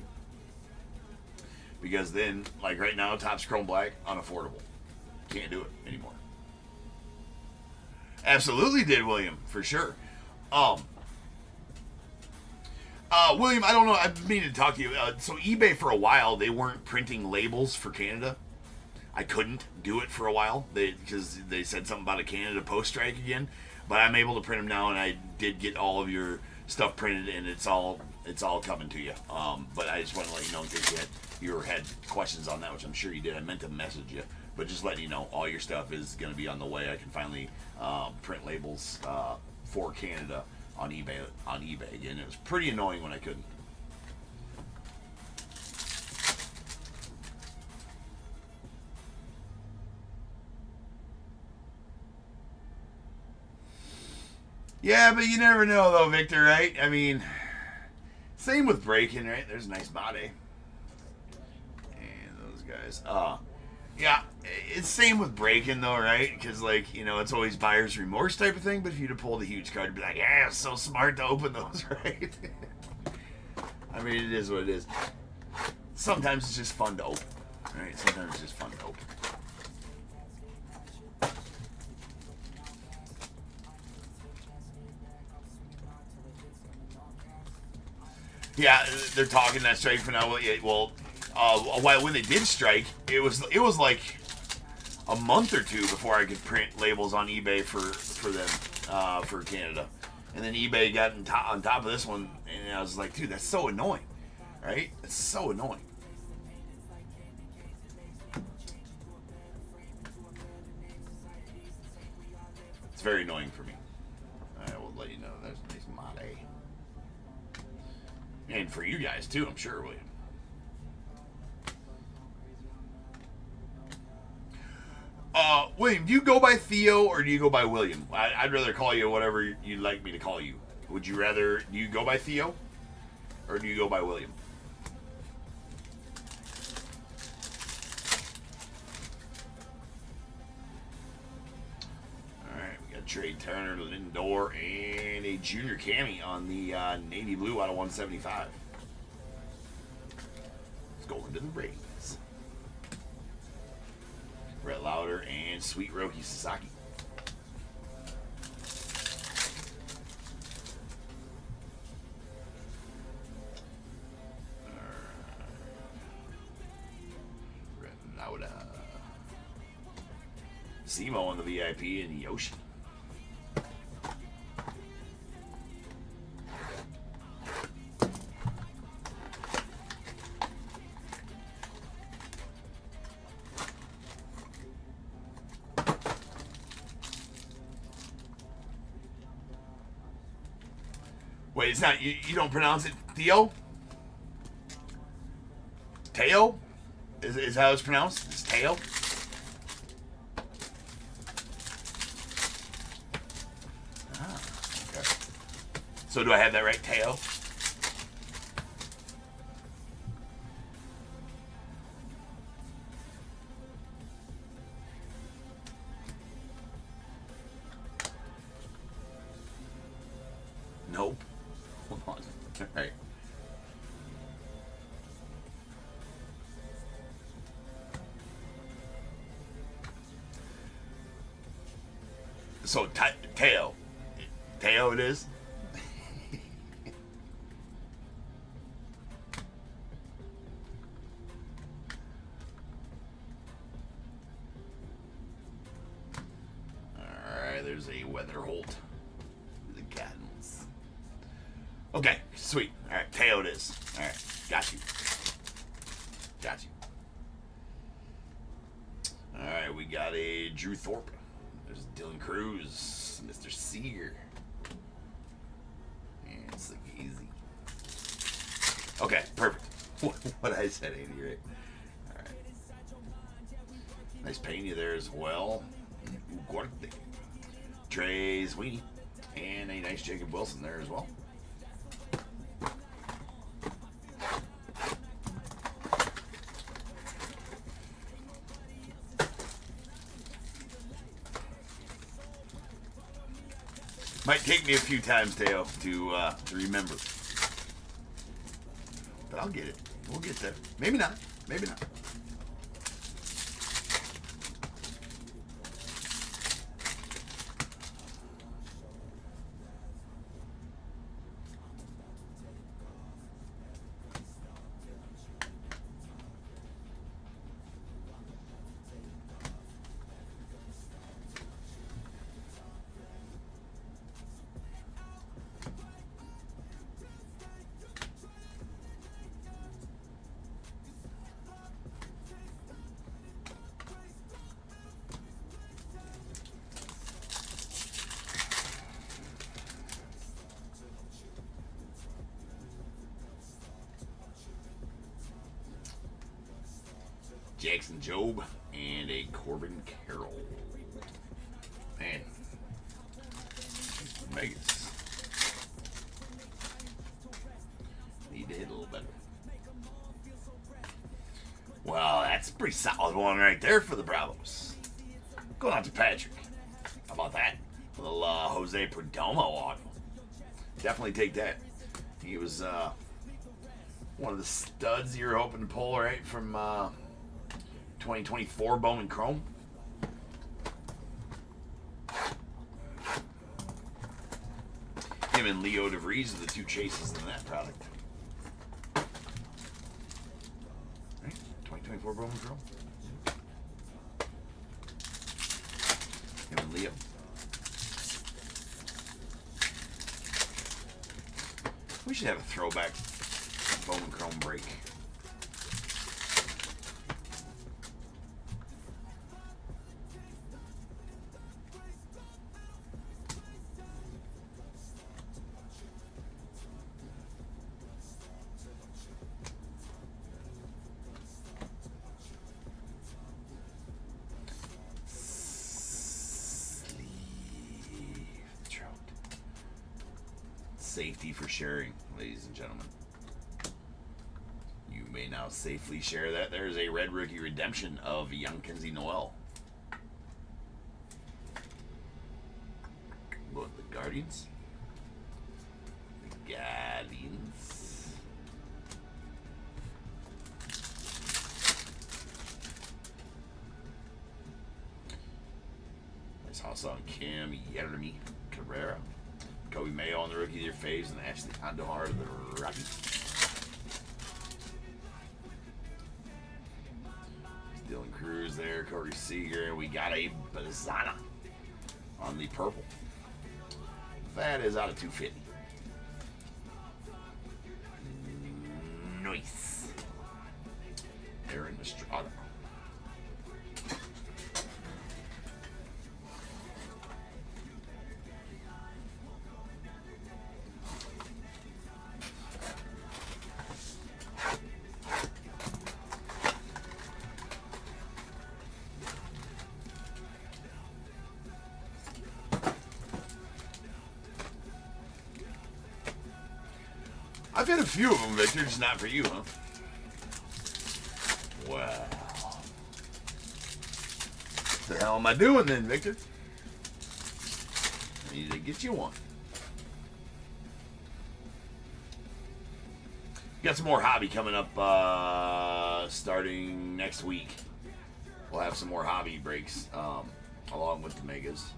Because then, like right now, Topp's Chrome Black, unaffordable. Can't do it anymore. Absolutely did, William, for sure. William, I don't know. I've been meaning to talk to you. So eBay for a while, they weren't printing labels for Canada. I couldn't do it for a while because they said something about a Canada post strike again. But I'm able to print them now, and I did get all of your stuff printed, and it's all coming to you. But I just want to let you know in case you had questions on that, which I'm sure you did. I meant to message you, but just letting you know, all your stuff is going to be on the way. I can finally print labels for Canada on eBay again. It was pretty annoying when I couldn't. Yeah, but you never know, though, Victor, right? I mean, same with breaking, right? There's a nice body. And those guys. Yeah, it's same with breaking, though, right? Because, it's always buyer's remorse type of thing. But if you'd have pulled a huge card, you'd be like, yeah, it's so smart to open those, right? I mean, it is what it is. Sometimes it's just fun to open, right? Sometimes it's just fun to open. Yeah, they're talking that strike for now. Well, a while when they did strike, it was like a month or two before I could print labels on eBay for them for Canada, and then eBay got on top of this one, and I was like, dude, that's so annoying, right? It's so annoying. It's very annoying for me. I will let you know. There's a nice Mate. And for you guys, too, I'm sure, William. William, do you go by Theo or do you go by William? I'd rather call you whatever you'd like me to call you. Would you rather, do you go by Theo or do you go by William? Alright, we got Trey Turner, Lindor, and a junior Cammy on the navy blue out of 175. Let's go into the Rays. Brett Lauder and Sweet Roki Sasaki. Brett Lauder. Simo on the VIP and Yoshi. Wait, it's not, you don't pronounce it Theo? Teo? Is how it's pronounced? It's Teo? Ah, okay. So do I have that right, Teo? Nope. Hold on. All right. So, Teo. Teo it is? Alright, there's a Weatherholt. The Cardinals. Okay, sweet. Alright, Teo it is. Alright, got you. Got you. Alright, we got a Drew Thorpe. There's Dylan Cruz, Mr. Seager, and Slick Easy. Okay, perfect. What I said, Andy, right? All right. Nice painting there as well. Ugarte, Trey Sweeney, and a nice Jacob Wilson there as well. Might take me a few times, Teo, to remember. But I'll get it. We'll get there. Maybe not. Maybe not. Jackson Jobe and a Corbin Carroll. Man. Vegas. Need to hit a little better. Well, that's a pretty solid one right there for the Bravos. Going out to Patrick. How about that? A little Jose Perdomo auto. Definitely take that. He was one of the studs you were hoping to pull, right, from 2024 Bowman Chrome. Him and Leo DeVries are the two chases in that product. Right? 2024 Bowman Chrome. Him and Leo. We should have a throwback Bowman Chrome break. Safety for sharing, ladies and gentlemen. You may now safely share that. There's a red rookie redemption of young Kenzie Noel. What, the Guardians? The Guardians. Nice house on Cam Yeremy Carrera. Kobe Mayo on the rookie of your faves, and Ashley Andujar of the Rockies. Dylan Cruz there, Corey Seager. We got a Bazana on the purple. That is out of 250. Nice. Aaron Estrada. I've had a few of them, Victor, just not for you, huh? Well, what the hell am I doing then, Victor? I need to get you one. Got some more hobby coming up starting next week. We'll have some more hobby breaks along with the megas.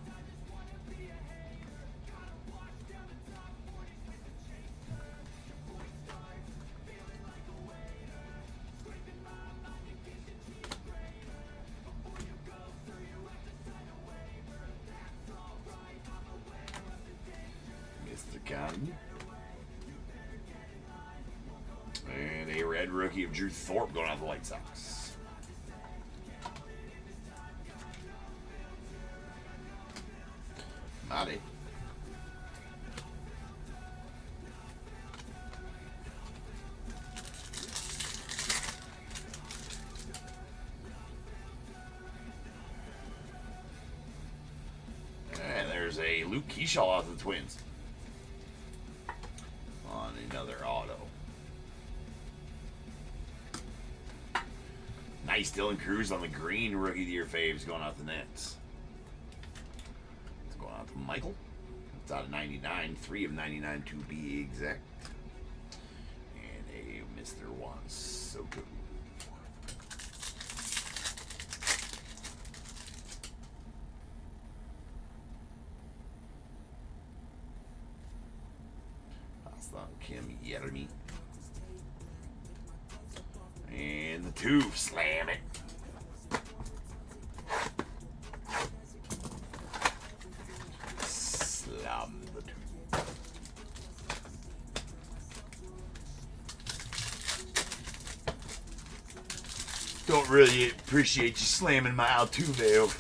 Mr. Cotton. And a red rookie of Drew Thorpe going out the White Sox. Howdy. And there's a Luke Keyshaw out of the Twins. On another auto. Nice Dylan Cruz on the green rookie of the year faves going out the Nets. It's going out to Michael. It's out of 99, 3 of 99 to be exact. And a Mr. One so good. Kim Yeremy. And the tube, slam it. Slam the tube. Don't really appreciate you slamming my Altuve.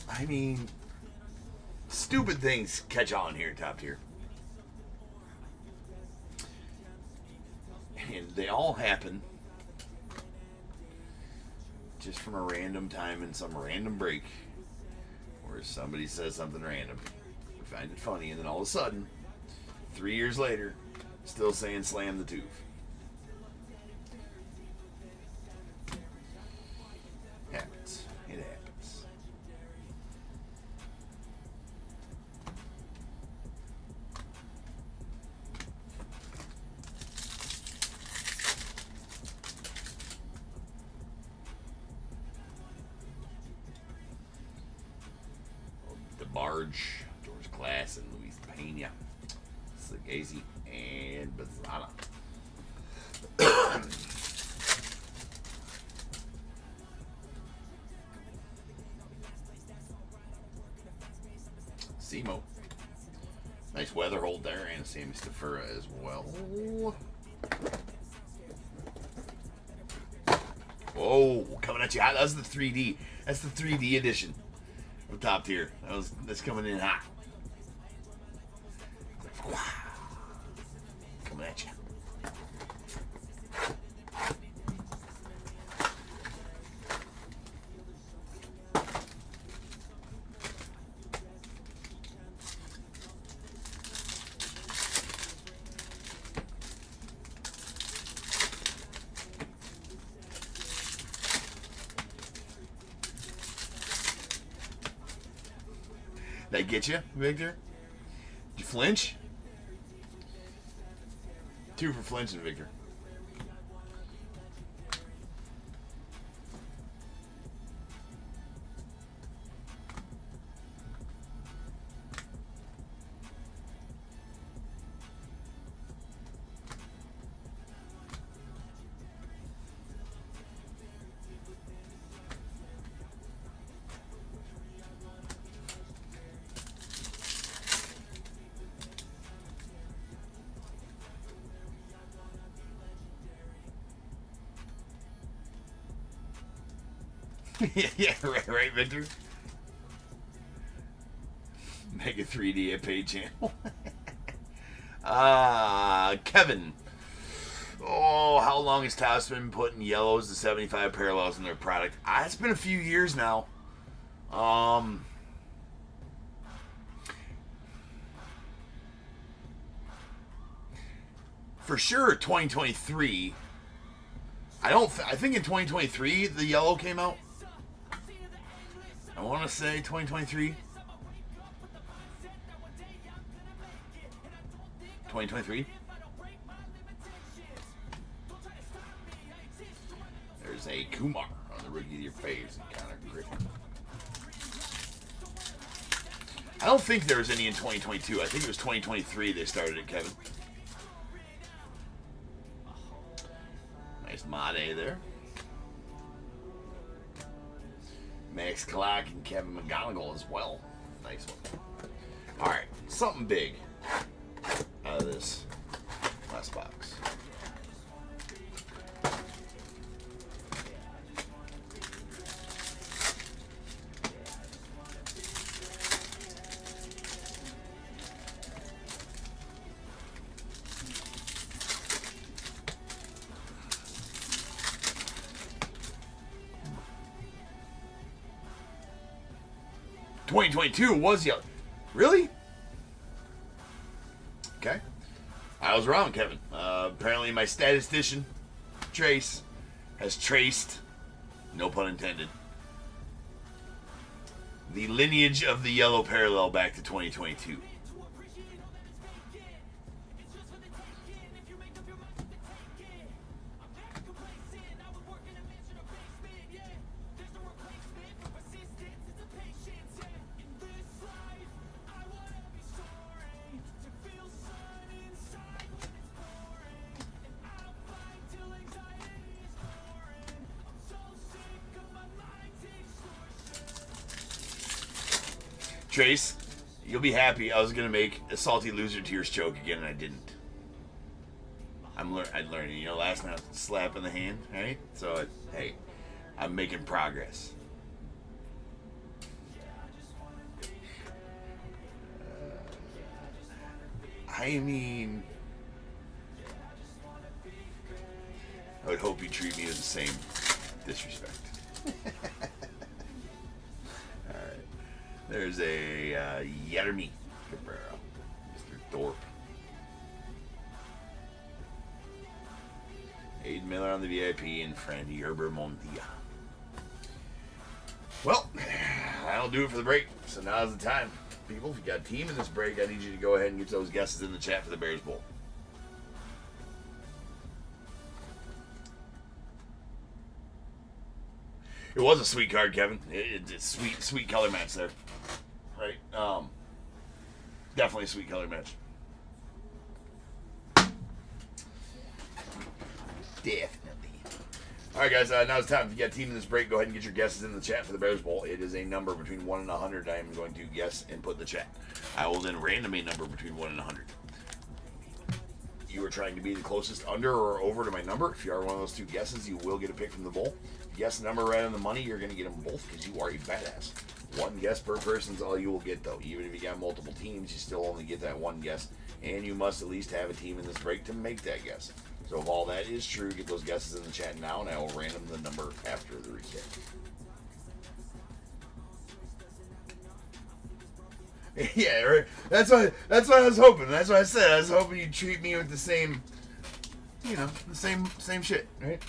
I mean, stupid things catch on here, top tier. And they all happen just from a random time in some random break where somebody says something random. We find it funny, and then all of a sudden, 3 years later, still saying slam the tooth. Happens. It happens. Barge, George Glass, and Luis Pena, Sagazi, and Bazana. Simo. Nice weather hold there, and Sammy Stafura as well. Whoa, coming at you hot. That's the 3D. That's the 3D edition. Top tier. That's coming in hot. Coming at you. That get you, Victor? Did you flinch? 2 for flinching, Victor. Yeah, right, Victor. Make a 3D a paid channel. Kevin. Oh, how long has Tops been putting yellows to 75 parallels in their product? It's been a few years now. for sure 2023. I think in 2023 the yellow came out. I want to say 2023. 2023. There's a Kumar on the rookie of your faves and Connor Griffin. I don't think there was any in 2022. I think it was 2023 they started it, Kevin. Nice Made there. Max Clark and Kevin McGonigal as well. Nice one. All right, something big out of this last box. '22 was yellow. Really? Okay. I was wrong, Kevin. Apparently my statistician, Trace, has traced, no pun intended, the lineage of the yellow parallel back to 2022. Trace, you'll be happy. I was going to make a salty loser tears joke again, and I didn't. I'm learning. You know, last night, slap in the hand, right? So, hey, I'm making progress. I mean, I would hope you treat me with the same disrespect. There's a Yermi Cabrera, Mr. Thorpe. Aiden Miller on the VIP and Frandy Herber Montilla. Well, that'll do it for the break. So now's the time. People, if you got a team in this break, I need you to go ahead and get those guesses in the chat for the Bears Bowl. It was a sweet card, Kevin. It's sweet color match there. Right? Definitely a sweet color match. Definitely. All right, guys. Now it's time. If you got a team in this break, go ahead and get your guesses in the chat for the Bears Bowl. It is a number between 1 and 100. I am going to guess and put in the chat. I will then random a number between 1 and 100. You are trying to be the closest under or over to my number. If you are one of those two guesses, you will get a pick from the bowl. If you guess the number right on the money, you're going to get them both because you are a badass. One guess per person is all you will get, though. Even if you got multiple teams, you still only get that one guess. And you must at least have a team in this break to make that guess. So if all that is true, get those guesses in the chat now, and I will random the number after the recap. Yeah, right. That's what I was hoping. That's what I said. I was hoping you'd treat me with the same, you know, the same shit, right?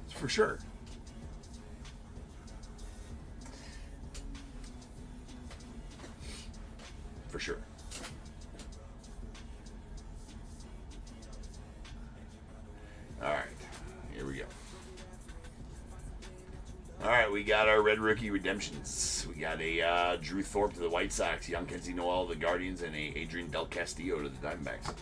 For sure. For sure. All right, here we go. All right, we got our red rookie redemptions. We got a Drew Thorpe to the White Sox, young Kenzie Noel to the Guardians, and a Adrian Del Castillo to the Diamondbacks.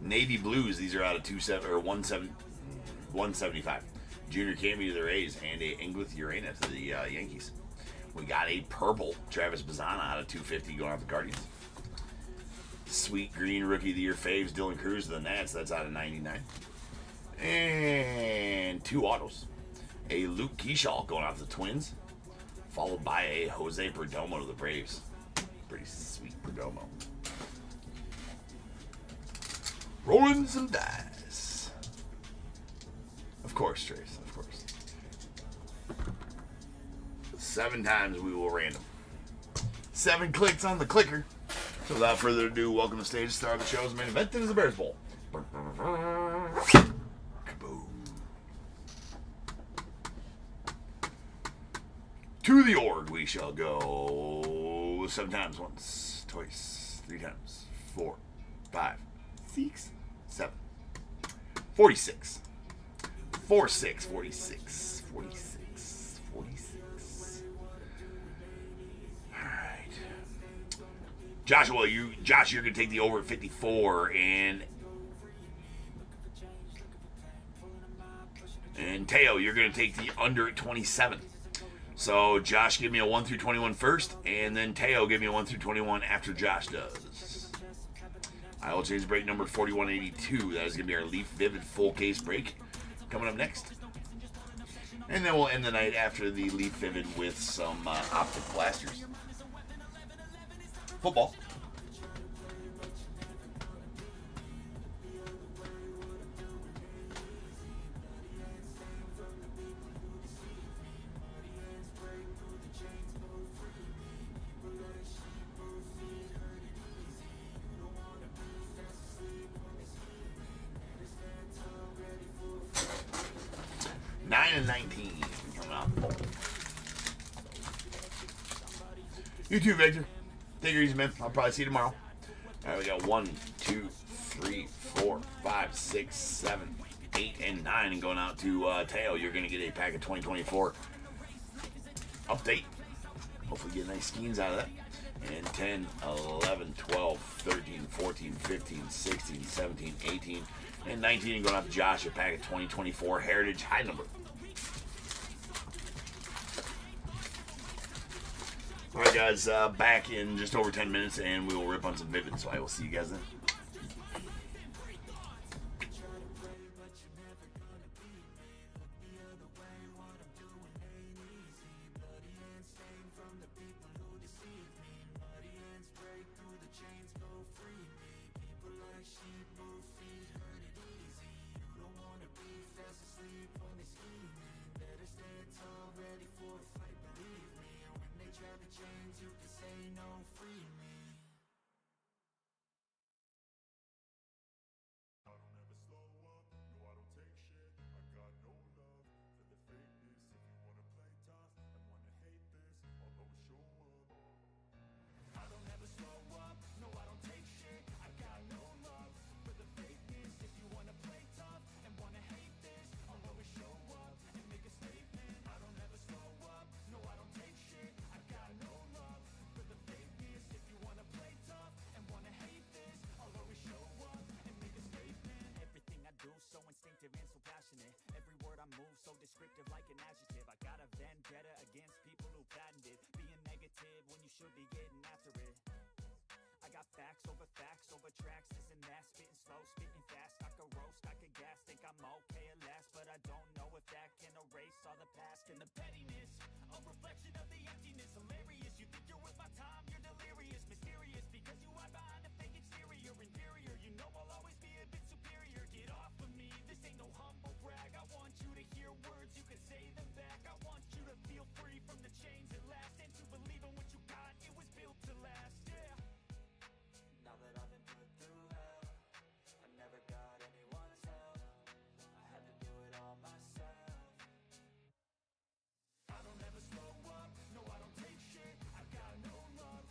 Navy Blues, these are out of 175. Junior Camey to the Rays, and a Ingrid Urena to the Yankees. We got a purple Travis Bazzana out of 250 going out the Guardians. Sweet green rookie of the year faves, Dylan Cruz to the Nats. That's out of 99. And two autos. A Luke Keyshaw going out to the Twins, followed by a Jose Perdomo to the Braves. Pretty sweet Perdomo. Rolling some dice. Of course, Trace. Of course. 7 times we will random. 7 clicks on the clicker. So without further ado, welcome to stage, star of the show's main event. It is the Bears Bowl. Kaboom. To the org we shall go 7 times, once, twice, 3 times, 4, 5, 6, 7, 46, 46, 46, 46, 46. All right. Josh, you're going to take the over at 54, and Teo, you're going to take the under at 27. So Josh, give me a 1 through 21 first, and then Teo, give me a 1 through 21 after Josh does. I will change break number 4182. That is going to be our Leaf Vivid full case break coming up next. And then we'll end the night after the Leaf Vivid with some Optic blasters. Football. And 19 coming out. You too, Victor. Take it easy, man. I'll probably see you tomorrow. All right, we got 1, 2, 3, 4, 5, 6, 7, 8, and 9. And going out to Teo, you're going to get a pack of 2024 update. Hopefully get nice skins out of that. And 10, 11, 12, 13, 14, 15, 16, 17, 18, and 19. And going out to Josh, a pack of 2024 Heritage High Number. All right, guys, back in just over 10 minutes, and we will rip on some Vivid, so I will see you guys then. And so passionate, every word I move so descriptive like an adjective. I got a vendetta against people who patented being negative when you should be getting after it. I got facts over tracks, this and that, spitting slow, spitting fast. I could roast, I could gas, think I'm okay at last, but I don't know if that can erase all the past. And the pettiness, a reflection of the emptiness. Hilarious, you think you're worth my time, you're delirious. Mysterious, because you hide behind a fake exterior. Inferior, you know I'll always be a bit superior. Get off of me, this ain't no humble brag. I want you to hear words, you can say them back. I want you to feel free from the chains at last, and to believe in what you got, it was built to last, yeah. Now that I've been put through hell, I never got anyone's help. I had to do it all myself. I don't ever slow up, no I don't take shit. I got no love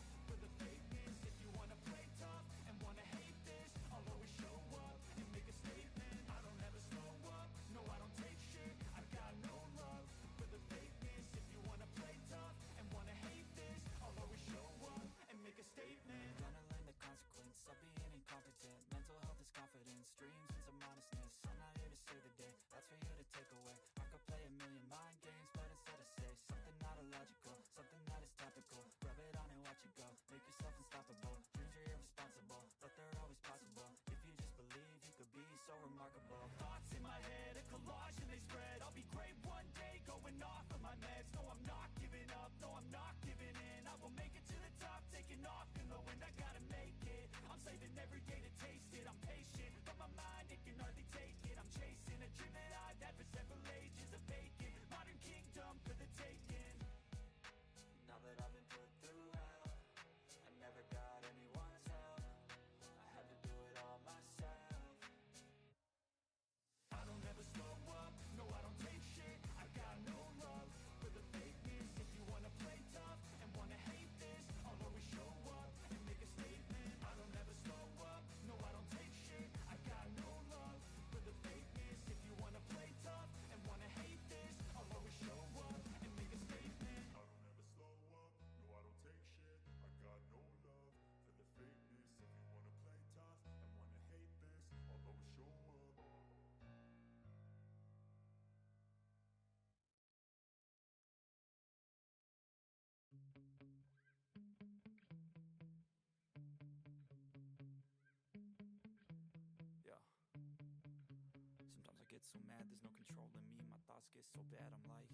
get so mad, there's no controlling me. My thoughts get so bad, I'm like,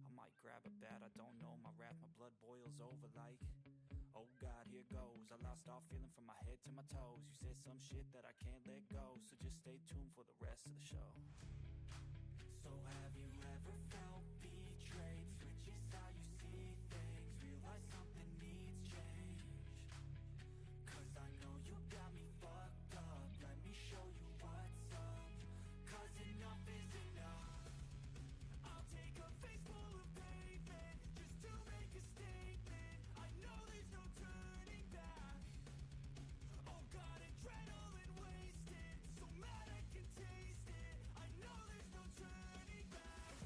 I might grab a bat, I don't know. My wrath, my blood boils over like, oh God, here goes. I lost all feeling from my head to my toes. You said some shit that I can't let go, so just stay tuned for the rest of the show. So have you ever felt betrayed? Switches how you see things, realize something needs change. Cause I know you got me fucked up, let me show you what's up. Cause enough is enough. I'll take a face full of pavement just to make a statement. I know there's no turning back. Oh God, adrenaline wasted, so mad I can taste it. I know there's no turning back.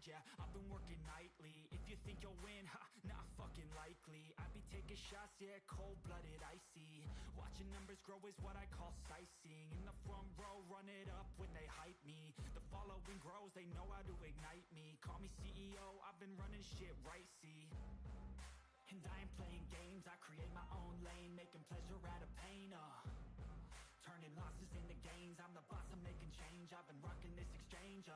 hard, yeah, I've been working nightly. If you think you'll win, ha, not fucking likely. I be taking shots, yeah, cold-blooded, icy. Watching numbers grow is what I call sightseeing. In the front row, run it up when they hype me. The following grows, they know how to ignite me. Call me CEO, I've been running shit right, see. And I ain't playing games, I create my own lane, making pleasure out of pain, turning losses into gains, I'm the boss, I'm making change. I've been rocking this exchange,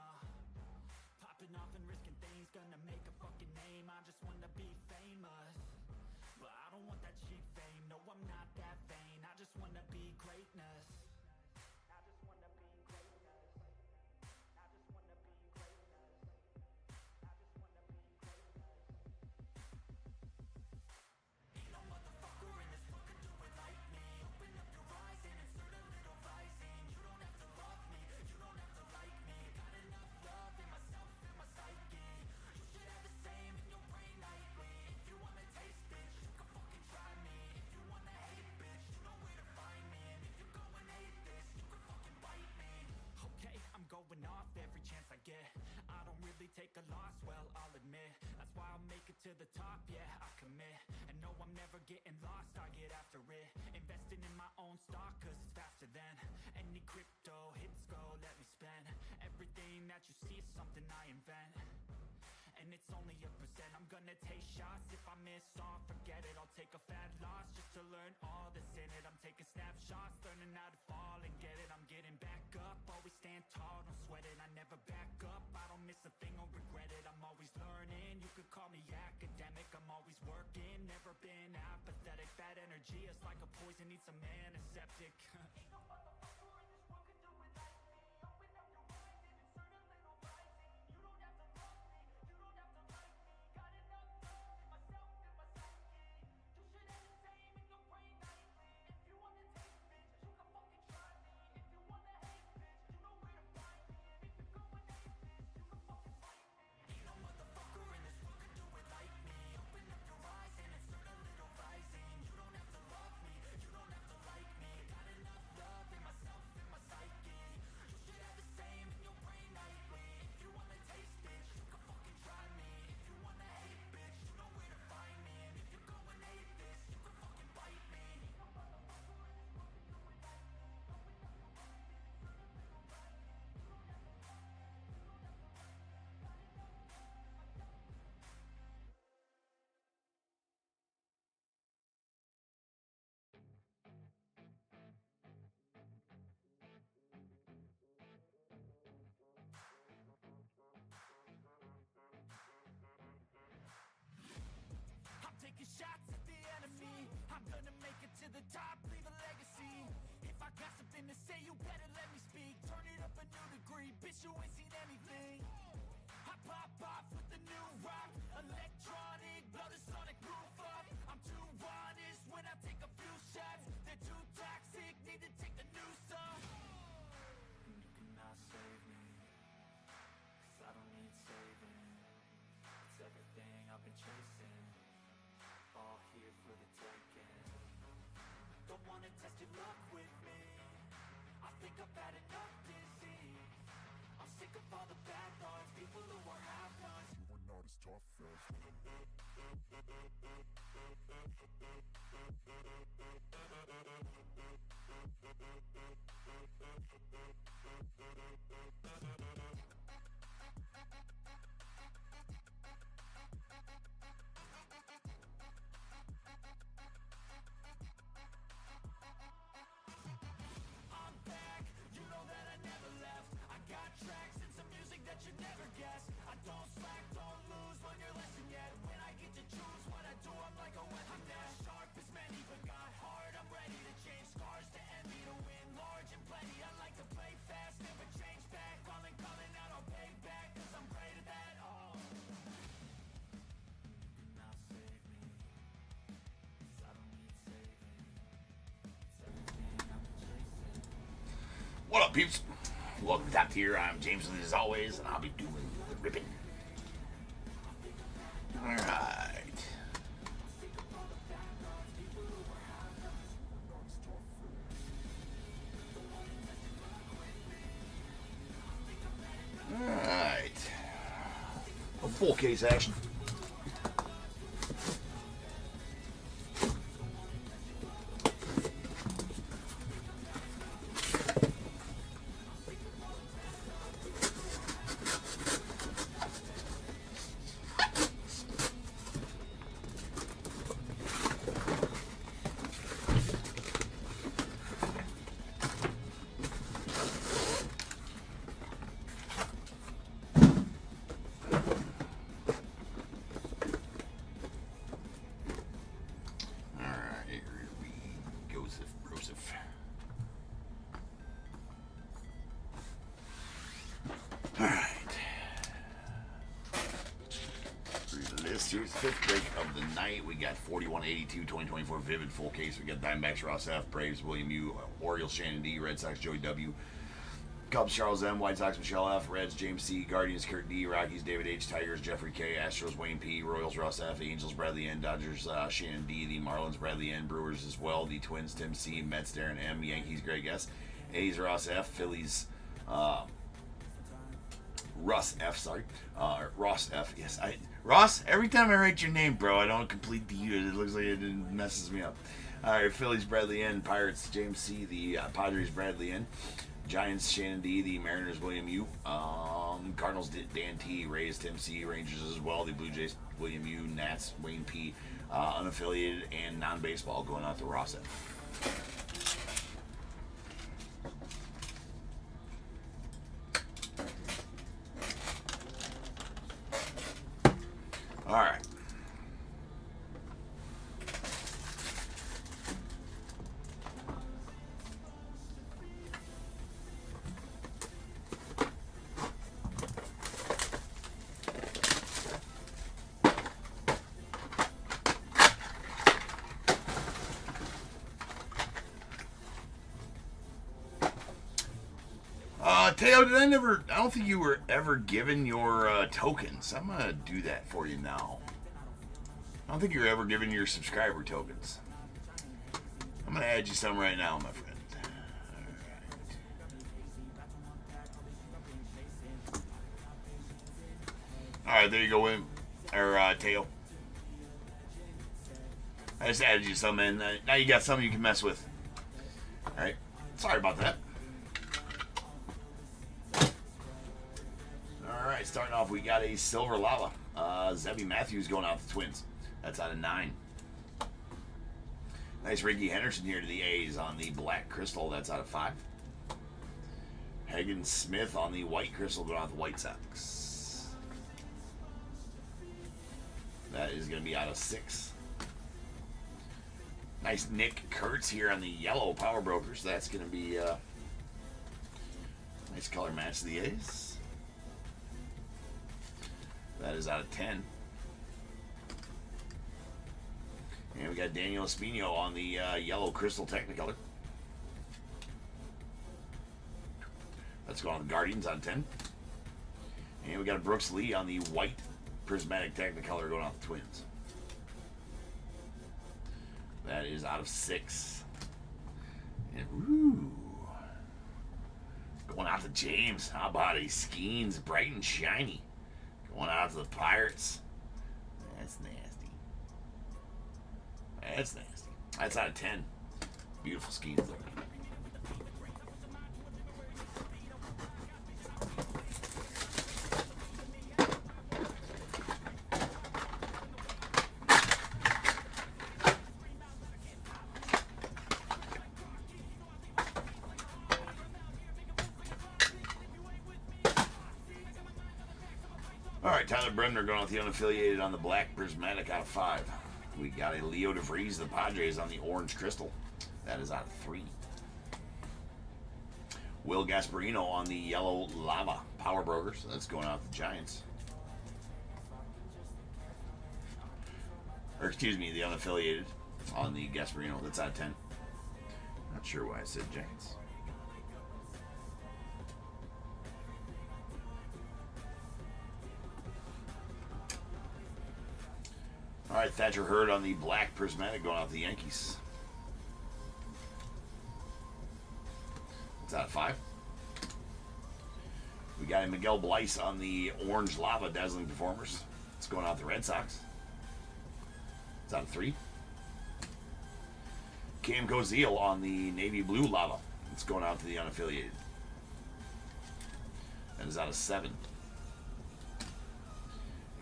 popping off and risking things, gonna make a fucking name. I just wanna be famous, but I don't want that cheap fame. No, I'm not that vain, I just wanna be greatness. I just wanna be greatness. I just wanna be greatness. I just wanna be greatness. Ain't no motherfucker in this world can do it like me. Open up your eyes and insert a little rising. You don't have to love me, you don't have to like me. Got enough love in myself and my psyche. You should have the same in your brain nightly. If you wanna taste, bitch, you can fucking try me. If you wanna hate, bitch, you know where to find me. And if you go and hate this, you can fucking bite me. Okay, I'm going off every chance I get. I don't really take a loss, well, I'll admit. That's why I'll make it to the top, yeah, I commit. And no, I'm never getting lost, I get after it. Investing in my own stock, cause it's faster than any crypto hits go, let me spend. Everything that you see is something I invent, and it's only a percent. I'm gonna take shots, if I miss off, forget it. I'll take a fat loss just to learn all that's in it. I'm taking snapshots, learning how to fall and get it. I'm getting back up, always stand tall, don't sweat it. I never back up, I don't miss a thing or regret it. I'm always learning, you could call me academic. I'm always working, never been apathetic. That energy is like a poison, needs some antiseptic. Ain't no motherfucker in this world can do it like me. Open up your eyes and insert a little rising. You don't have to love me, you don't have to like me. Got enough love in myself and my psyche. You should have the same in your brain nightly. If you wanna taste, bitch, you can fucking try me. If you wanna hate, bitch, you know where to find me. And if you go and hate this, you can fucking fight me. Ain't no motherfucker in this world can do it like me. Open up your eyes and insert a little rising. You don't have to love me, you don't have to like me. Got enough love in myself and my psyche. You should have the same in your brain nightly. If you wanna taste, bitch, you can fucking try me. If you wanna hate, bitch, you know where to find me. And if you go and hate this, you can fucking bite me. Ain't no motherfucker in this world can do it like me. Open up your eyes and insert a little rising. You don't have to love me, you don't have to like me. Got enough love in myself. I'm taking shots at the enemy. I'm gonna make it to the top, leave a legacy. If I got something to say, you better let me speak. Turn it up a new degree, bitch, you ain't seen anything. I pop off with the new rock, electronic, blow the sonic roof up. I'm too honest when I take a few shots. They're too toxic, need to take the noose off. And you cannot save me, cause I don't need saving. It's everything I've been chasing, all here for the taking. Don't wanna test your luck with me, I think I've had enough disease. I'm sick of all the bad thoughts, people who are half-nots. You are not as tough as I'm back, you know that I never left. I got tracks and some music that you never guessed. I don't slack, don't lose, learn your lesson yet. When I get to choose what I do, I'm like a weapon. I'm not sharp as many, but got hard. I'm ready to change scars to envy, to win large and plenty. I like to play fast, never change back. Calling out, I'll pay back, cause I'm great at that. Oh, you cannot save me, cause I don't need saving. It's everything I've been chasing. What up, peeps? Welcome to Top Tier. I'm James with you as always, and I'll be doing the ripping. Alright. Alright. full case action. Here's the fifth break of the night. We got 4182 2024 Vivid full case. We got Diamondbacks Ross F, Braves William U, Orioles Shannon D, Red Sox Joey W, Cubs Charles M, White Sox Michelle F, Reds James C, Guardians Kurt D, Rockies David H, Tigers Jeffrey K, Astros Wayne P, Royals Ross F, Angels Bradley N, Dodgers Shannon D, the Marlins Bradley N, Brewers as well, the Twins Tim C, Mets Darren M, Yankees Greg S, A's Ross F, Phillies Russ F, sorry. Ross F, yes. Ross, every time I write your name, bro, I don't complete the U. It looks like it messes me up. Alright, Phillies Bradley N, Pirates James C, the Padres Bradley N, Giants Shannon D, the Mariners William U, Cardinals Dan T, Rays Tim C, Rangers as well, the Blue Jays William U, Nats Wayne P, unaffiliated and non-baseball going out to Ross F. All right. Teo, I don't think you were ever given your tokens. I'm going to do that for you now. I don't think you were ever given your subscriber tokens. I'm going to add you some right now, my friend. All right, there you go, William. Or Teo. I just added you some in. Now you got something you can mess with. All right. Sorry about that. Alright, starting off, we got a Silver Lava. Zebby Matthews going out to the Twins. That's out of 9. Nice Ricky Henderson here to the A's on the Black Crystal. That's out of 5. Hagen Smith on the White Crystal going out to the White Sox. That is going to be out of 6. Nice Nick Kurtz here on the Yellow Power Brokers. That's going to be nice color match to the A's. That is out of 10. And we got Daniel Espino on the Yellow Crystal Technicolor. Let's go on the Guardians out of 10. And we got Brooks Lee on the White Prismatic Technicolor going off the Twins. That is out of 6. And ooh, going out to James. How about he Skeens bright and shiny? Going out to the Pirates. That's nasty. That's nasty. That's out of 10. Beautiful Skeens there. Alright, Tyler Bremner going with the unaffiliated on the Black Prismatic out of 5. We got a Leo DeVries, the Padres, on the Orange Crystal. That is out of 3. Will Gasparino on the Yellow Lava Power Brokers. That's going out to the Giants. Or excuse me, the unaffiliated on the Gasparino. That's out of 10. Not sure why I said Giants. All right, Thatcher Hurd on the Black Prismatic going out to the Yankees. It's out of 5. We got guy Miguel Bleis on the orange lava dazzling performers. It's going out to the Red Sox. It's out of 3. Cam Cozile on the navy blue lava. It's going out to the unaffiliated. That is out of 7.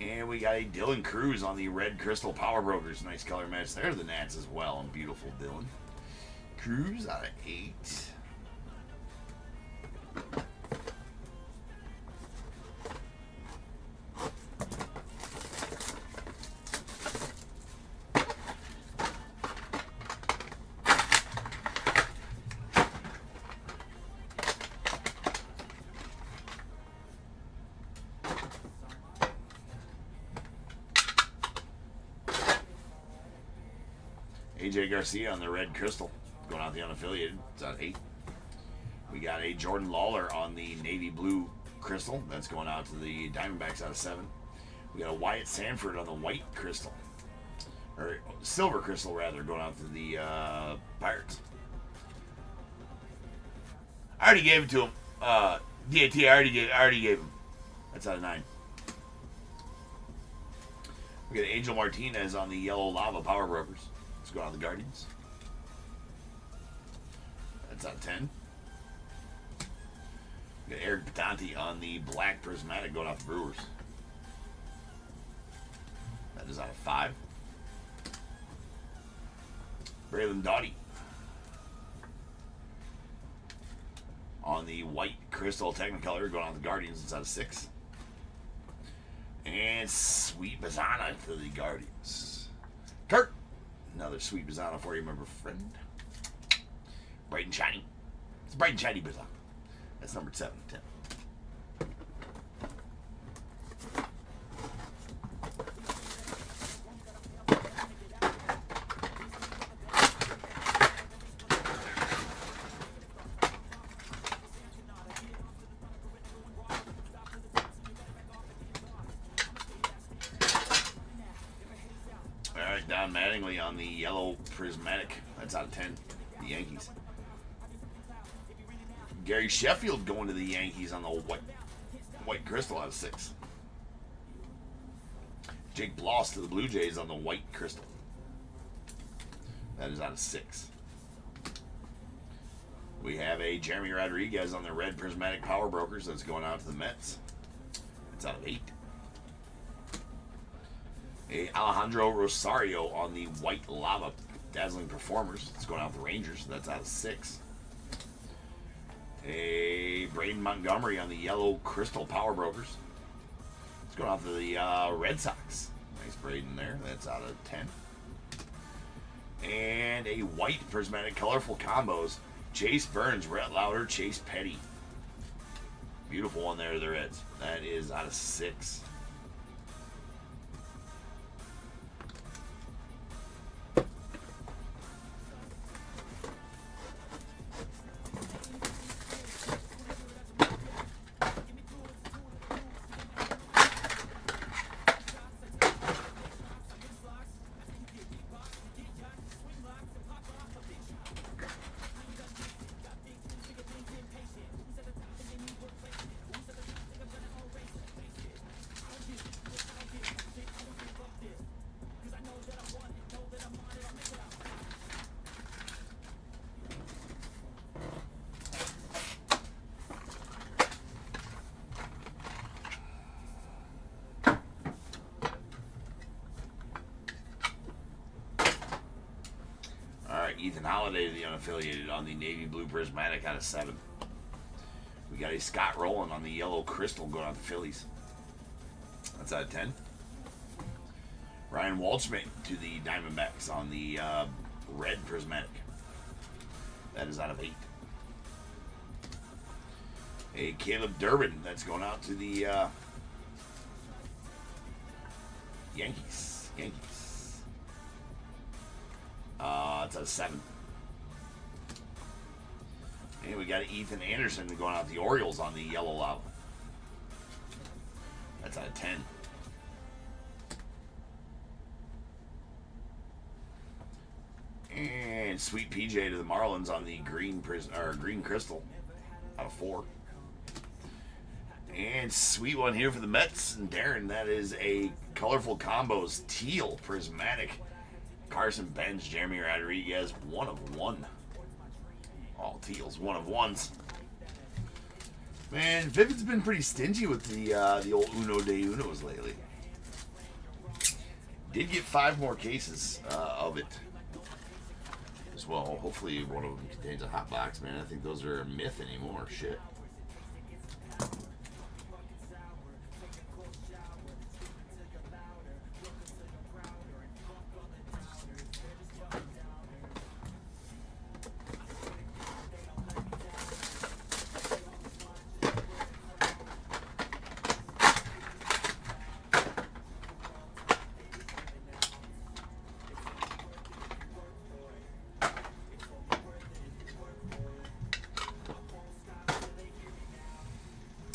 And we got a Dylan Cruz on the red crystal power brokers. Nice color match there. The Nats as well. And beautiful Dylan Cruz out of 8. AJ Garcia on the red crystal, going out the unaffiliated. It's out 8. We got a Jordan Lawler on the navy blue crystal. That's going out to the Diamondbacks out of 7. We got a Wyatt Sanford on the white crystal, or silver crystal rather, going out to the Pirates. I already gave it to him. DAT, I already gave him. That's out of 9. We got Angel Martinez on the yellow lava power brokers. Let's go out the Guardians. That's out of 10. We got Eric Patante on the black prismatic going out the Brewers. That is out of 5. Braylon Doughty on the white crystal Technicolor going out the Guardians. It's out of 6. And Sweet Bazana to the Guardians. Kurt, another Sweet Bazana for you, my friend. Bright and shiny. It's bright and shiny Bazana. That's number 7, 10. Alright, Don Mattingly on the yellow prismatic. That's out of 10. The Yankees. Gary Sheffield going to the Yankees on the white crystal out of 6. Jake Bloss to the Blue Jays on the white crystal. That is out of 6. We have a Jeremy Rodriguez on the red prismatic power brokers. That's going out to the Mets. It's out of 8. A Alejandro Rosario on the white lava dazzling performers. It's going out to the Rangers. That's out of 6. A Braden Montgomery on the yellow crystal power brokers. It's going out to the Red Sox. Nice Braden there. That's out of 10. And a white prismatic colorful combos. Chase Burns, Rhett Lauder, Chase Petty. Beautiful one there, the Reds. That is out of 6. Ethan Holiday to the unaffiliated on the navy blue prismatic out of 7. We got a Scott Rowland on the yellow crystal going out the Phillies. That's out of 10. Ryan Waldschmidt to the Diamondbacks on the red prismatic. That is out of 8. A Caleb Durbin that's going out to the Yankees. It's out of 7. And we got Ethan Anderson going out the Orioles on the yellow lava. That's out of 10. And Sweet PJ to the Marlins on the green crystal out of 4. And sweet one here for the Mets and Darren. That is a Colorful Combos Teal Prismatic. Carson Benz, Jeremy Rodriguez, 1 of 1. All teals, 1 of 1s. Man, Vivid's been pretty stingy with the old Uno de Unos lately. Did get 5 more cases of it as well. Hopefully one of them contains a hot box, man. I think those are a myth anymore. Shit.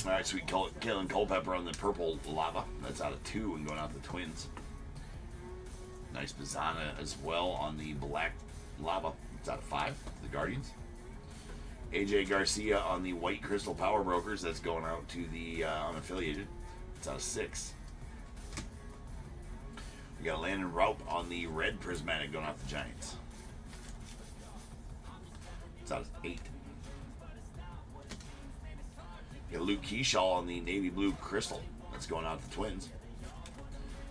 All right, sweet Kalen Culpepper on the purple lava. That's out of 2 and going out the Twins. Nice Bazana as well on the black lava. It's out of 5, the Guardians. AJ Garcia on the white crystal power brokers. That's going out to the unaffiliated. It's out of 6. We got Landon Raup on the red prismatic going out the Giants. It's out of 8. We got Luke Keyshaw on the navy blue crystal. That's going out to the Twins.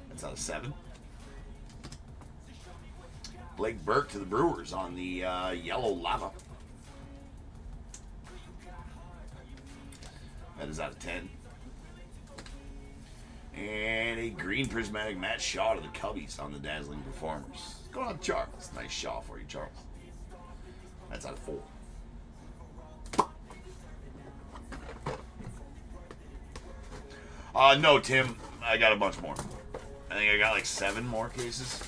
That's out of 7. Blake Burke to the Brewers on the yellow lava. That is out of 10. And a green prismatic Matt Shaw to the Cubbies on the dazzling performers. Going out to Charles. Nice Shaw for you, Charles. That's out of 4. No, Tim. I got a bunch more. I think I got like 7 more cases.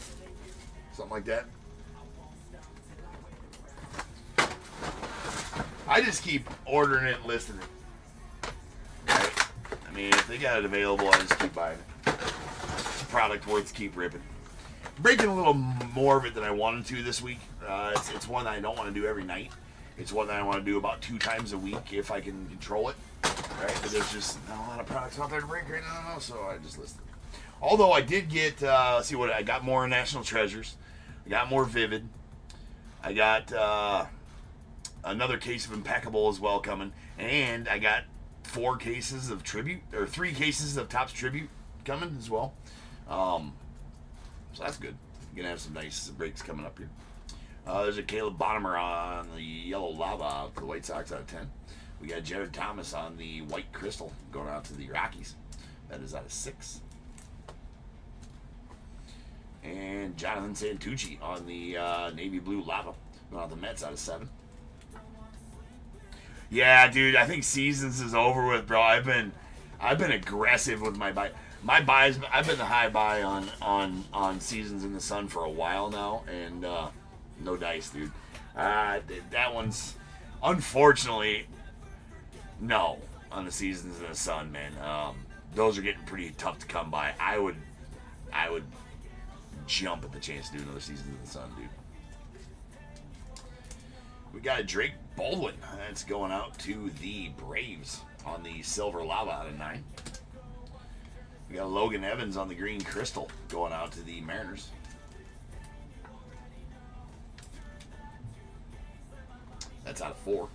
Something like that. I just keep ordering it and listing it. Right? I mean, if they got it available, I just keep buying it. It's a product worth keep ripping. Breaking a little more of it than I wanted to this week. It's one that I don't want to do every night. It's one that I want to do about 2 times a week if I can control it. Right, but there's just not a lot of products out there to break right now, so I just listed it. Although I did get, see what I got more National Treasures, I got more Vivid, I got another case of Impeccable as well coming, and I got 4 cases of Tribute, or 3 cases of Topp's Tribute coming as well. So that's good. You're gonna have some nice breaks coming up here. There's a Caleb Bonnemer on the yellow lava for the White Sox out of 10. We got Jared Thomas on the white crystal going out to the Rockies. That is out of 6. And Jonathan Santucci on the navy blue lava going out to the Mets out of 7. Yeah, dude, I think seasons is over with, bro. I've been aggressive with my buy. My buys. I've been the high buy on Seasons in the Sun for a while now, and no dice, dude. That one's unfortunately. No, on the Seasons in the Sun, man. Those are getting pretty tough to come by. I would jump at the chance to do another Seasons in the Sun, dude. We got a Drake Baldwin. That's going out to the Braves on the silver lava out of 9. We got Logan Evans on the green crystal going out to the Mariners. That's out of 4.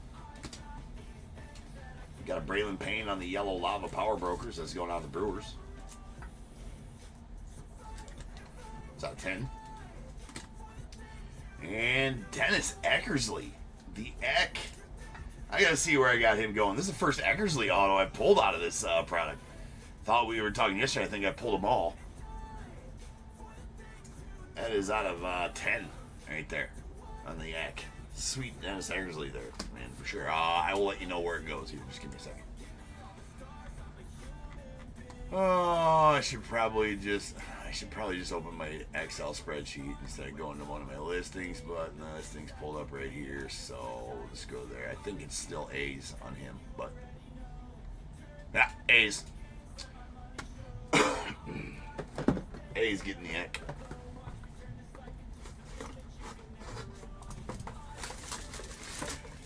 We got a Braylon Payne on the yellow lava power brokers. That's going out to the Brewers. It's out of 10. And Dennis Eckersley. The Eck. I got to see where I got him going. This is the first Eckersley auto I pulled out of this product. Thought we were talking yesterday. I think I pulled them all. That is out of 10 right there on the Eck. Sweet Dennis Eckersley there, man, for sure. I will let you know where it goes here. Just give me a second. Oh, I should probably just open my Excel spreadsheet instead of going to one of my listings, but no, this thing's pulled up right here, so we'll just go there. I think it's still A's on him, but yeah, A's. A's getting the heck.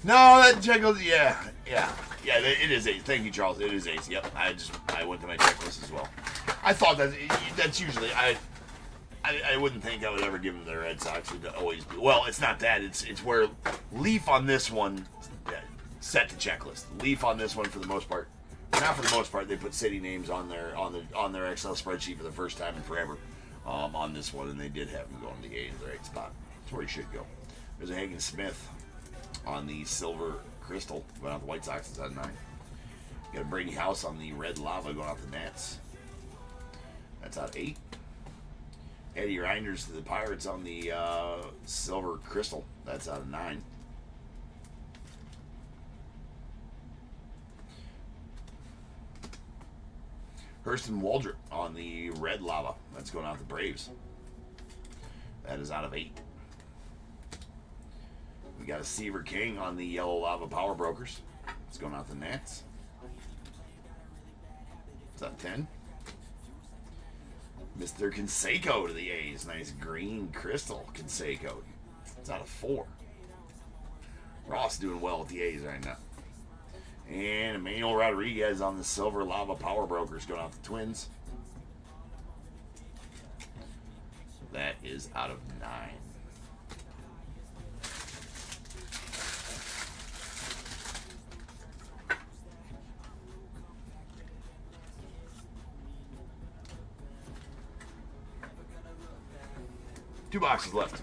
No, that Jekyll, yeah. Yeah, it is ace. Thank you, Charles. It is ace. Yep. I went to my checklist as well. I thought that's usually I wouldn't think I would ever give them the Red Sox would always be. Well, it's not that. It's where Leaf on this one set the checklist. Leaf on this one for the most part. Not for the most part. They put city names on their Excel spreadsheet for the first time in forever on this one, and they did have him going to the A to the right spot. That's where he should go. There's a Hagen Smith on the silver crystal going out the White Sox. It's at 9. Got a Brady House on the red lava going out the Nats. That's out 8. Eddie Reinders to the Pirates on the silver crystal. That's out of 9. Hurston Waldrop on the red lava. That's going out the Braves. That is out of 8. We got a Seaver King on the yellow lava Power Brokers. It's going out the Nats. It's out of 10. Mr. Canseco to the A's. Nice green crystal Canseco. It's out of 4. Ross doing well with the A's right now. And Emmanuel Rodriguez on the silver lava Power Brokers going out the Twins. That is out of 9. Two boxes left.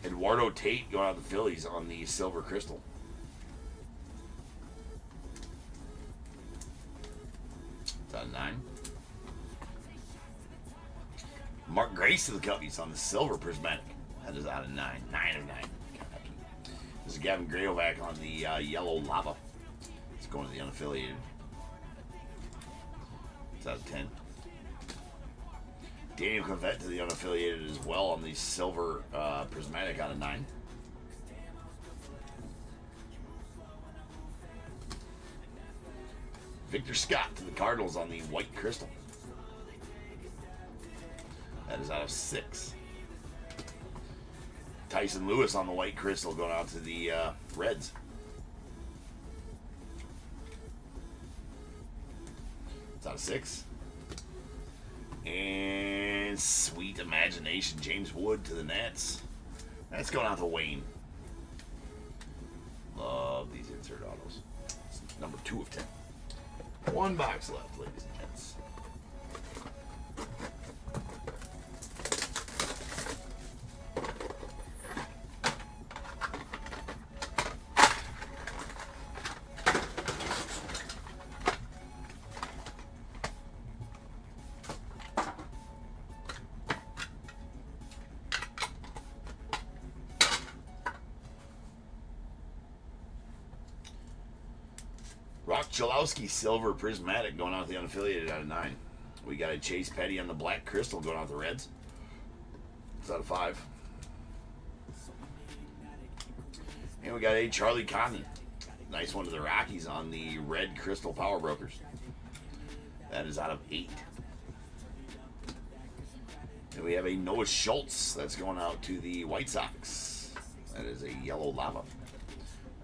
Eduardo Tate going out the Phillies on the silver crystal. It's out of 9. Mark Grace to the Cubbies on the silver prismatic. That is out of 9. 9 of 9. This is Gavin Grayovac on the yellow lava. It's going to the unaffiliated. It's out of 10. Daniel Cavett to the unaffiliated as well on the silver prismatic out of 9. Victor Scott to the Cardinals on the white crystal. That is out of 6. Tyson Lewis on the white crystal going out to the Reds. It's out of 6. And Sweet Imagination, James Wood to the Nats. That's going out to Wayne. Love these insert autos. It's number 2 of 10. One box left, ladies and gents. Rock Chalowski silver prismatic going out the unaffiliated out of 9. We got a Chase Petty on the black crystal going out the Reds. It's out of 5. And we got a Charlie Conley. Nice one to the Rockies on the red crystal Power Brokers. That is out of 8. And we have a Noah Schultz that's going out to the White Sox. That is a yellow lava.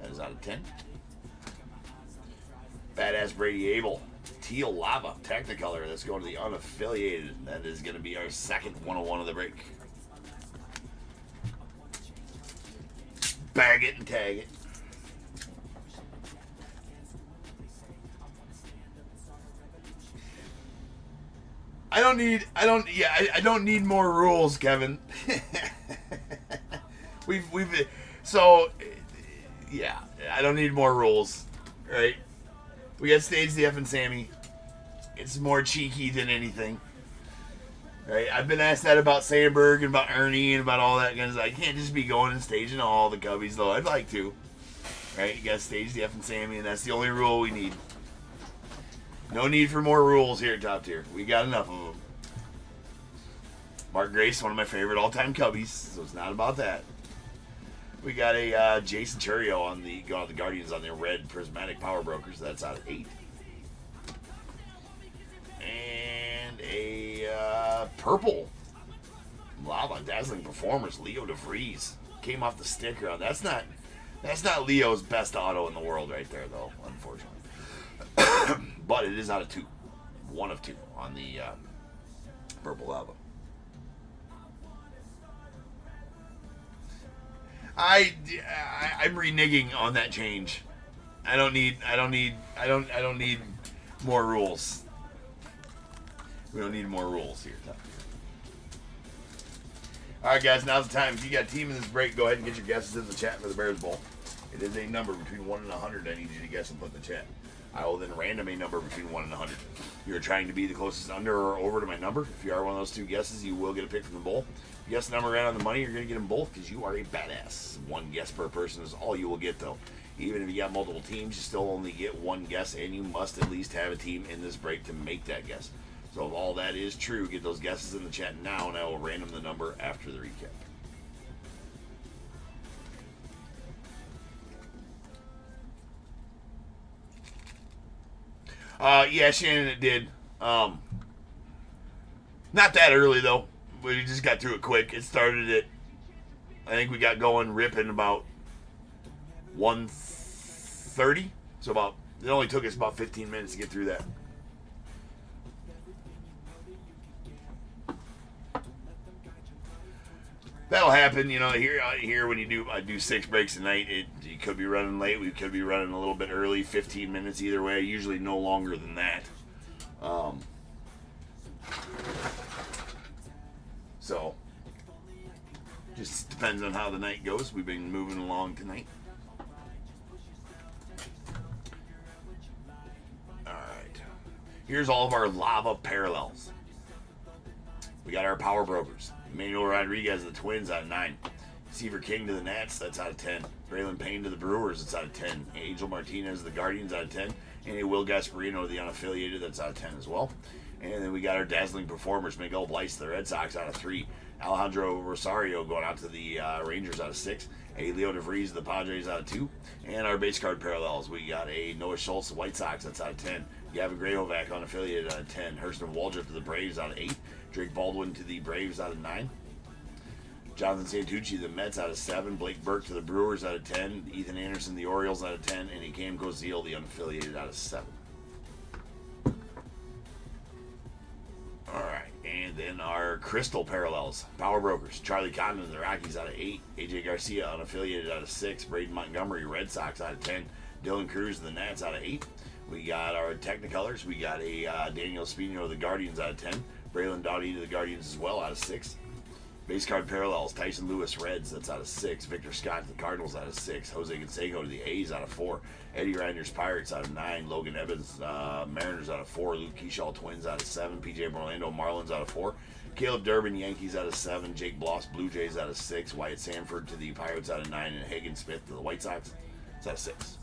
That is out of 10. Badass Brady Abel, teal lava, Technicolor. That's going to the unaffiliated. That is going to be our second 101 of the break. Bag it and tag it. I don't need more rules, Kevin. I don't need more rules, right? We got Stage the F and Sammy. It's more cheeky than anything. Right? I've been asked that about Sandberg and about Ernie and about all that. Guys, I can't just be going and staging all the Cubbies, though. I'd like to. Right? You got Stage the F and Sammy, and that's the only rule we need. No need for more rules here at Top Tier. We got enough of them. Mark Grace, one of my favorite all-time Cubbies, so it's not about that. We got a Jason Churio on the Guardians on the red prismatic power brokers. That's out of 8. And a purple Lava Dazzling Performers, Leo DeVries. Came off the sticker on. That's not Leo's best auto in the world right there, though, unfortunately. But it is out of 2. 1 of 2 on the purple Lava. I'm reneging on that change. I don't need more rules. We don't need more rules here. Alright guys, now's the time. If you got a team in this break, go ahead and get your guesses in the chat for the Bears Bowl. It is a number between 1 and 100 I need you to guess and put in the chat. I will then random a number between 1 and 100. You're trying to be the closest under or over to my number. If you are one of those 2 guesses, you will get a pick from the bowl. If you guess the number right on the money, you're going to get them both because you are a badass. 1 guess per person is all you will get, though. Even if you got multiple teams, you still only get 1 guess, and you must at least have a team in this break to make that guess. So if all that is true, get those guesses in the chat now, and I will random the number after the recap. Yeah, Shannon, it did. Not that early, though. We just got through it quick. It started at, I think we got going ripping about 1:30. So it only took us about 15 minutes to get through that. That'll happen, here when I do 6 breaks a night, you could be running late, we could be running a little bit early, 15 minutes either way, usually no longer than that. So, just depends on how the night goes. We've been moving along tonight. Alright. Here's all of our lava parallels. We got our power brokers. Emmanuel Rodriguez of the Twins out of 9. Seaver King to the Nats, that's out of 10. Braylon Payne to the Brewers, that's out of 10. Angel Martinez of the Guardians out of 10. And a Will Gasparino of the unaffiliated, that's out of 10 as well. And then we got our dazzling performers, Miguel Bleis to the Red Sox out of 3. Alejandro Rosario going out to the Rangers out of 6. A Leo DeVries of the Padres out of 2. And our base card parallels, we got a Noah Schultz of the White Sox, that's out of 10. Gavin Grahovac unaffiliated out of 10. Hurston Waldrop to the Braves out of 8. Drake Baldwin to the Braves out of 9. Jonathan Santucci, the Mets out of 7. Blake Burke to the Brewers out of 10. Ethan Anderson, the Orioles out of 10. And Cam Cozile, the unaffiliated, out of 7. Alright, and then our crystal parallels. Power brokers. Charlie Condon, the Rockies out of 8. AJ Garcia, unaffiliated, out of 6. Braden Montgomery, Red Sox out of 10. Dylan Cruz, the Nats out of 8. We got our Technicolors. We got a Daniel Espino of the Guardians out of 10. Braylon Dowdy to the Guardians as well, out of 6. Base card parallels, Tyson Lewis, Reds, that's out of 6. Victor Scott to the Cardinals, out of 6. Jose Canseco to the A's, out of 4. Eddie Reinders, Pirates, out of 9. Logan Evans, Mariners, out of 4. Luke Keyshaw, Twins, out of 7. PJ Orlando, Marlins, out of 4. Caleb Durbin, Yankees, out of 7. Jake Bloss, Blue Jays, out of 6. Wyatt Sanford to the Pirates, out of 9. And Hagen Smith to the White Sox, it's out of 6.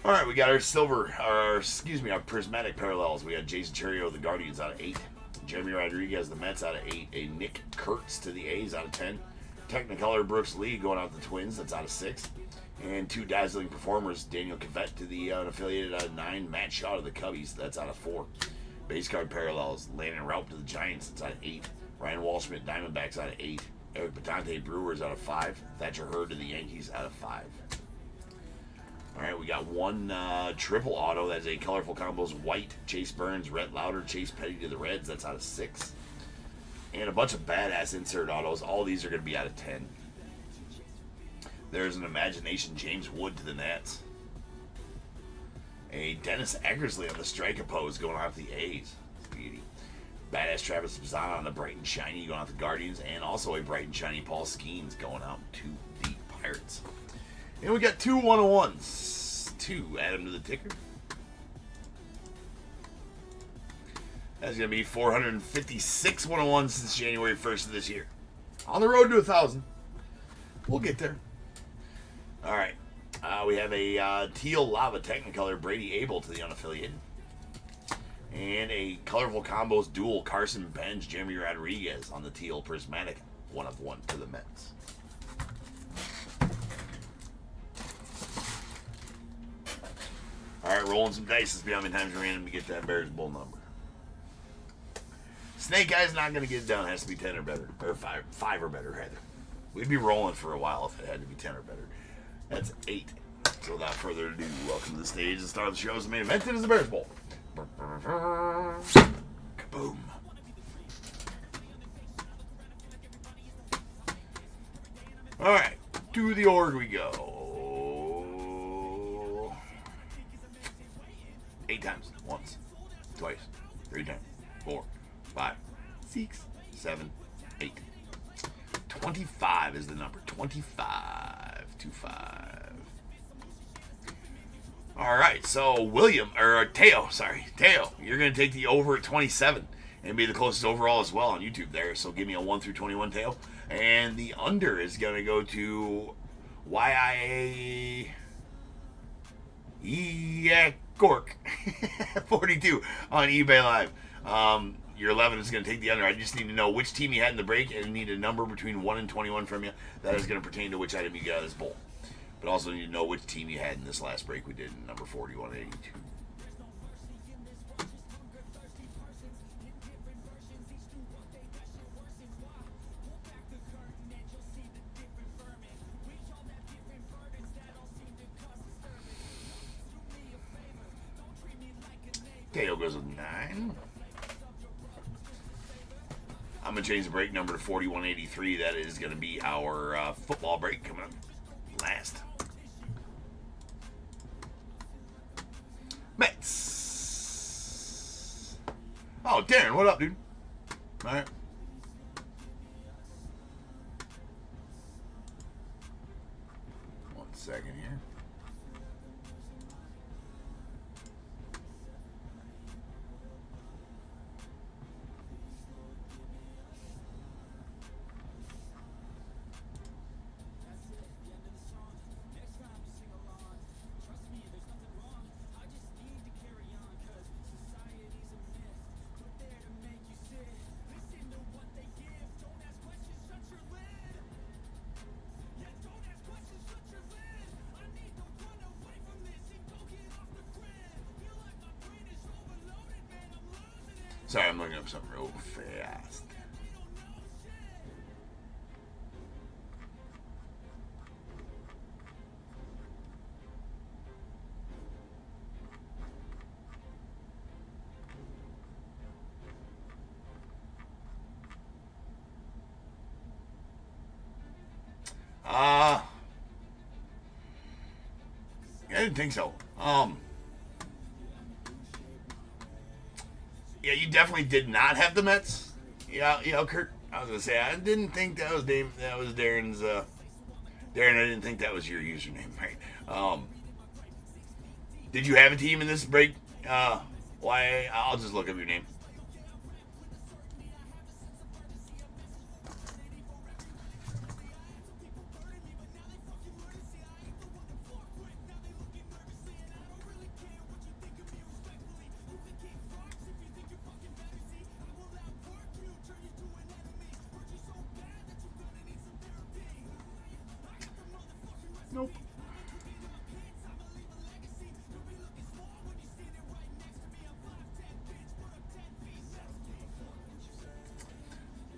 All right, we got our prismatic parallels. We got Jason Churio of the Guardians out of 8. Jeremy Rodriguez, the Mets, out of 8. A Nick Kurtz to the A's, out of 10. Technicolor Brooks Lee going out to the Twins, that's out of 6. And 2 dazzling performers, Daniel Cavett to the unaffiliated, out of 9. Matt Shaw to the Cubbies, that's out of 4. Base card parallels, Landon Raup to the Giants, that's out of 8. Ryan Walschmidt, Diamondbacks, out of 8. Eric Patante, Brewers, out of 5. Thatcher Hurd to the Yankees, out of 5. All right, we got 1 triple auto. That's a colorful combos. White, Chase Burns, Rhett Lauder, Chase Petty to the Reds. That's out of 6. And a bunch of badass insert autos. All these are going to be out of 10. There's an Imagination James Wood to the Nats. A Dennis Eckersley on the striker pose going off the A's. Beauty. Badass Travis Bazzana on the Bright and Shiny going off the Guardians. And also a Bright and Shiny Paul Skeens going out to the Pirates. And we got 2 101s. 2, add them to the ticker. That's going to be 456 101s since January 1st of this year. On the road to 1,000. We'll get there. All right. We have a teal lava Technicolor Brady Abel to the unaffiliated. And a colorful combos dual Carson Benz Jeremy Rodriguez on the teal prismatic 1/1 to the Mets. All right, rolling some dice. Let's see how many times we're random to get that Bears Bull number. Snake Eye's not going to get it done. It has to be 10 or better. Or 5 or better, rather. We'd be rolling for a while if it had to be 10 or better. That's 8. So without further ado, welcome to the stage. The star of the show is the main event. It is the Bears Bowl. Kaboom. All right, to the org we go. 8 times. Once, twice, 3 times, 4, 5, 6, 7, 8. 25 is the number. 25. 25. All right, so Teo, you're going to take the over at 27 and be the closest overall as well on YouTube there. So give me a 1 through 21, Teo. And the under is going to go to YIA Gork 42 on eBay Live. Your 11 is going to take the under. I just need to know which team you had in the break and need a number between 1 and 21 from you. That is going to pertain to which item you get out of this bowl. But also need to know which team you had in this last break we did in number 4182. Teo goes with 9. I'm going to change the break number to 4183. That is going to be our football break coming up last. Mets. Oh, Darren, what up, dude? All right. One second here. Sorry, I'm looking up something real fast. I didn't think so. Yeah, you definitely did not have the Mets. Yeah, Kurt. I was gonna say I didn't think that was Darren's. Darren, I didn't think that was your username, right? Did you have a team in this break? Why? I'll just look up your name. Nope.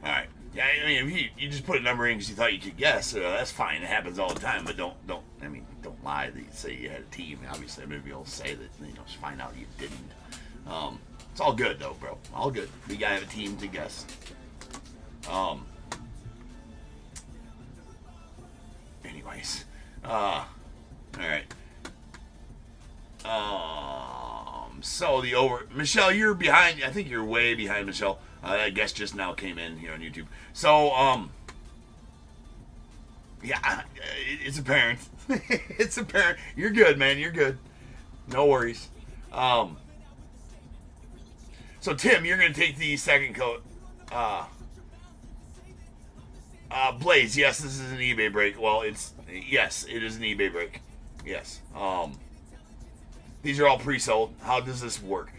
All right. Yeah, I mean, if you just put a number in because you thought you could guess, that's fine. It happens all the time. But don't lie that you say you had a team. Obviously, maybe you'll say that just find out you didn't. It's all good though, bro. All good. We gotta have a team to guess. Anyways. All right. So the over, Michelle, you're behind. I think you're way behind, Michelle. I guess just now came in here on YouTube. So yeah, it's apparent. It's apparent. You're good, man. You're good. No worries. So Tim, you're gonna take the second coat. Blaze, yes, this is an eBay break. Well, yes, it is an eBay break. Yes. These are all pre-sold. How does this work?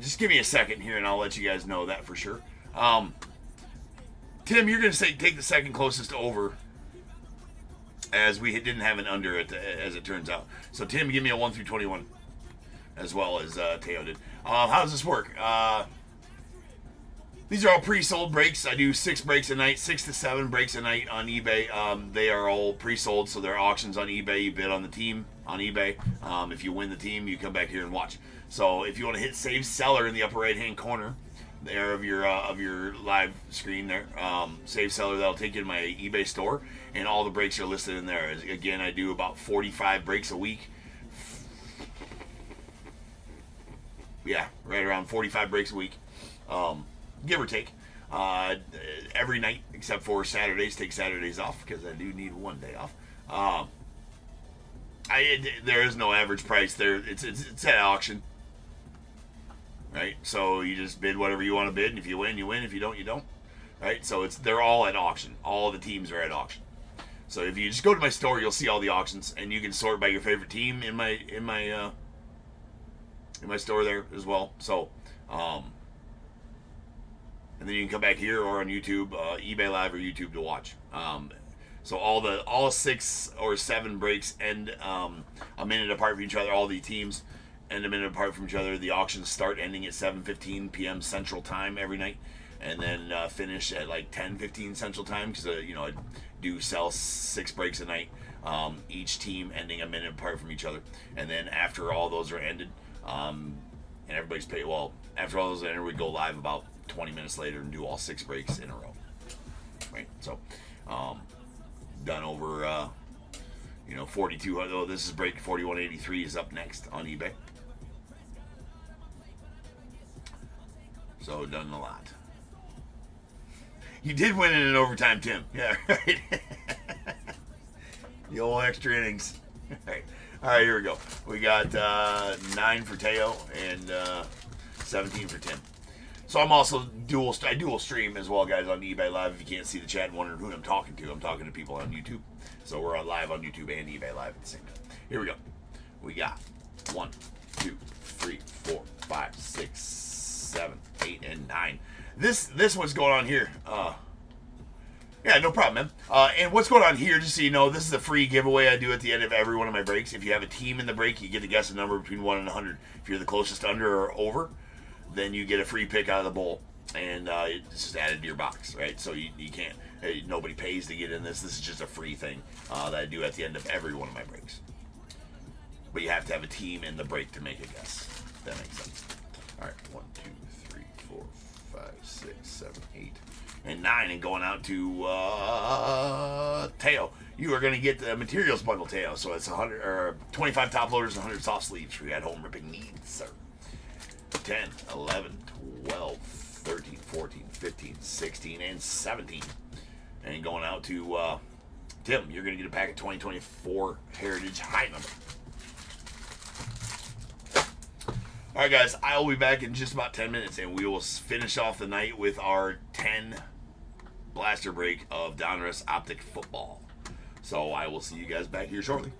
Just give me a second here, and I'll let you guys know that for sure. Tim, you're going to take the second closest over, as we didn't have an under as it turns out. So, Tim, give me a 1 through 21, as well as Teo did. How does this work? These are all pre-sold breaks. I do 6 breaks a night, 6 to 7 breaks a night on eBay. They are all pre-sold, so they're auctions on eBay. You bid on the team on eBay. If you win the team, you come back here and watch. So if you want to hit Save Seller in the upper right-hand corner there of your live screen there, Save Seller, that'll take you to my eBay store, and all the breaks are listed in there. Again, I do about 45 breaks a week. Yeah, right around 45 breaks a week. Give or take, every night except for Saturdays. Take Saturdays off because I do need one day off. There is no average price there. It's at auction, right? So you just bid whatever you want to bid, and if you win, you win. If you don't, you don't, right? So they're all at auction. All the teams are at auction. So if you just go to my store, you'll see all the auctions, and you can sort by your favorite team in my store there as well. So. And then you can come back here or on YouTube, eBay Live or YouTube to watch. So all 6 or 7 breaks end a minute apart from each other. All the teams end a minute apart from each other. The auctions start ending at 7:15 p.m. Central Time every night, and then finish at like 10:15 Central Time because I do sell 6 breaks a night. Each team ending a minute apart from each other, and then after all those are ended, and everybody's paid. Well, after all those are ended, we go live about 20 minutes later and do all 6 breaks in a row, right? So done over 4200. Oh, this is break 4183 is up next on eBay. So done a lot. You did win in an overtime, Tim. Yeah, right. The old extra innings. All right, here we go. We got 9 for Teo and 17 for Tim. So I'm also dual stream as well, guys, on eBay Live. If you can't see the chat and wondering who I'm talking to people on YouTube. So we're on live on YouTube and eBay Live at the same time. Here we go. We got 1, 2, 3, 4, 5, 6, 7, 8, and 9. This what's going on here. Yeah, no problem, man. And what's going on here, just so you know, this is a free giveaway I do at the end of every one of my breaks. If you have a team in the break, you get to guess a number between 1 and 100. If you're the closest under or over, then you get a free pick out of the bowl, and it's just added to your box, right? So you can't, nobody pays to get in this. This is just a free thing that I do at the end of every one of my breaks. But you have to have a team in the break to make a guess. If that makes sense. All right, 1, 2, 3, 4, 5, 6, 7, 8, and 9, and going out to Teo. You are going to get the materials bundle, Teo. So it's 25 top loaders and 100 soft sleeves for your at-home ripping needs, sir. 10, 11, 12, 13, 14, 15, 16, and 17. And going out to Tim, you're going to get a pack of 2024 Heritage High number. All right, guys, I will be back in just about 10 minutes, and we will finish off the night with our 10 blaster break of Donruss Optic football. So I will see you guys back here shortly.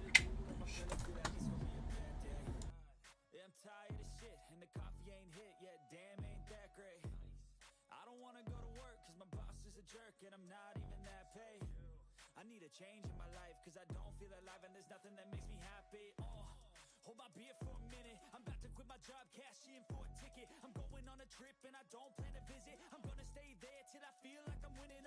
Change in my life, cause I don't feel alive and there's nothing that makes me happy. Hold my beer for a minute. I'm about to quit my job, cash in for a ticket. I'm going on a trip and I don't plan to visit. I'm gonna stay there till I feel like I'm winning.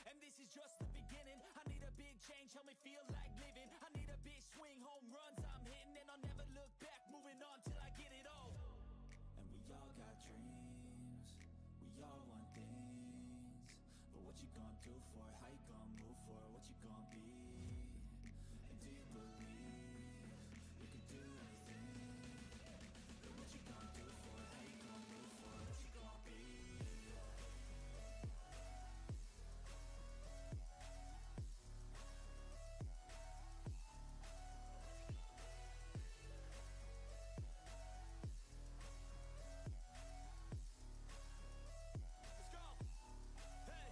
And this is just the beginning. I need a big change, help me feel like living. I need a big swing, home runs I'm hitting, and I'll never look back, moving on till I get it all. And we all got dreams, we all want things, but what you gonna do for it? How you gonna move for it? What you gonna be? And do you believe you can do anything? But what you gonna do for it? How you gonna move for it? What you gonna be? Let's go! Hey!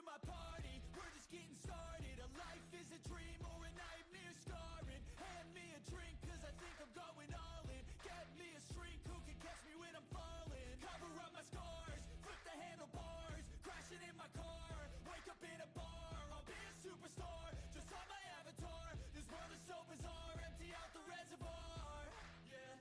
my party, we're just getting started. A life is a dream or a nightmare scarring. Hand me a drink cause I think I'm going all in. Get me a shrink who can catch me when I'm falling. Cover up my scars, flip the handlebars, crashing in my car, wake up in a bar. I'll be a superstar, just on my avatar. This world is so bizarre, empty out the reservoir. Yeah,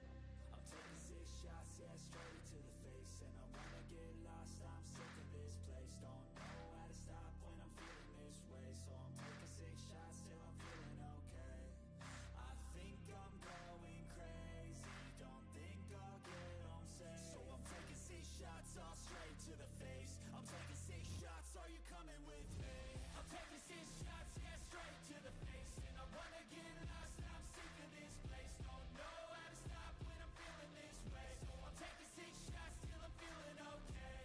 I'm taking 6 shots, yeah, straight to the face. And I wanna get lost, I'm sick of this place. Don't know how to stop when I'm feeling this way. So I'm taking 6 shots till I'm feeling okay. I think I'm going crazy, don't think I'll get home safe. So I'm taking 6 shots all straight to the face. I'm taking 6 shots, are you coming with me? I'm taking 6 shots, yeah, straight to the face. And I wanna get lost, I'm sick of this place. Don't know how to stop when I'm feeling this way. So I'm taking 6 shots till I'm feeling okay.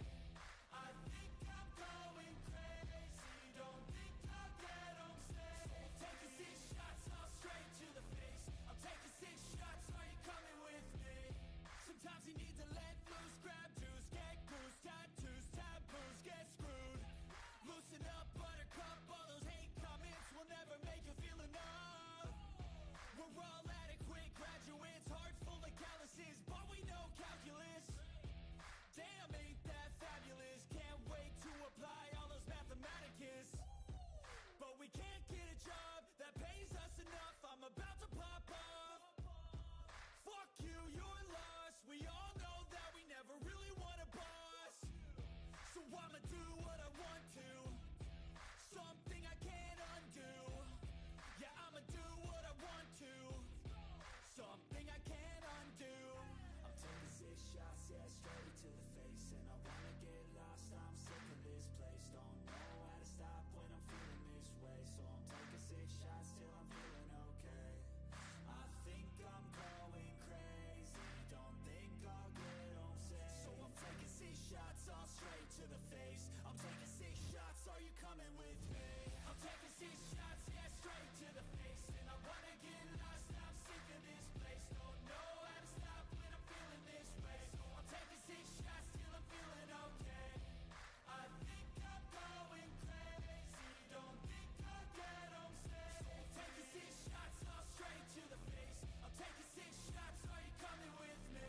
I think I'm going crazy, don't think I'll get home safe. I'm taking 6 shots all straight to the face. I'm taking 6 shots, are you coming with me? Sometimes you need to let loose, grab juice, get goose, tattoos, taboos, get screwed. Loosen up, buttercup, all those hate comments will never make you feel enough. We're all adequate graduates, heart full of calluses, but we know calculus. Damn, ain't that fabulous? Can't wait to apply all those mathematicus. But we can't get a job that pays us enough. I'm about to pop off. Fuck you, you're lost. We all know that we never really want a boss. So I'ma do what I want to, something I can't undo. Yeah, I'ma do what I want to, something I can't undo. I'm taking 6 shots, yeah, straight to the face. And I wanna get lost, I'm sick of this place. Don't know how to stop when I'm feeling this way. So I'm taking 6 shots till I'm feeling okay. I think I'm going crazy, don't think I'll get home safe. So I'm taking 6 shots all straight to the face. I'm taking 6 shots, are you coming with me? I'm taking 6 shots, yeah, straight to the face. And I wanna get lost, I'm sick of this place. Don't know how to stop when I'm feeling this way. So I'm taking 6 shots till I'm feeling okay. I think I'm going crazy, don't think I'll get home safe. So I'm taking 6 shots all straight to the face. I'm taking 6 shots, are you coming with me?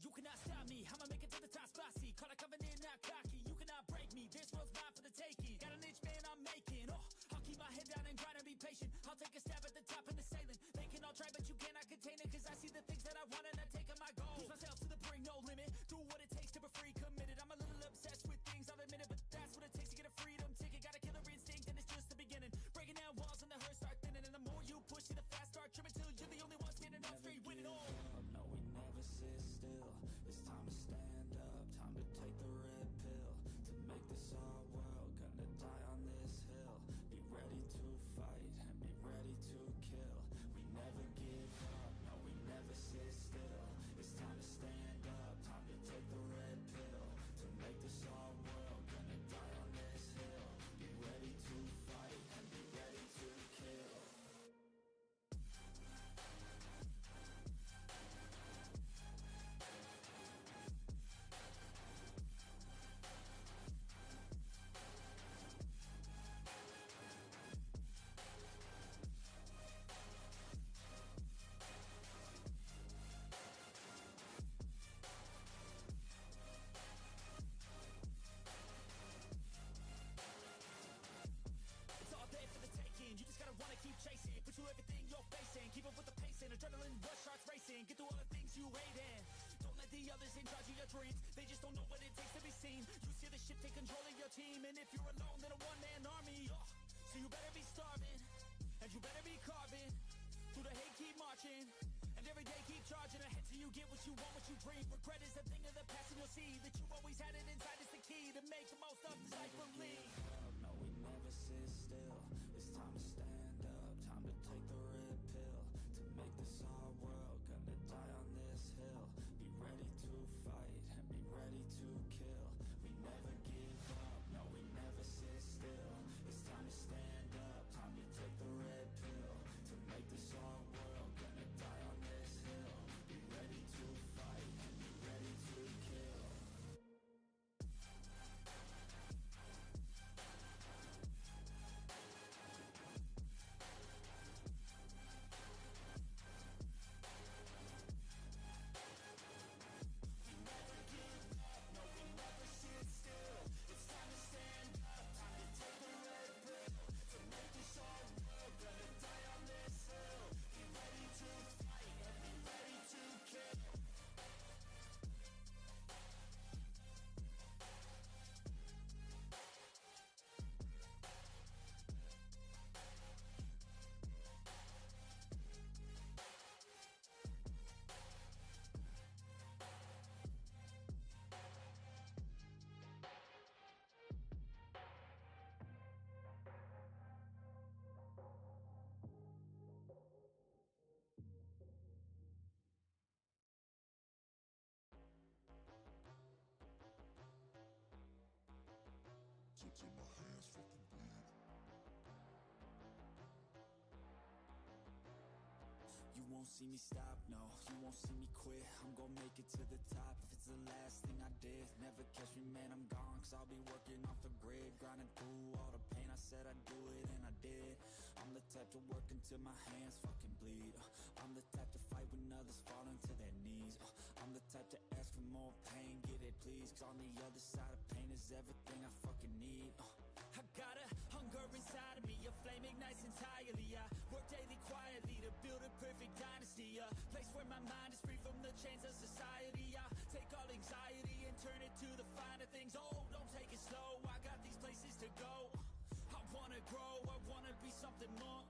You cannot stop me, I'ma make it to the top spicy. Call a covenant, not cocky. You cannot break me, this world's mine for the taking. Got an itch, man, I'm making. Oh, I'll keep my head down and grind and be patient. I'll take a stab at the top and the sailing. They can all try, but you cannot contain it. Cause I see the things that I want and I take on my goals. Push myself to the brink, no limit. Do what it takes to be free, committed. I'm a little obsessed with things, I'll admit it. But that's what it takes to get a freedom ticket. Got a killer instinct and it's just the beginning. Breaking down walls and the hurt start thinning. And the more you push it, the fast start tripping. Till you're the only one standing up straight, winning all. No, we never sit still. It's time to stand up, time to take the red pill. To make this our world, gonna die on this hill. Be ready to fight and be ready to kill. We never give up, no, we never sit still. It's time to stand up, time to take the red pill. To make this our world, gonna die on this hill. Be ready to fight and be ready to kill. racing. Get through all the things you hate in. Don't let the others in charge of your dreams. They just don't know what it takes to be seen. You see the ship take control of your team, and if you're alone, then a one-man army. So you better be starving, and you better be carving. Through the hate, keep marching, and every day keep charging ahead till you get what you want, what you dream. Regret is a thing of the past, and you'll see that you always had it inside. It's the key to make the most of this life for me. No, we never sit still. It's time to stand up, time to take the won't see me stop, no, you won't see me quit. I'm gonna make it to the top. If it's the last thing I did, never catch me, man, I'm gone. Cause I'll be working off the grid, grinding through all the pain. I said I'd do it and I did. I'm the type to work until my hands fucking bleed. I'm the type to fight when others fall into their knees. I'm the type to ask for more pain, get it please. Cause on the other side of pain is everything I fucking need. I got a hunger inside of me, a flame ignites entirely. I work daily quietly to build a perfect dynasty, a place where my mind is free from the chains of society. I take all anxiety and turn it to the finer things. Oh, don't take it slow, I got these places to go. I wanna grow, I wanna be something more,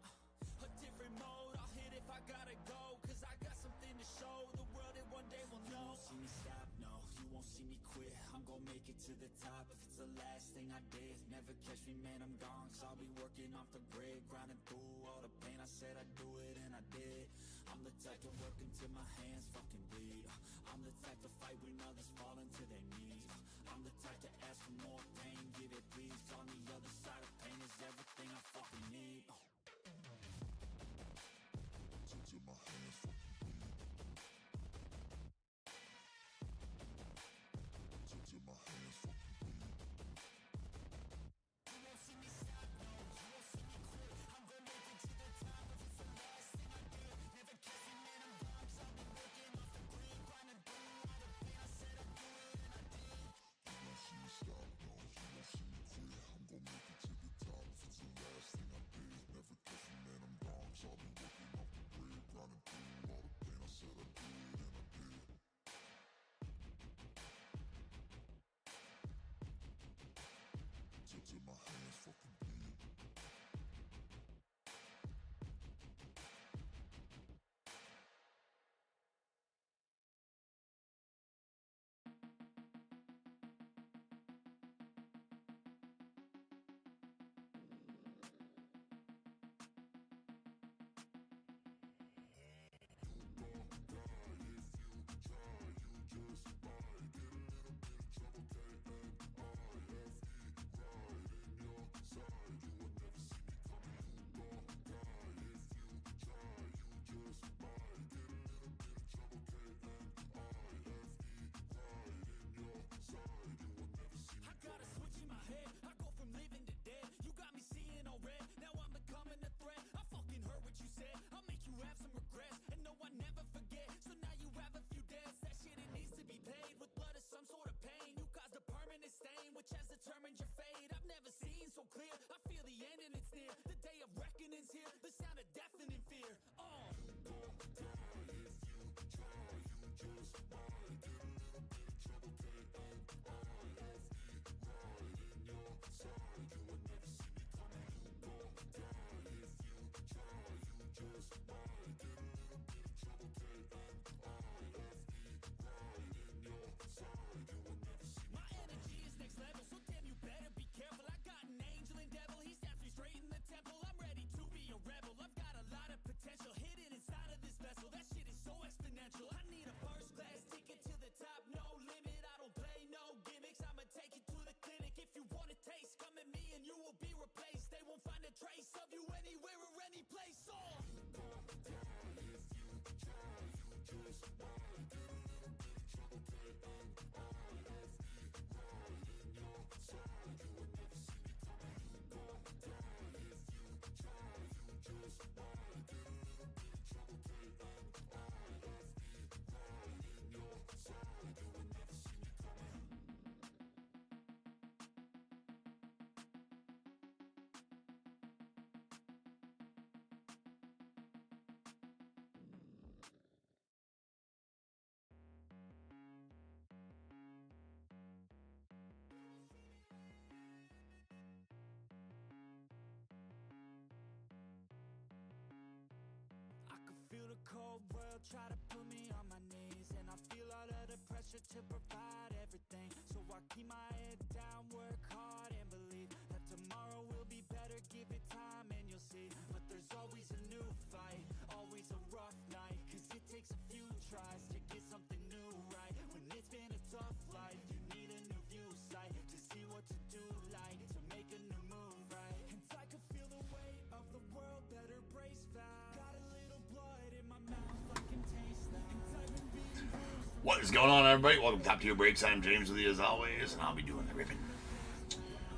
a different mode. I'll hit if I gotta go, cause I got something to show the world that one day will know. You won't see me stop, no, you won't see me quit. I'm gonna make it to the top. If it's the last thing I did, never catch me, man, I'm gone. Cause I'll be working off the grid, grinding through all the pain. I said I'd do it and I did. I'm the type to work until my hands fucking bleed. I'm the type to fight when others fall into their knees. I'm the type to ask for more pain, get it please. On the other side of pain is everything I fucking need. Till my hands fucking bleed. Till my hands fucking bleed. You won't see me stop, no, you won't see me quit. I'm gonna make it to the top. If it's the last thing I did, never catch me, man, I'm gone. Cause I'll be working off the grid, grinding through all the pain. I said I'd do it and I did. You won't see me stop, no, you won't see me quit. I'm gonna make it to the top. If it's the last thing I did, never catch me, man, I'm gone. Cause I'll be working off the grid, grinding through all the pain. I said I'd do it and I did. Till my hands fucking bleed. Which has determined your fate. I've never seen so clear. I feel the end and it's near. The day of reckoning's here. The sound of deafening fear. You gon' die if you try. You just might get a little bit of trouble. K-N-I-F-E, right in your side. You will never see me coming. You gon' die if you try. You just might get a little bit of trouble. K-N-I-F-E, right in your side. You will never see me. My energy is next level, so damn you better be careful. I got an angel and devil, he snaps me straight in the temple. I'm ready to be a rebel, I've got a lot of potential hidden inside of this vessel. That shit is so exponential. I need a first class ticket to the top, no limit. I don't play no gimmicks, I'ma take you to the clinic. If you want a taste, come at me and you will be replaced. They won't find a trace of you anywhere or any place. You gon' die if you try. You just might get a little bit of trouble. K-N-I-F-E, right in your side. You will never see me coming. You gon' die if you try. You just might get a little bit of trouble. K-N-I-F-E, right in your side. You will never see me coming. I can feel the cold world try to put me on my knees, and I feel all of the pressure to provide everything. So I keep my head down, work hard and believe that tomorrow will be better. Give it time and you'll see. But there's always a new fight, always a rough night, cause it takes a few tries to get something new right. When it's been a tough life, you need a new view sight to see what to do, like to make a new move, right? And I can feel the weight of the world, better brace fast. Got a little blood in my mouth, What is going on, everybody? Welcome to Top Tier Breaks. I'm James with you as always, and I'll be doing the ribbon.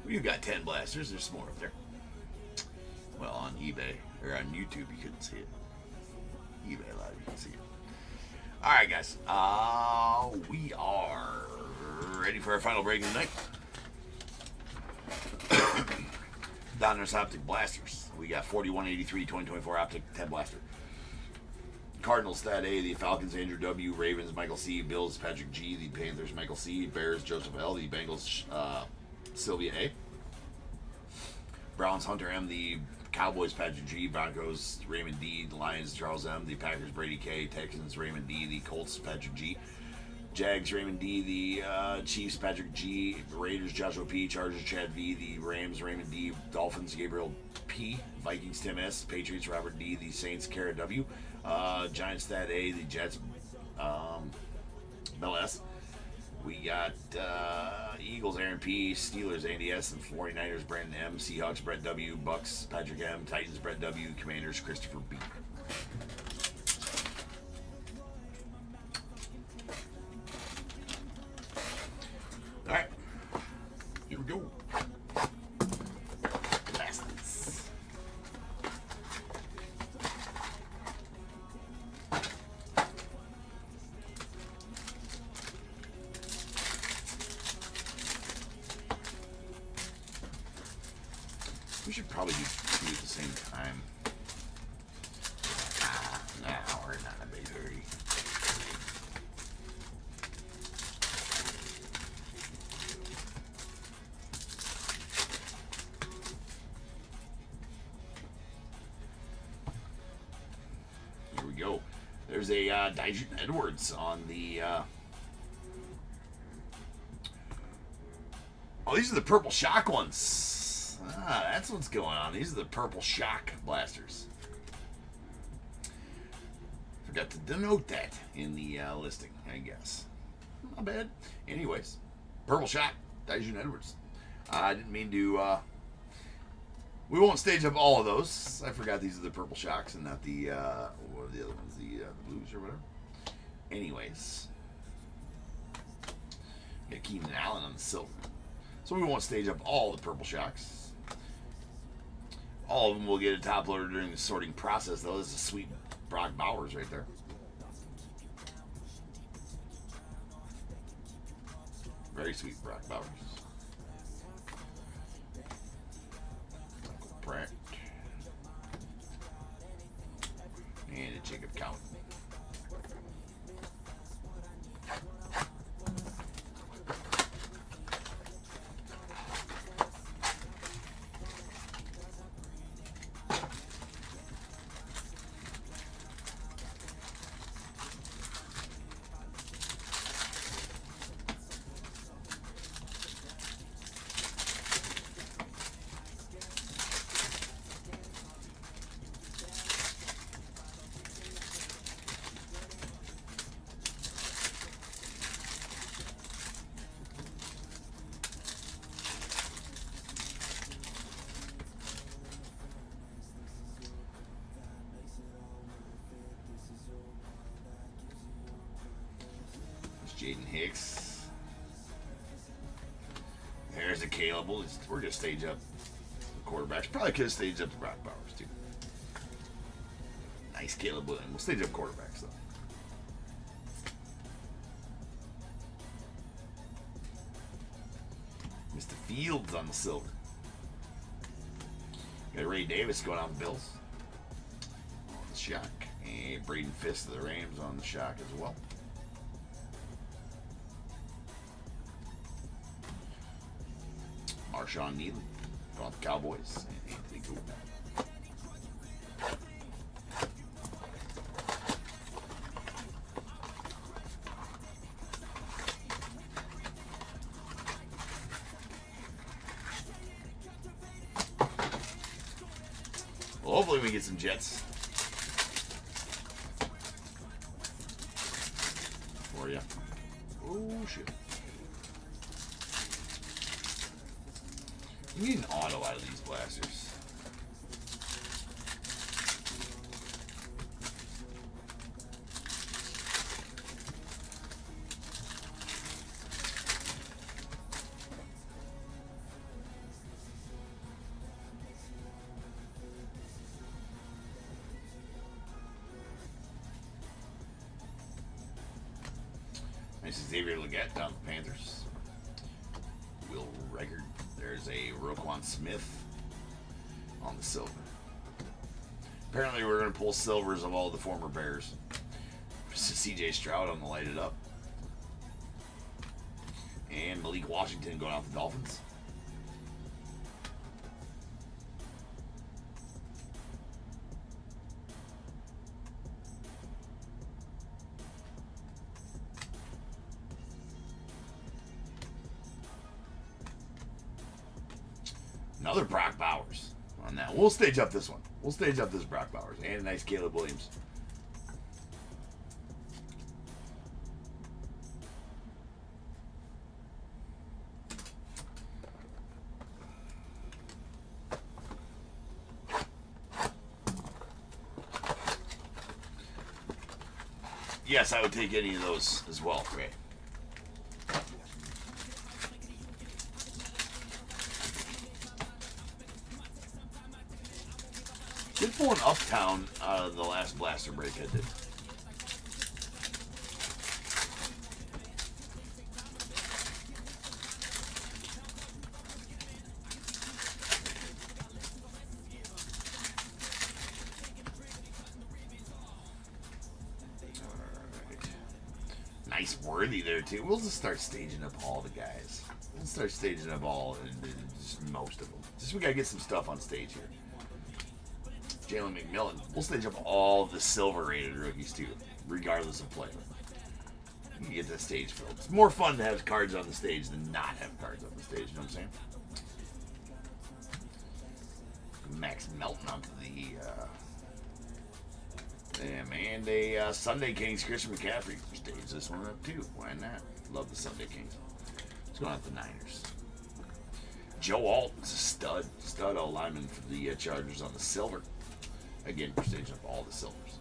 Well, you got 10 blasters. There's some more up there. Well, on eBay, or on YouTube, you couldn't see it. eBay Live, you can see it. Alright, guys. We are ready for our final break of the night. DONRUSS Optic Blasters. We got 4183 2024 Optic 10 Blaster. Cardinals, Stat A. The Falcons, Andrew W. Ravens, Michael C. Bills, Patrick G. The Panthers, Michael C. Bears, Joseph L. The Bengals, Sylvia A. Browns, Hunter M. The Cowboys, Patrick G. Broncos, Raymond D. The Lions, Charles M. The Packers, Brady K. Texans, Raymond D. The Colts, Patrick G. Jags, Raymond D. The Chiefs, Patrick G. Raiders, Joshua P. Chargers, Chad V. The Rams, Raymond D. Dolphins, Gabriel P. Vikings, Tim S. Patriots, Robert D. The Saints, Kara W. Giants, Stat A. The Jets, Bell S. We got Eagles, Aaron P. Steelers, Andy S. And 49ers, Brandon M. Seahawks, Brett W. Bucks, Patrick M. Titans, Brett W. Commanders, Christopher B. Alright, here we go. Blasters. We should probably do two at the same time. No, we're not in a big hurry. Here we go. There's a Dijun Edwards on the. Oh, these are the Purple Shock ones. That's what's going on. These are the Purple Shock blasters. Forgot to denote that in the listing, I guess. Not bad. Anyways, Purple Shock, Dijun Edwards. I didn't mean to. We won't stage up all of those. I forgot these are the Purple Shocks and not the what are the other ones, the Blues or whatever. Anyways, we got Keenan Allen on the silver. So we won't stage up all the Purple Shocks. All of them will get a top loader during the sorting process, though. This is a sweet Brock Bowers right there. Very sweet Brock Bowers. Michael Pratt. And a Jacob Count. Jaden Hicks. There's a Caleb. We're going to stage up the quarterbacks. Probably could have staged up the Brock Bowers, too. Nice Caleb Williams. We'll stage up quarterbacks, though. Mr. Fields on the silver. Got Ray Davis going on the Bills. On the shock. And Braden Fist of the Rams on the shock as well. Marshawn Neely on the Cowboys and Anthony Gould. Well, hopefully we get some Jets for you. Oh shit. You need an auto out of these blasters. There's Xavier Legette down the Panthers. Will Reichard. There's a Roquan Smith on the silver. Apparently, we're going to pull silvers of all the former Bears. CJ Stroud on the lighted up. And Malik Washington going off the Dolphins. Another Brock Bowers on that. We'll stage up this one. We'll stage up this Brock Bowers. And a nice Caleb Williams. Yes, I would take any of those as well, Ray. Did pull an Uptown out of the last blaster break I did. Nice Worthy there too. We'll just start staging up all the guys. We'll start staging up all, and just most of them. Just we gotta get some stuff on stage here. Jalen McMillan. We'll stage up all the silver rated rookies too, regardless of play. You can get the stage filled. It's more fun to have cards on the stage than not have cards on the stage, you know what I'm saying? Max Melton onto the and a Sunday Kings Christian McCaffrey. Stage this one up too. Why not? Love the Sunday Kings. Let's go on to the Niners. Joe Alt is a stud O lineman for the Chargers on the silver. Again, we're staging up all the silvers.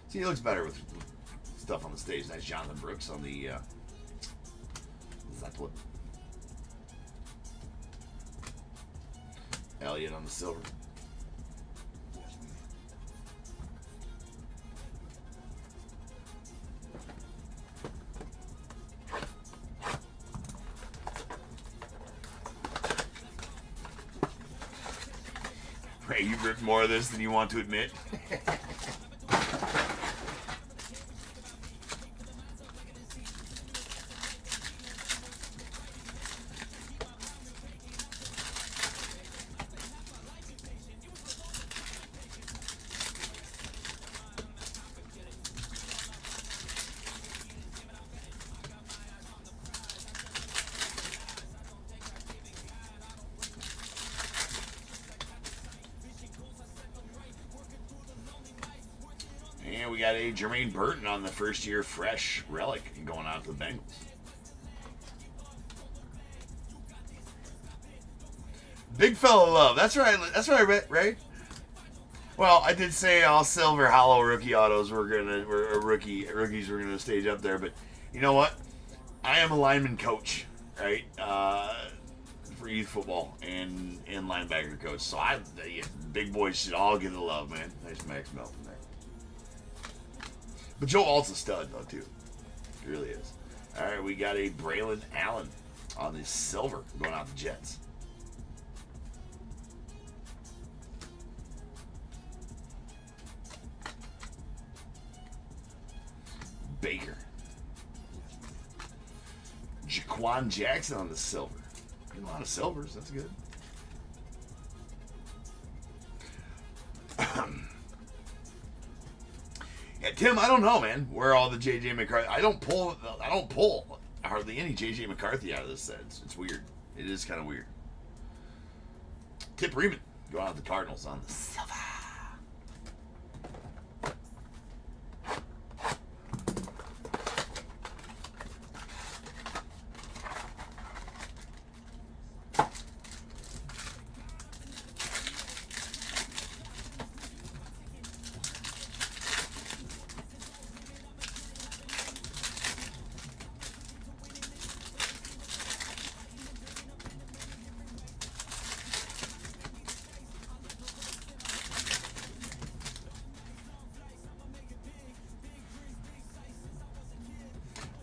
See, he looks better with stuff on the stage. Nice Jonathan Brooks on the Zeppelin. Elliott on the silver. Ray, you've ripped more of this than you want to admit. And we got a Jermaine Burton on the first year fresh relic going out to the Bengals. Big fella love. That's right. That's right, right? Well, I did say all silver hollow rookie autos rookies were gonna stage up there, but you know what? I am a lineman coach, right? For youth football and linebacker coach. So big boys should all get the love, man. Nice Max Melton there. But Joe Alt's a stud, though, too. He really is. All right, we got a Braylon Allen on the silver going out the Jets. Baker. Jaquan Jackson on the silver. Getting a lot of silvers. That's good. Yeah, Tim, I don't know, man. Where all the JJ McCarthy? I don't pull hardly any JJ McCarthy out of this set. It's weird. It is kind of weird. Tip Reeman going out the Cardinals on the silver.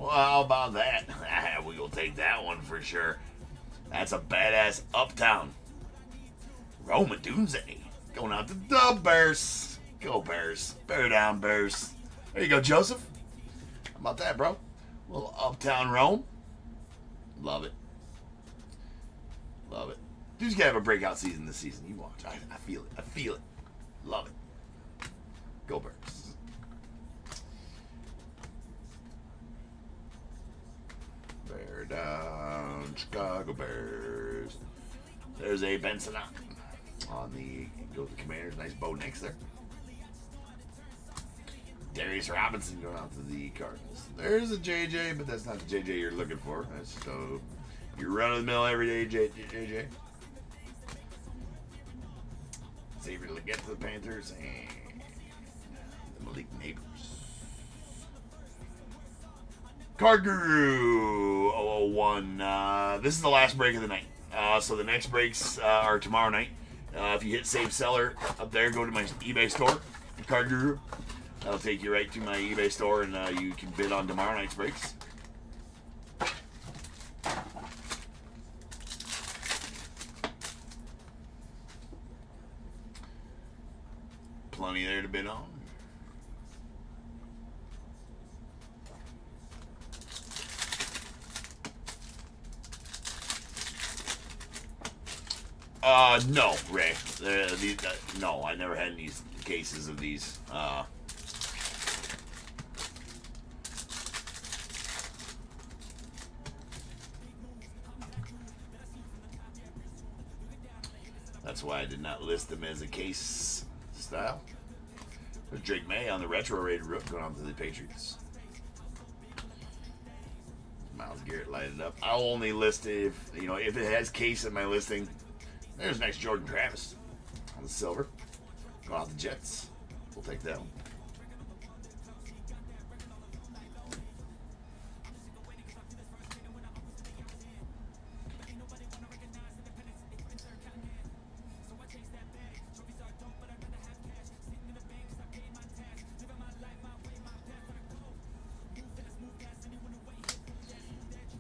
Well, how about that? We will take that one for sure. That's a badass Uptown. Roman Dunze. Going out to the Bears. Go Bears. Bear down, Bears. There you go, Joseph. How about that, bro? A little Uptown Rome. Love it. Love it. Dude's gonna have a breakout season this season. You watch. I feel it. I feel it. Love it. Go Bears. Bear down, Chicago Bears. There's a Benson on the go to the Commanders. Nice bow next there. Darius Robinson going out to the Cardinals. There's a JJ, but that's not the JJ you're looking for. That's your run of the mill everyday JJ. Xavier to get to the Panthers and the Malik Neighbors. Card Guru 001. This is the last break of the night. So the next breaks are tomorrow night. If you hit Save Seller up there, go to my eBay store, Card Guru. That'll take you right to my eBay store, and you can bid on tomorrow night's breaks. Plenty there to bid on. No, Ray. No, I never had any cases of these. That's why I did not list them as a case style. There's Drake May on the retro rated roof going on to the Patriots. Myles Garrett lighted up. I'll only list it if it has case in my listing. There's next Jordan Travis on the silver. Going out the Jets. We'll take that one.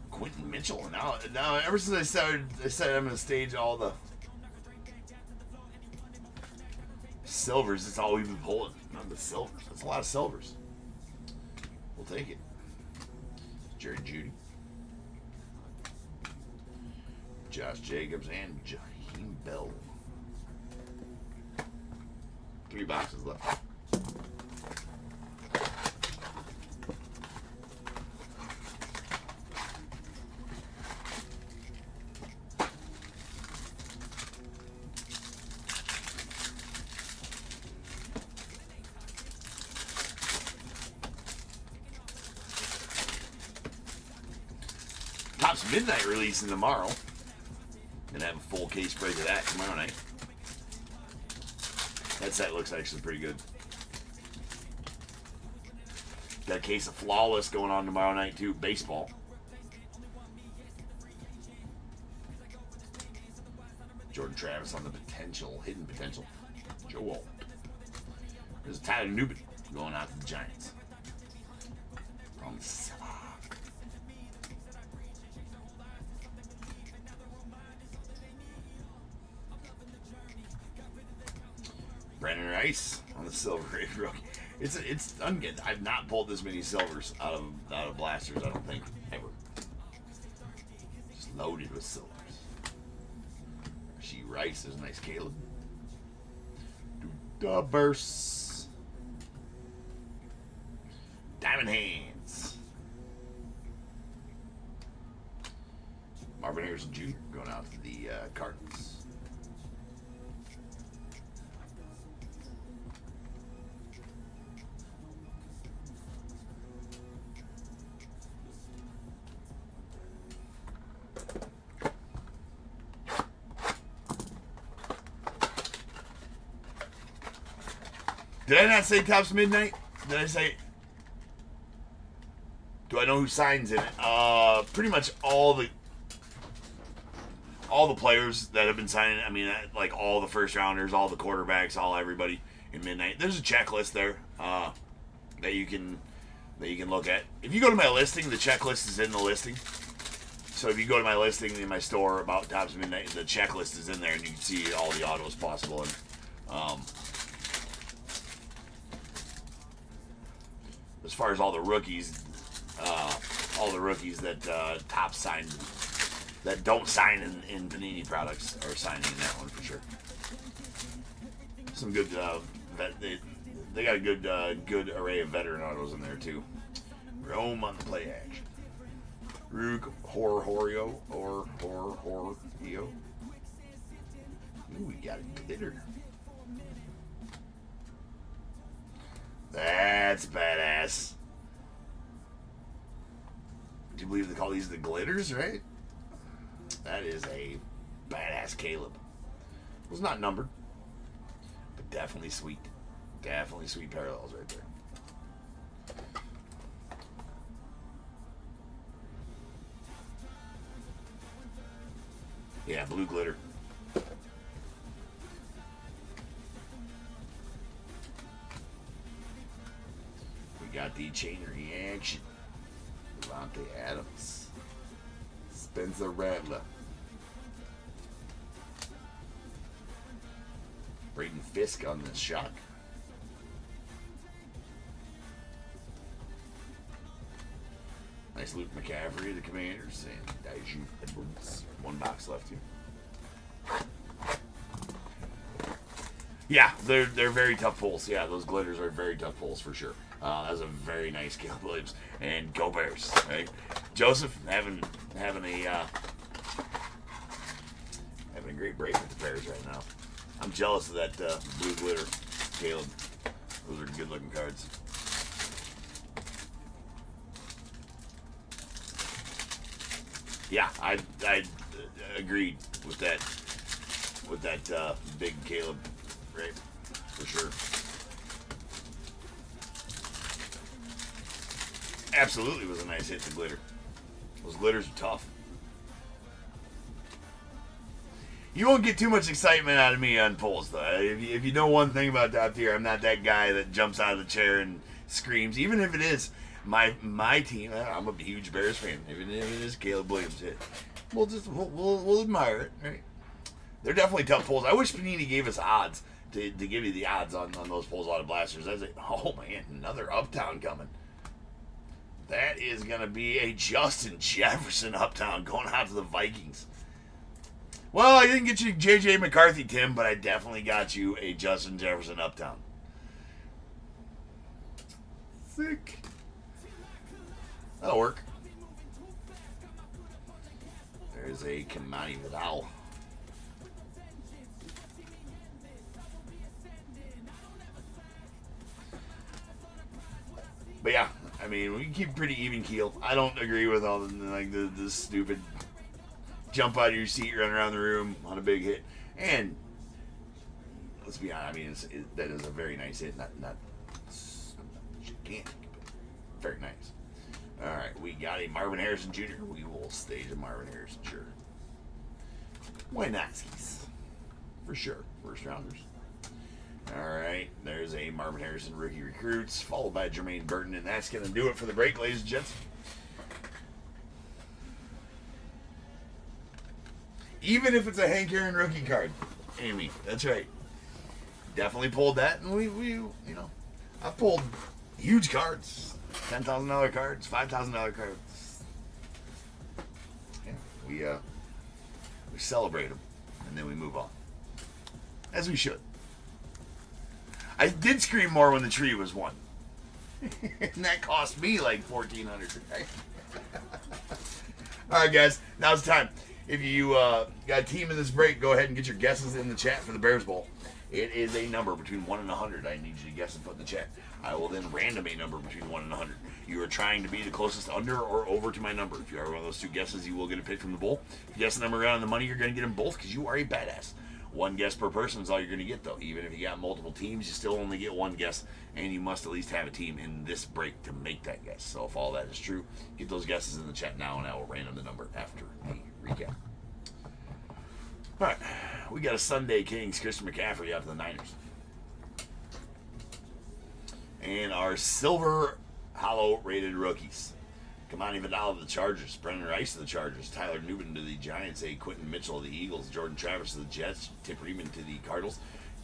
Quentin Mitchell. Now, ever since I said I'm going to stage all the silvers, it's all we've been pulling. Not the silvers. That's a lot of silvers. We'll take it. Jerry Jeudy, Josh Jacobs, and Jaheim Bell. 3 boxes left. Topp's midnight releasing tomorrow. Gonna have a full case break of that tomorrow night. That set looks actually pretty good. Got a case of Flawless going on tomorrow night too. Baseball. Jordan Travis on the hidden potential. Joe Walt. There's Tyler Newman going out to the Giants. On the silver. Brandon Rice on the silver rated rookie. It's ungood. I've not pulled this many silvers out of blasters, I don't think, ever. Just loaded with silvers. She Rice is nice, Caleb. The bursts. Diamond Hands. Marvin Harrison Jr. going out to the Cardinals. Did I not say Topp's midnight? Did I say? Do I know who signs in it? Pretty much all the players that have been signing. I mean, like all the first rounders, all the quarterbacks, all everybody in midnight. There's a checklist there that that you can look at. If you go to my listing, the checklist is in the listing. So if you go to my listing in my store about Tops Midnight, the checklist is in there, and you can see all the autos possible. And as far as all the rookies that Topp signed, that don't sign in Panini products, are signing in that one for sure. Some good they got a good array of veteran autos in there too. Rome on the play action. Rug Horio or Eo. Ooh, we got a glitter. That's badass. Do you believe they call these the glitters, right? That is a badass Caleb. It was not numbered, but definitely sweet. Definitely sweet parallels right there. Yeah, blue glitter. We got the chain reaction. Devontae Adams. Spencer Rattler. Braden Fisk on this shock. Nice Luke McCaffrey, the Commanders, and Daiju Edwards. One box left here. Yeah, they're very tough pulls. Yeah, those glitters are very tough pulls for sure. That was a very nice Caleb Williams. And go Bears, right? Joseph having a great break with the Bears right now. I'm jealous of that blue glitter, Caleb. Those are good looking cards. Yeah, I agreed with that big Caleb, right? For sure. Absolutely was a nice hit to glitter. Those glitters are tough. You won't get too much excitement out of me on pulls, though. If you know one thing about Top Tier, I'm not that guy that jumps out of the chair and screams, even if it is my team. I'm a huge Bears fan. Even if it is Caleb Williams hit, we'll admire it, right? They're definitely tough pulls. I wish Panini gave us odds to give you the odds on those pulls out of blasters. I was like, oh man, another Uptown coming. That is gonna be a Justin Jefferson Uptown going out to the Vikings. Well, I didn't get you J.J. McCarthy, Tim, but I definitely got you a Justin Jefferson Uptown. Sick. That'll work. There's a Kamani Vidal. But yeah, I mean, we can keep pretty even keel. I don't agree with all the stupid jump out of your seat, run around the room on a big hit. And let's be honest, I mean, that is a very nice hit. Not gigantic, but very nice. All right, we got a Marvin Harrison Jr. We will stage a Marvin Harrison, sure. Why not? For sure, first rounders. All right, there's a Marvin Harrison rookie recruits, followed by Jermaine Burton, and that's going to do it for the break, ladies and gents. Even if it's a Hank Aaron rookie card, Amy, that's right. Definitely pulled that, and we I pulled huge cards, $10,000 cards, $5,000 cards. Yeah, we celebrate them, and then we move on, as we should. I did scream more when the tree was won, and that cost me like $1,400. Right? All right, guys, now's the time. If you got a team in this break, go ahead and get your guesses in the chat for the Bears Bowl. It is a number between 1 and 100. I need you to guess and put in the chat. I will then random a number between 1 and 100. You are trying to be the closest under or over to my number. If you are one of those two guesses, you will get a pick from the bowl. If you guess the number around the money, you're going to get them both because you are a badass. One guess per person is all you're going to get, though. Even if you got multiple teams, you still only get one guess, and you must at least have a team in this break to make that guess. So if all that is true, get those guesses in the chat now, and I will random the number after the recap. All right, we got a Sunday Kings, Christian McCaffrey out to the Niners. And our silver hollow rated rookies. Kamani Vidal of the Chargers, Brendan Rice of the Chargers, Tyler Newton to the Giants, A. Quentin Mitchell of the Eagles, Jordan Travis of the Jets, Tip Reeman to the Cardinals,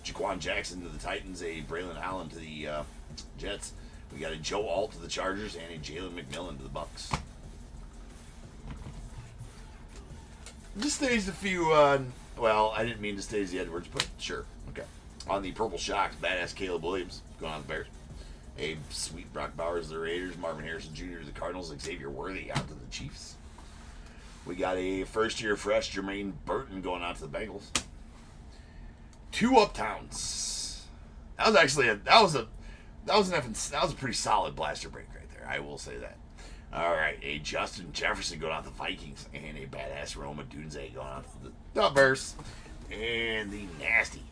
Jaquan Jackson to the Titans, a Braylon Allen to the Jets. We got a Joe Alt to the Chargers and a Jalen McMillan to the Bucks. Just staged a few, well, I didn't mean to stage the Edwards, but sure, okay. On the Purple Shocks, badass Caleb Williams going on the Bears. A sweet Brock Bowers to the Raiders, Marvin Harrison Jr. to the Cardinals, Xavier Worthy out to the Chiefs. We got a first-year fresh Jermaine Burton going out to the Bengals. 2 Uptowns. That was actually that was a pretty solid blaster break right there. I will say that. All right, a Justin Jefferson going out to the Vikings, and a badass Roma Dunze going out to the Bears, and the nasty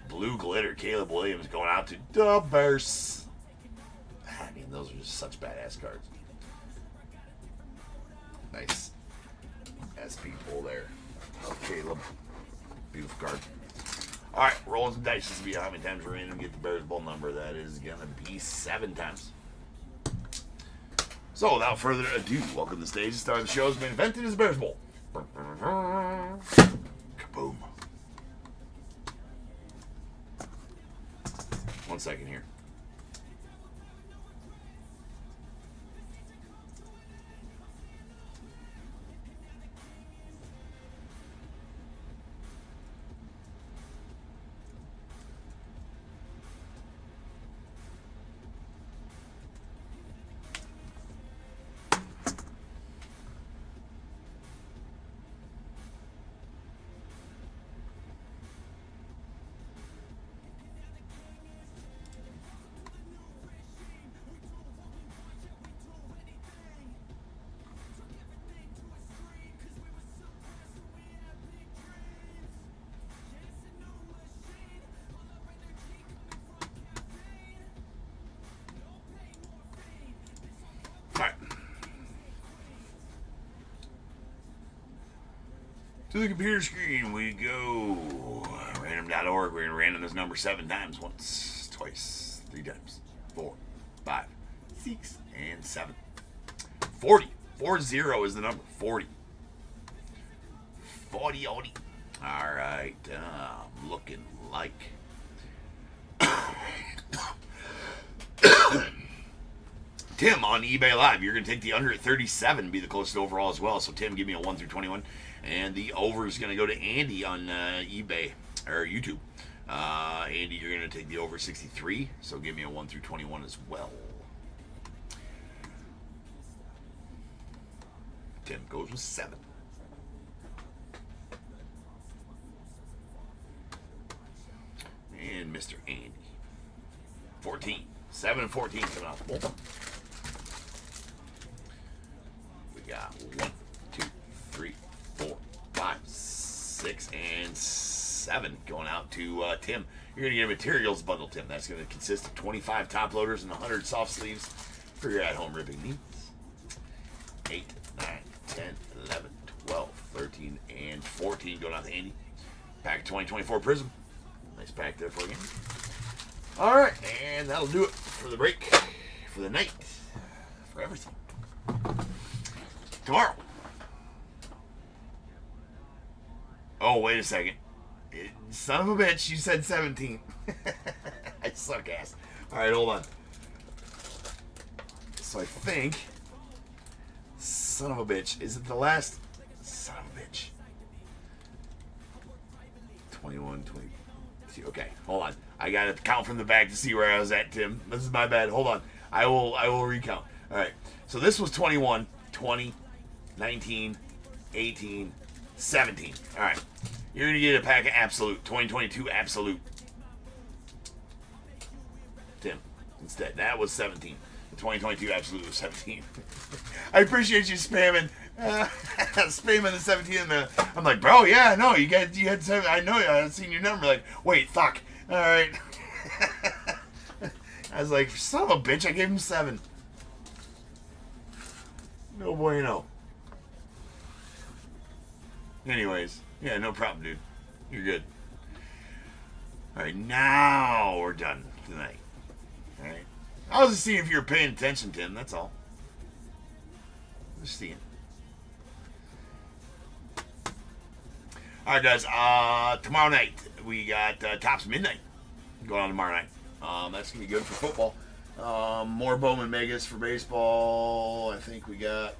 blue glitter Caleb Williams going out to the Bears. I mean, those are just such badass cards. Nice SP pull there. Oh, Caleb. Beautiful card. Alright, rolling some dice to see how many times we're in and get the Bears Bowl number. That is going to be 7 times. So, without further ado, welcome to the stage. The star of the show has been invented as the Bears Bowl. Kaboom. 1 second here. To the computer screen we go. Random.org. We're going to random this number 7 times. Once, twice, 3 times. 4, 5, 6, and 7. 40. 40 is the number. 40. 40. Alright. Looking like. Tim on eBay Live. You're going to take the under at 37, be the closest overall as well. So, Tim, give me a 1 through 21. And the over is going to go to Andy on eBay, or YouTube. Andy, you're going to take the over 63. So, give me a 1 through 21 as well. Tim goes with 7. And Mr. Andy. 14. 7 and 14 coming off the bowl. We got 1, 2, 3, 4, 5, 6, and 7 going out to Tim. You're going to get a materials bundle, Tim. That's going to consist of 25 top loaders and 100 soft sleeves for your at-home ripping needs. 8, 9, 10, 11, 12, 13, and 14 going out to Andy. Pack of 2024 Prism. Nice pack there for you. All right, and that'll do it for the break, for the night, for everything. Tomorrow. Oh, wait a second. Son of a bitch, you said 17. I suck ass. All right, hold on. So I think, son of a bitch, is it the last? Son of a bitch. 21, 22. Okay, hold on. I got to count from the back to see where I was at, Tim. This is my bad. Hold on. I will recount. All right. So this was 21, 20, 19, 18, 17. All right. You're going to get a pack of Absolute, 2022 Absolute. Tim, instead. That was 17. The 2022 Absolute was 17. I appreciate you spamming. Spamming the 17 in the. I'm like, bro, yeah, no, you had 7. I know, I've seen your number. Like, wait, fuck. All right. I was like, son of a bitch, I gave him 7. No bueno. Anyways, yeah, no problem, dude. You're good. All right, now we're done tonight. All right. I was just seeing if you were paying attention, Tim. That's all. Just seeing. All right, guys. Tomorrow night we got Tops Midnight going on tomorrow night. That's gonna be good for football. More Bowman Megas for baseball. I think we got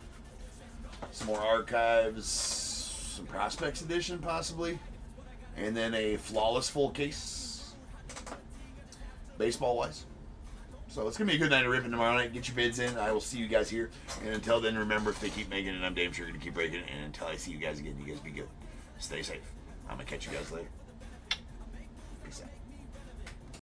some more archives, some prospects edition possibly, and then a flawless full case baseball wise. So it's gonna be a good night of ripping tomorrow night. Get your bids in. I will see you guys here. And until then, remember, if they keep making it, I'm damn sure gonna keep breaking it. And until I see you guys again, you guys be good. Stay safe. I'm gonna catch you guys later.